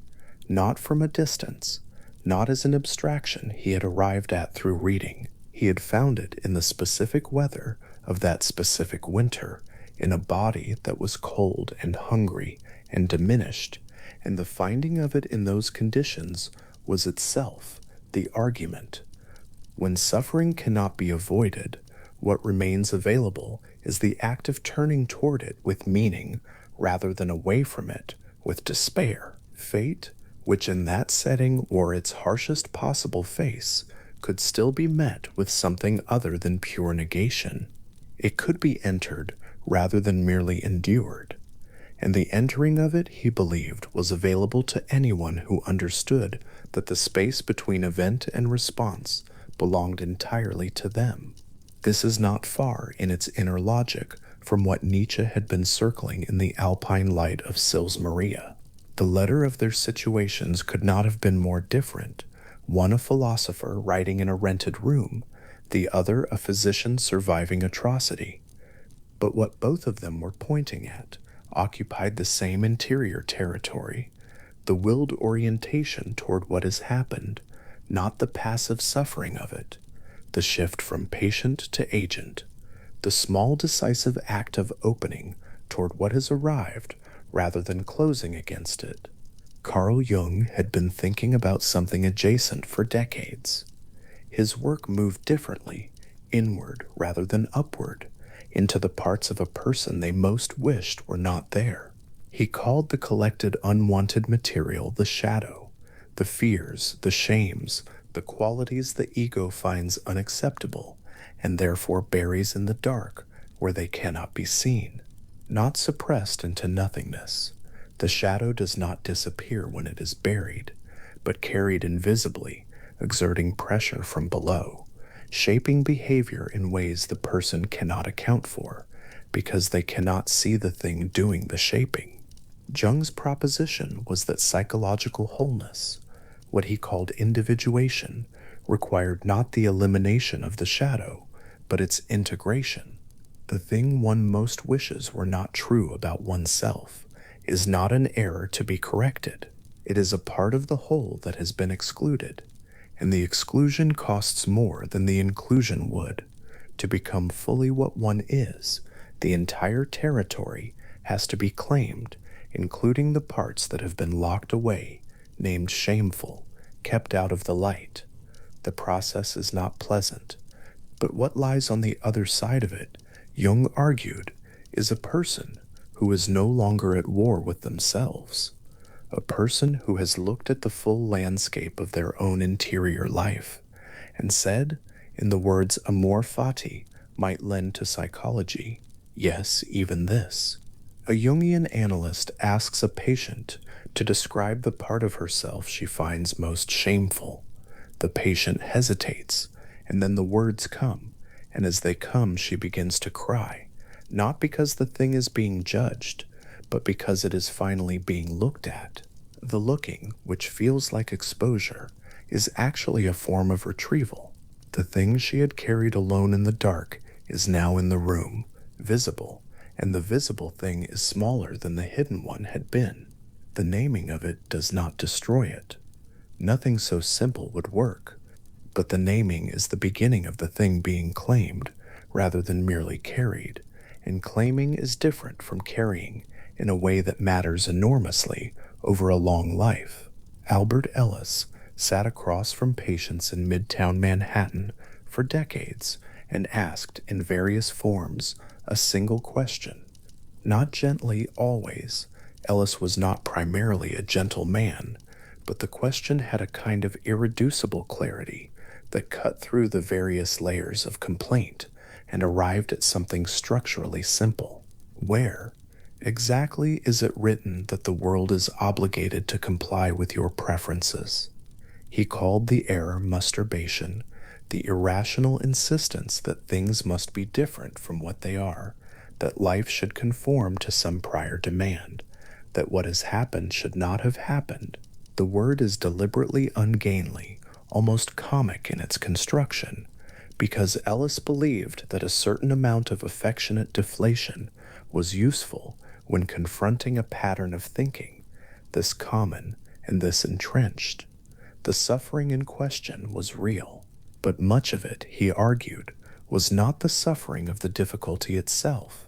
not from a distance, not as an abstraction he had arrived at through reading. He had found it in the specific weather of that specific winter, in a body that was cold and hungry and diminished, and the finding of it in those conditions was itself the argument. When suffering cannot be avoided, what remains available is the act of turning toward it with meaning rather than away from it with despair. Fate, which in that setting wore its harshest possible face, could still be met with something other than pure negation. It could be entered rather than merely endured, and the entering of it, he believed, was available to anyone who understood that the space between event and response belonged entirely to them. This is not far in its inner logic from what Nietzsche had been circling in the alpine light of Sils Maria. The letter of their situations could not have been more different, one a philosopher writing in a rented room, the other a physician surviving atrocity. But what both of them were pointing at occupied the same interior territory, the willed orientation toward what has happened, not the passive suffering of it. the shift from patient to agent, the small decisive act of opening toward what has arrived rather than closing against it. Carl Jung had been thinking about something adjacent for decades. His work moved differently, inward rather than upward, into the parts of a person they most wished were not there. He called the collected unwanted material the shadow, the fears, the shames, the qualities the ego finds unacceptable and therefore buries in the dark where they cannot be seen, not suppressed into nothingness. The shadow does not disappear when it is buried, but carried invisibly, exerting pressure from below, shaping behavior in ways the person cannot account for, because they cannot see the thing doing the shaping. Jung's proposition was that psychological wholeness, what he called individuation, required not the elimination of the shadow, but its integration. The thing one most wishes were not true about oneself is not an error to be corrected. It is a part of the whole that has been excluded, and the exclusion costs more than the inclusion would. To become fully what one is, the entire territory has to be claimed, including the parts that have been locked away, named shameful, kept out of the light. The process is not pleasant, but what lies on the other side of it, Jung argued, is a person who is no longer at war with themselves, a person who has looked at the full landscape of their own interior life and said, in the words Amor Fati might lend to psychology, yes, even this. A Jungian analyst asks a patient to describe the part of herself she finds most shameful. The patient hesitates, and then the words come, and as they come she begins to cry, not because the thing is being judged, but because it is finally being looked at. The looking, which feels like exposure, is actually a form of retrieval. The thing she had carried alone in the dark is now in the room, visible, and the visible thing is smaller than the hidden one had been. The naming of it does not destroy it. Nothing so simple would work, but the naming is the beginning of the thing being claimed rather than merely carried, and claiming is different from carrying in a way that matters enormously over a long life. Albert Ellis sat across from patients in Midtown Manhattan for decades and asked in various forms a single question. Not gently always. Ellis was not primarily a gentle man, but the question had a kind of irreducible clarity that cut through the various layers of complaint and arrived at something structurally simple. Where exactly is it written that the world is obligated to comply with your preferences? He called the error masturbation, the irrational insistence that things must be different from what they are, that life should conform to some prior demand, that what has happened should not have happened. The word is deliberately ungainly, almost comic in its construction, because Ellis believed that a certain amount of affectionate deflation was useful when confronting a pattern of thinking, this common and this entrenched. The suffering in question was real, but much of it, he argued, was not the suffering of the difficulty itself.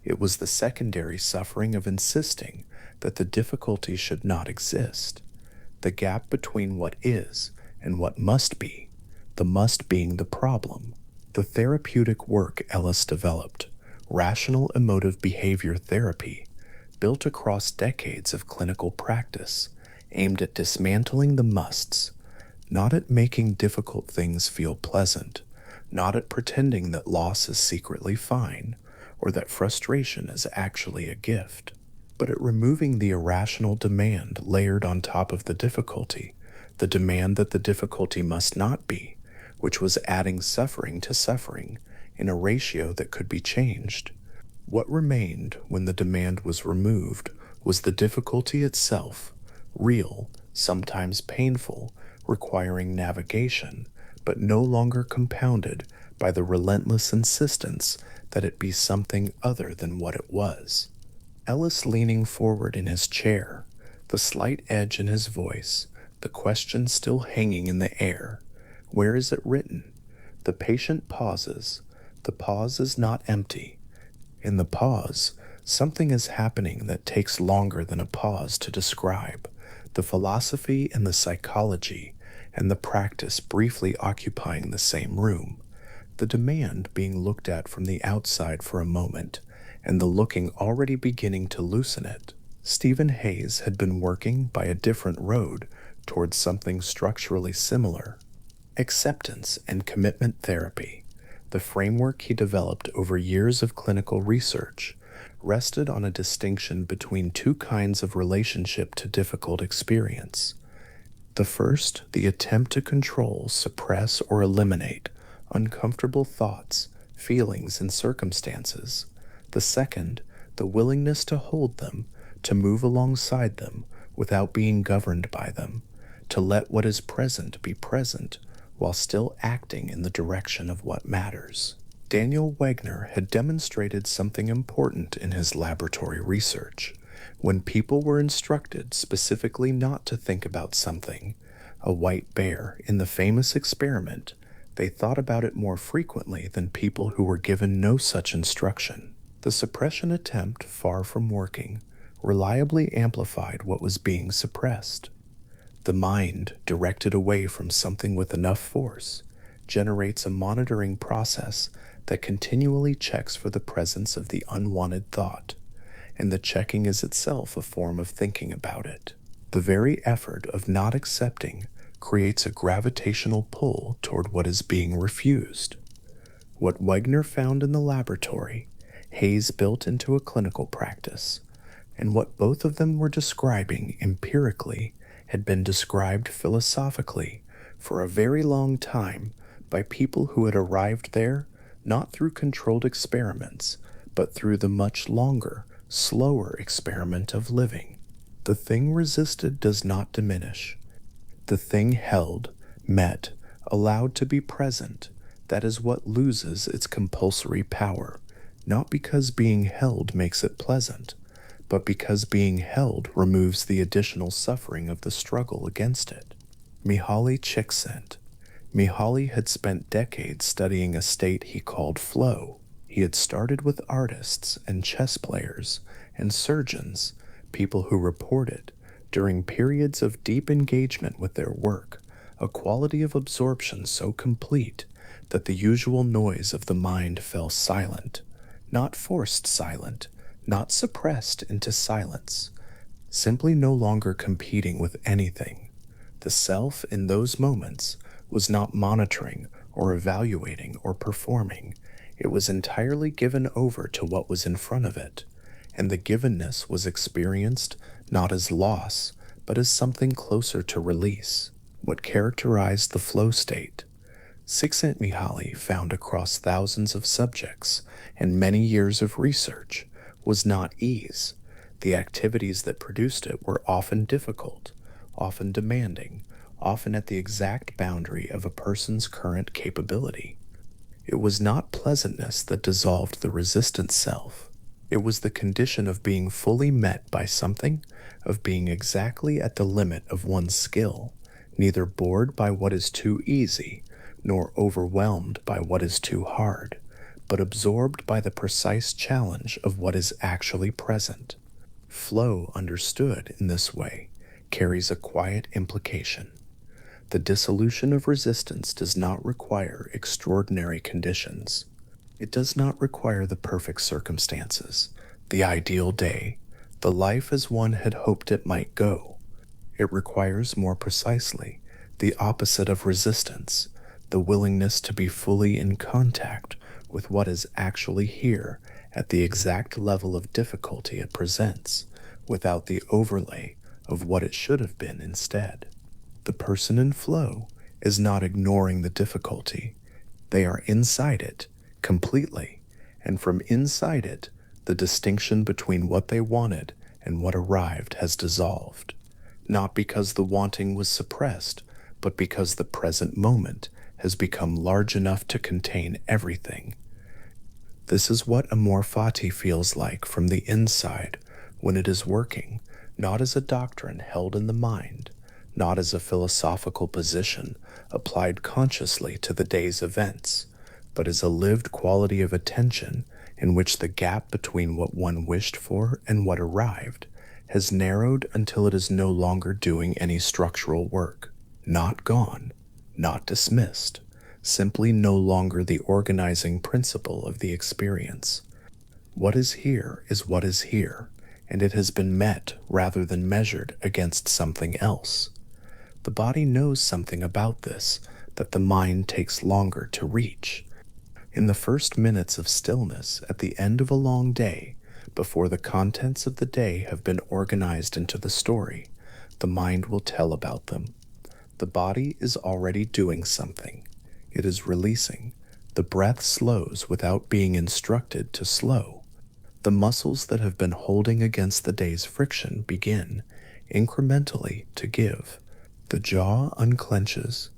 It was the secondary suffering of insisting that the difficulty should not exist, the gap between what is and what must be, the must being the problem. The therapeutic work Ellis developed, rational emotive behavior therapy, built across decades of clinical practice, aimed at dismantling the musts, not at making difficult things feel pleasant, not at pretending that loss is secretly fine, or that frustration is actually a gift, but at removing the irrational demand layered on top of the difficulty, the demand that the difficulty must not be, which was adding suffering to suffering in a ratio that could be changed. What remained when the demand was removed was the difficulty itself, real, sometimes painful, requiring navigation, but no longer compounded by the relentless insistence that it be something other than what it was. Ellis leaning forward in his chair, the slight edge in his voice, the question still hanging in the air. Where is it written? The patient pauses. The pause is not empty. In the pause, something is happening that takes longer than a pause to describe. The philosophy and the psychology and the practice briefly occupying the same room. The demand being looked at from the outside for a moment, and the looking already beginning to loosen it. Stephen Hayes had been working by a different road towards something structurally similar. Acceptance and commitment therapy, the framework he developed over years of clinical research, rested on a distinction between two kinds of relationship to difficult experience. The first, the attempt to control, suppress, or eliminate uncomfortable thoughts, feelings, and circumstances. The second, the willingness to hold them, to move alongside them without being governed by them, to let what is present be present while still acting in the direction of what matters. Daniel Wegner had demonstrated something important in his laboratory research. When people were instructed specifically not to think about something, a white bear in the famous experiment, they thought about it more frequently than people who were given no such instruction. The suppression attempt, far from working, reliably amplified what was being suppressed. The mind, directed away from something with enough force, generates a monitoring process that continually checks for the presence of the unwanted thought, and the checking is itself a form of thinking about it. The very effort of not accepting creates a gravitational pull toward what is being refused. What Wegner found in the laboratory, Hayes built into a clinical practice, and what both of them were describing empirically had been described philosophically for a very long time by people who had arrived there not through controlled experiments, but through the much longer, slower experiment of living. The thing resisted does not diminish. The thing held, met, allowed to be present, that is what loses its compulsory power, not because being held makes it pleasant, but because being held removes the additional suffering of the struggle against it. Mihaly Csikszentmihalyi. Mihaly had spent decades studying a state he called flow. He had started with artists and chess players and surgeons, people who reported, during periods of deep engagement with their work, a quality of absorption so complete that the usual noise of the mind fell silent, not forced silent, not suppressed into silence, simply no longer competing with anything. The self in those moments was not monitoring or evaluating or performing. It was entirely given over to what was in front of it, and the givenness was experienced not as loss, but as something closer to release, what characterized the flow state. Csikszentmihalyi found across thousands of subjects and many years of research was not ease. The activities that produced it were often difficult, often demanding, often at the exact boundary of a person's current capability. It was not pleasantness that dissolved the resistant self. It was the condition of being fully met by something, of being exactly at the limit of one's skill, neither bored by what is too easy, nor overwhelmed by what is too hard, but absorbed by the precise challenge of what is actually present. Flow, understood in this way, carries a quiet implication. The dissolution of resistance does not require extraordinary conditions. It does not require the perfect circumstances, the ideal day, the life as one had hoped it might go. It requires, more precisely, the opposite of resistance, the willingness to be fully in contact with what is actually here at the exact level of difficulty it presents, without the overlay of what it should have been instead. The person in flow is not ignoring the difficulty. They are inside it, completely, and from inside it, the distinction between what they wanted and what arrived has dissolved, not because the wanting was suppressed, but because the present moment has become large enough to contain everything. This is what Amor Fati feels like from the inside when it is working, not as a doctrine held in the mind, not as a philosophical position applied consciously to the day's events, but as a lived quality of attention in which the gap between what one wished for and what arrived has narrowed until it is no longer doing any structural work, not gone, not dismissed, simply no longer the organizing principle of the experience. What is what is here, and it has been met rather than measured against something else. The body knows something about this that the mind takes longer to reach. In the first minutes of stillness at the end of a long day, before the contents of the day have been organized into the story, the mind will tell about them. The body is already doing something. It is releasing. The breath slows without being instructed to slow. The muscles that have been holding against the day's friction begin, incrementally, to give. The jaw unclenches.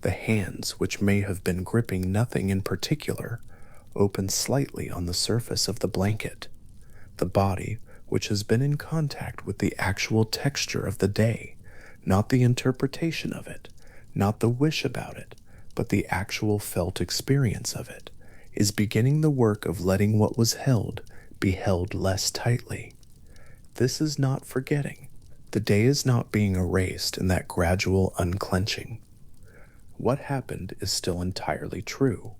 The hands, which may have been gripping nothing in particular, open slightly on the surface of the blanket. The body, which has been in contact with the actual texture of the day, not the interpretation of it, not the wish about it, but the actual felt experience of it, is beginning the work of letting what was held be held less tightly. This is not forgetting. The day is not being erased in that gradual unclenching. What happened is still entirely true.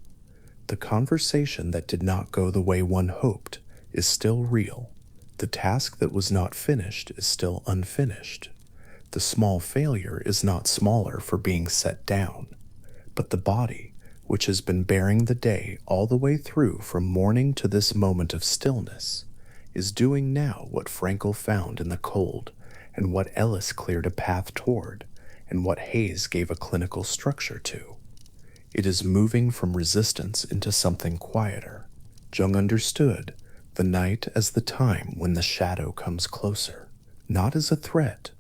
The conversation that did not go the way one hoped is still real. The task that was not finished is still unfinished. The small failure is not smaller for being set down. But the body, which has been bearing the day all the way through from morning to this moment of stillness, is doing now what Frankel found in the cold, and what Ellis cleared a path toward, and what Hayes gave a clinical structure to. It is moving from resistance into something quieter. Jung understood the night as the time when the shadow comes closer, not as a threat,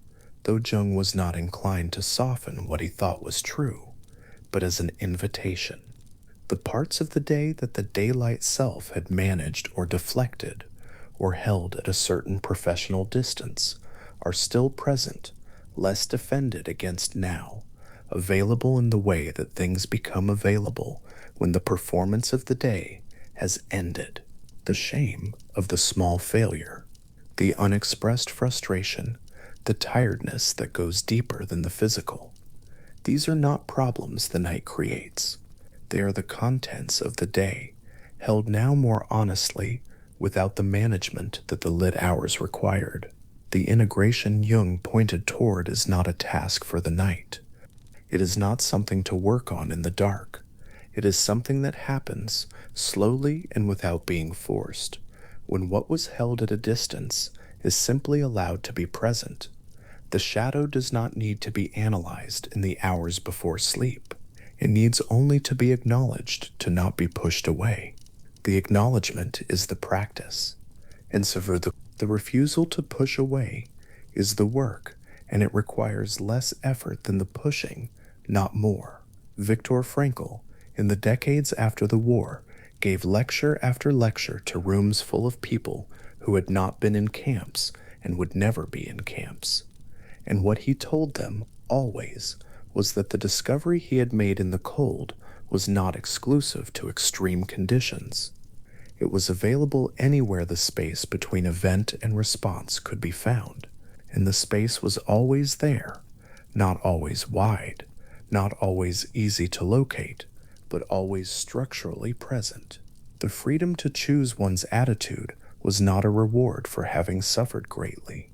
though Jung was not inclined to soften what he thought was true, but as an invitation. The parts of the day that the daylight self had managed or deflected, or held at a certain professional distance, are still present, less defended against now, available in the way that things become available when the performance of the day has ended. The shame of the small failure, the unexpressed frustration, the tiredness that goes deeper than the physical. These are not problems the night creates. They are the contents of the day, held now more honestly, without the management that the lit hours required. The integration Jung pointed toward is not a task for the night. It is not something to work on in the dark. It is something that happens, slowly and without being forced, when what was held at a distance is simply allowed to be present. The shadow does not need to be analyzed in the hours before sleep. It needs only to be acknowledged to not be pushed away. The acknowledgement is the practice. And so for the refusal to push away is the work, and it requires less effort than the pushing, not more. Viktor Frankl, in the decades after the war, gave lecture after lecture to rooms full of people who had not been in camps and would never be in camps. And what he told them, always, was that the discovery he had made in the cold was not exclusive to extreme conditions. It was available anywhere the space between event and response could be found, and the space was always there, not always wide, not always easy to locate, but always structurally present. The freedom to choose one's attitude was not a reward for having suffered greatly.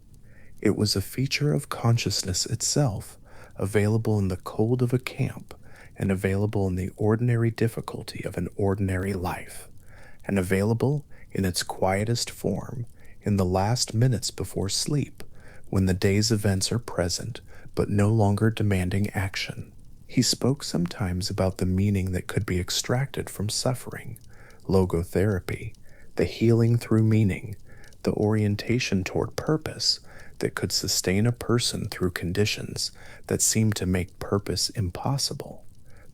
It was a feature of consciousness itself, available in the cold of a camp, and available in the ordinary difficulty of an ordinary life, and available in its quietest form in the last minutes before sleep, when the day's events are present but no longer demanding action. He spoke sometimes about the meaning that could be extracted from suffering, logotherapy, the healing through meaning, the orientation toward purpose that could sustain a person through conditions that seemed to make purpose impossible.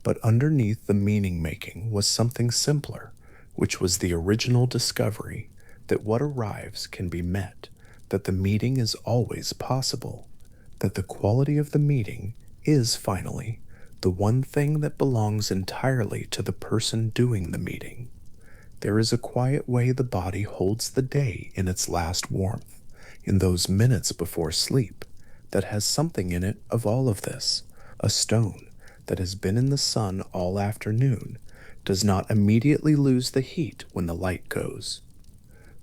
But underneath the meaning-making was something simpler, which was the original discovery that what arrives can be met, that the meeting is always possible. that the quality of the meeting is finally the one thing that belongs entirely to the person doing the meeting. There is a quiet way the body holds the day in its last warmth, in those minutes before sleep, that has something in it of all of this. A stone that has been in the sun all afternoon does not immediately lose the heat when the light goes.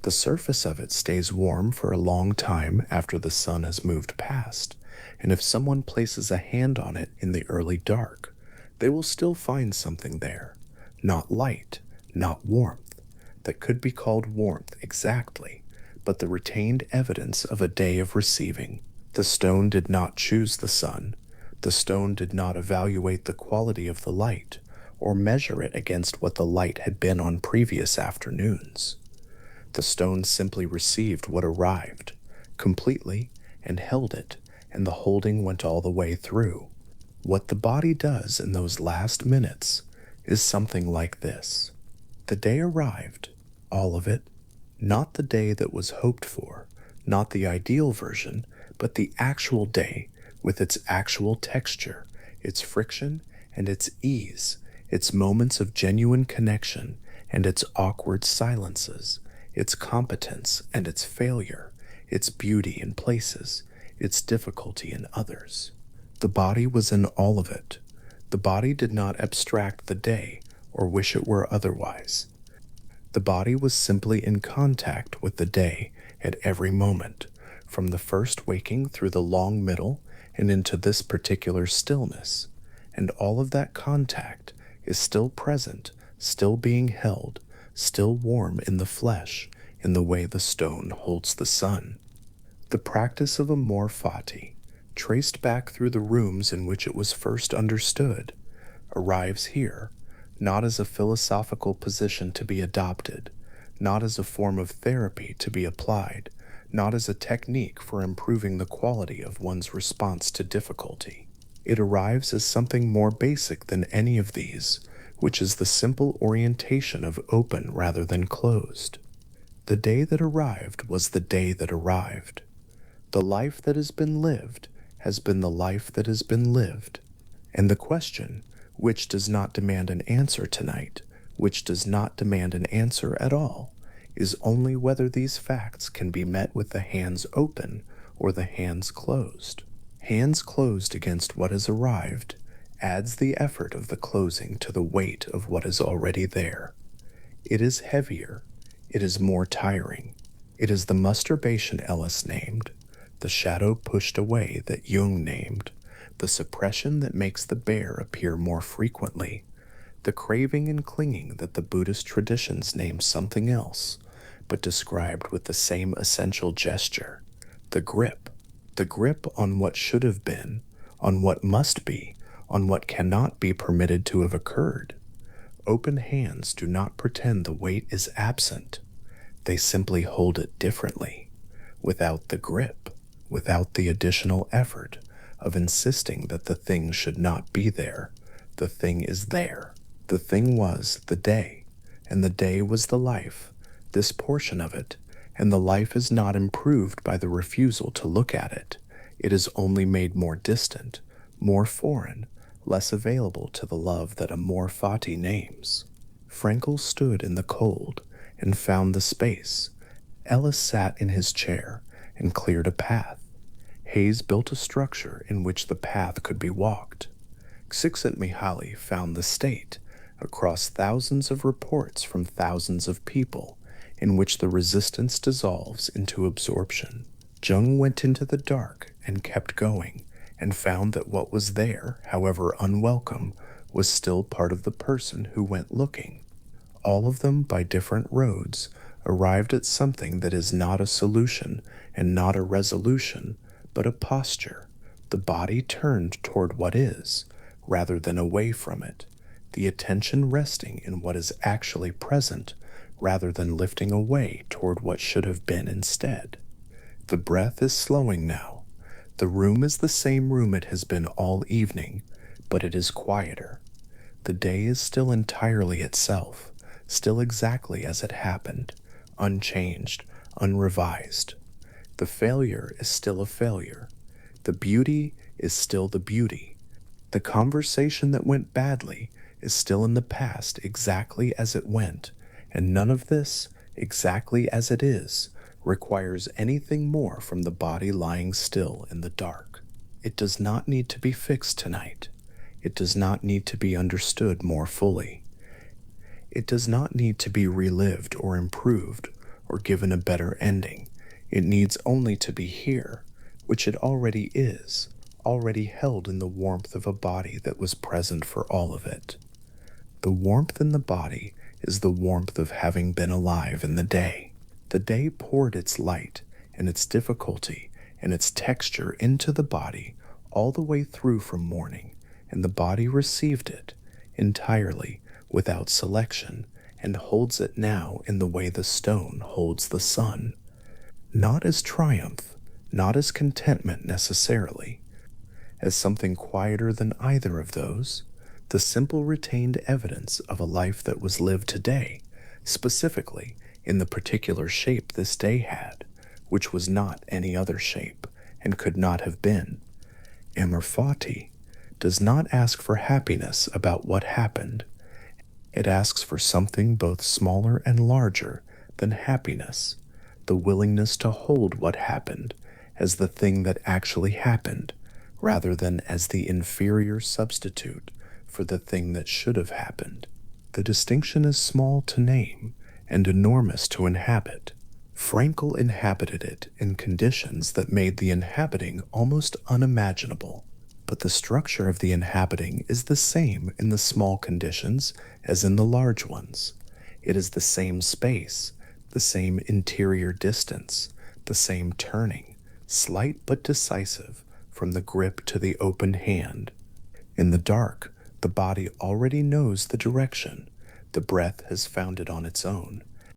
The surface of it stays warm for a long time after the sun has moved past, and if someone places a hand on it in the early dark, they will still find something there, not light, not warmth, that could be called warmth exactly, but the retained evidence of a day of receiving. The stone did not choose the sun. The stone did not evaluate the quality of the light, or measure it against what the light had been on previous afternoons. The stone simply received what arrived, completely, and held it, and the holding went all the way through. What the body does in those last minutes is something like this. The day arrived, all of it, not the day that was hoped for, not the ideal version, but the actual day with its actual texture, its friction, and its ease, its moments of genuine connection, and its awkward silences, its competence and its failure, its beauty in places, its difficulty in others. The body was in all of it. The body did not abstract the day or wish it were otherwise. The body was simply in contact with the day at every moment, from the first waking through the long middle and into this particular stillness, and all of that contact is still present, still being held, still warm in the flesh, in the way the stone holds the sun. The practice of Amor Fati, traced back through the rooms in which it was first understood, arrives here, not as a philosophical position to be adopted, not as a form of therapy to be applied, not as a technique for improving the quality of one's response to difficulty. It arrives as something more basic than any of these, which is the simple orientation of open rather than closed. The day that arrived was the day that arrived. The life that has been lived has been the life that has been lived. And the question, which does not demand an answer tonight, which does not demand an answer at all, is only whether these facts can be met with the hands open or the hands closed. Hands closed against what has arrived adds the effort of the closing to the weight of what is already there. It is heavier. It is more tiring. It is the masturbation Ellis named, the shadow pushed away that Jung named, the suppression that makes the bear appear more frequently, the craving and clinging that the Buddhist traditions name something else, but described with the same essential gesture, the grip on what should have been, on what must be, on what cannot be permitted to have occurred. Open hands do not pretend the weight is absent. They simply hold it differently, without the grip, without the additional effort of insisting that the thing should not be there. The thing is there. The thing was the day, and the day was the life, this portion of it, and the life is not improved by the refusal to look at it. It is only made more distant, more foreign, less available to the love that Amor Fati names. Frankel stood in the cold and found the space. Ellis sat in his chair and cleared a path. Hayes built a structure in which the path could be walked. Csikszentmihalyi found the state, across thousands of reports from thousands of people, in which the resistance dissolves into absorption. Jung went into the dark and kept going, and found that what was there, however unwelcome, was still part of the person who went looking. All of them, by different roads, arrived at something that is not a solution and not a resolution, but a posture, the body turned toward what is, rather than away from it, the attention resting in what is actually present, rather than lifting away toward what should have been instead. The breath is slowing now. The room is the same room it has been all evening, but it is quieter. The day is still entirely itself, still exactly as it happened, unchanged, unrevised. The failure is still a failure. The beauty is still the beauty. The conversation that went badly is still in the past exactly as it went, and none of this, exactly as it is, requires anything more from the body lying still in the dark. It does not need to be fixed tonight. It does not need to be understood more fully. It does not need to be relived or improved or given a better ending. It needs only to be here, which it already is, already held in the warmth of a body that was present for all of it. The warmth in the body is the warmth of having been alive in the day. The day poured its light and its difficulty and its texture into the body all the way through from morning, and the body received it entirely without selection and holds it now in the way the stone holds the sun. Not as triumph, not as contentment necessarily, as something quieter than either of those, the simple retained evidence of a life that was lived today, specifically in the particular shape this day had, which was not any other shape and could not have been. Amor Fati does not ask for happiness about what happened. It asks for something both smaller and larger than happiness, the willingness to hold what happened as the thing that actually happened, rather than as the inferior substitute for the thing that should have happened. The distinction is small to name and enormous to inhabit. Frankel inhabited it in conditions that made the inhabiting almost unimaginable, but the structure of the inhabiting is the same in the small conditions as in the large ones. It is the same space, the same interior distance, the same turning, slight but decisive, from the grip to the open hand. In the dark, the body already knows the direction. The breath has found it on its own,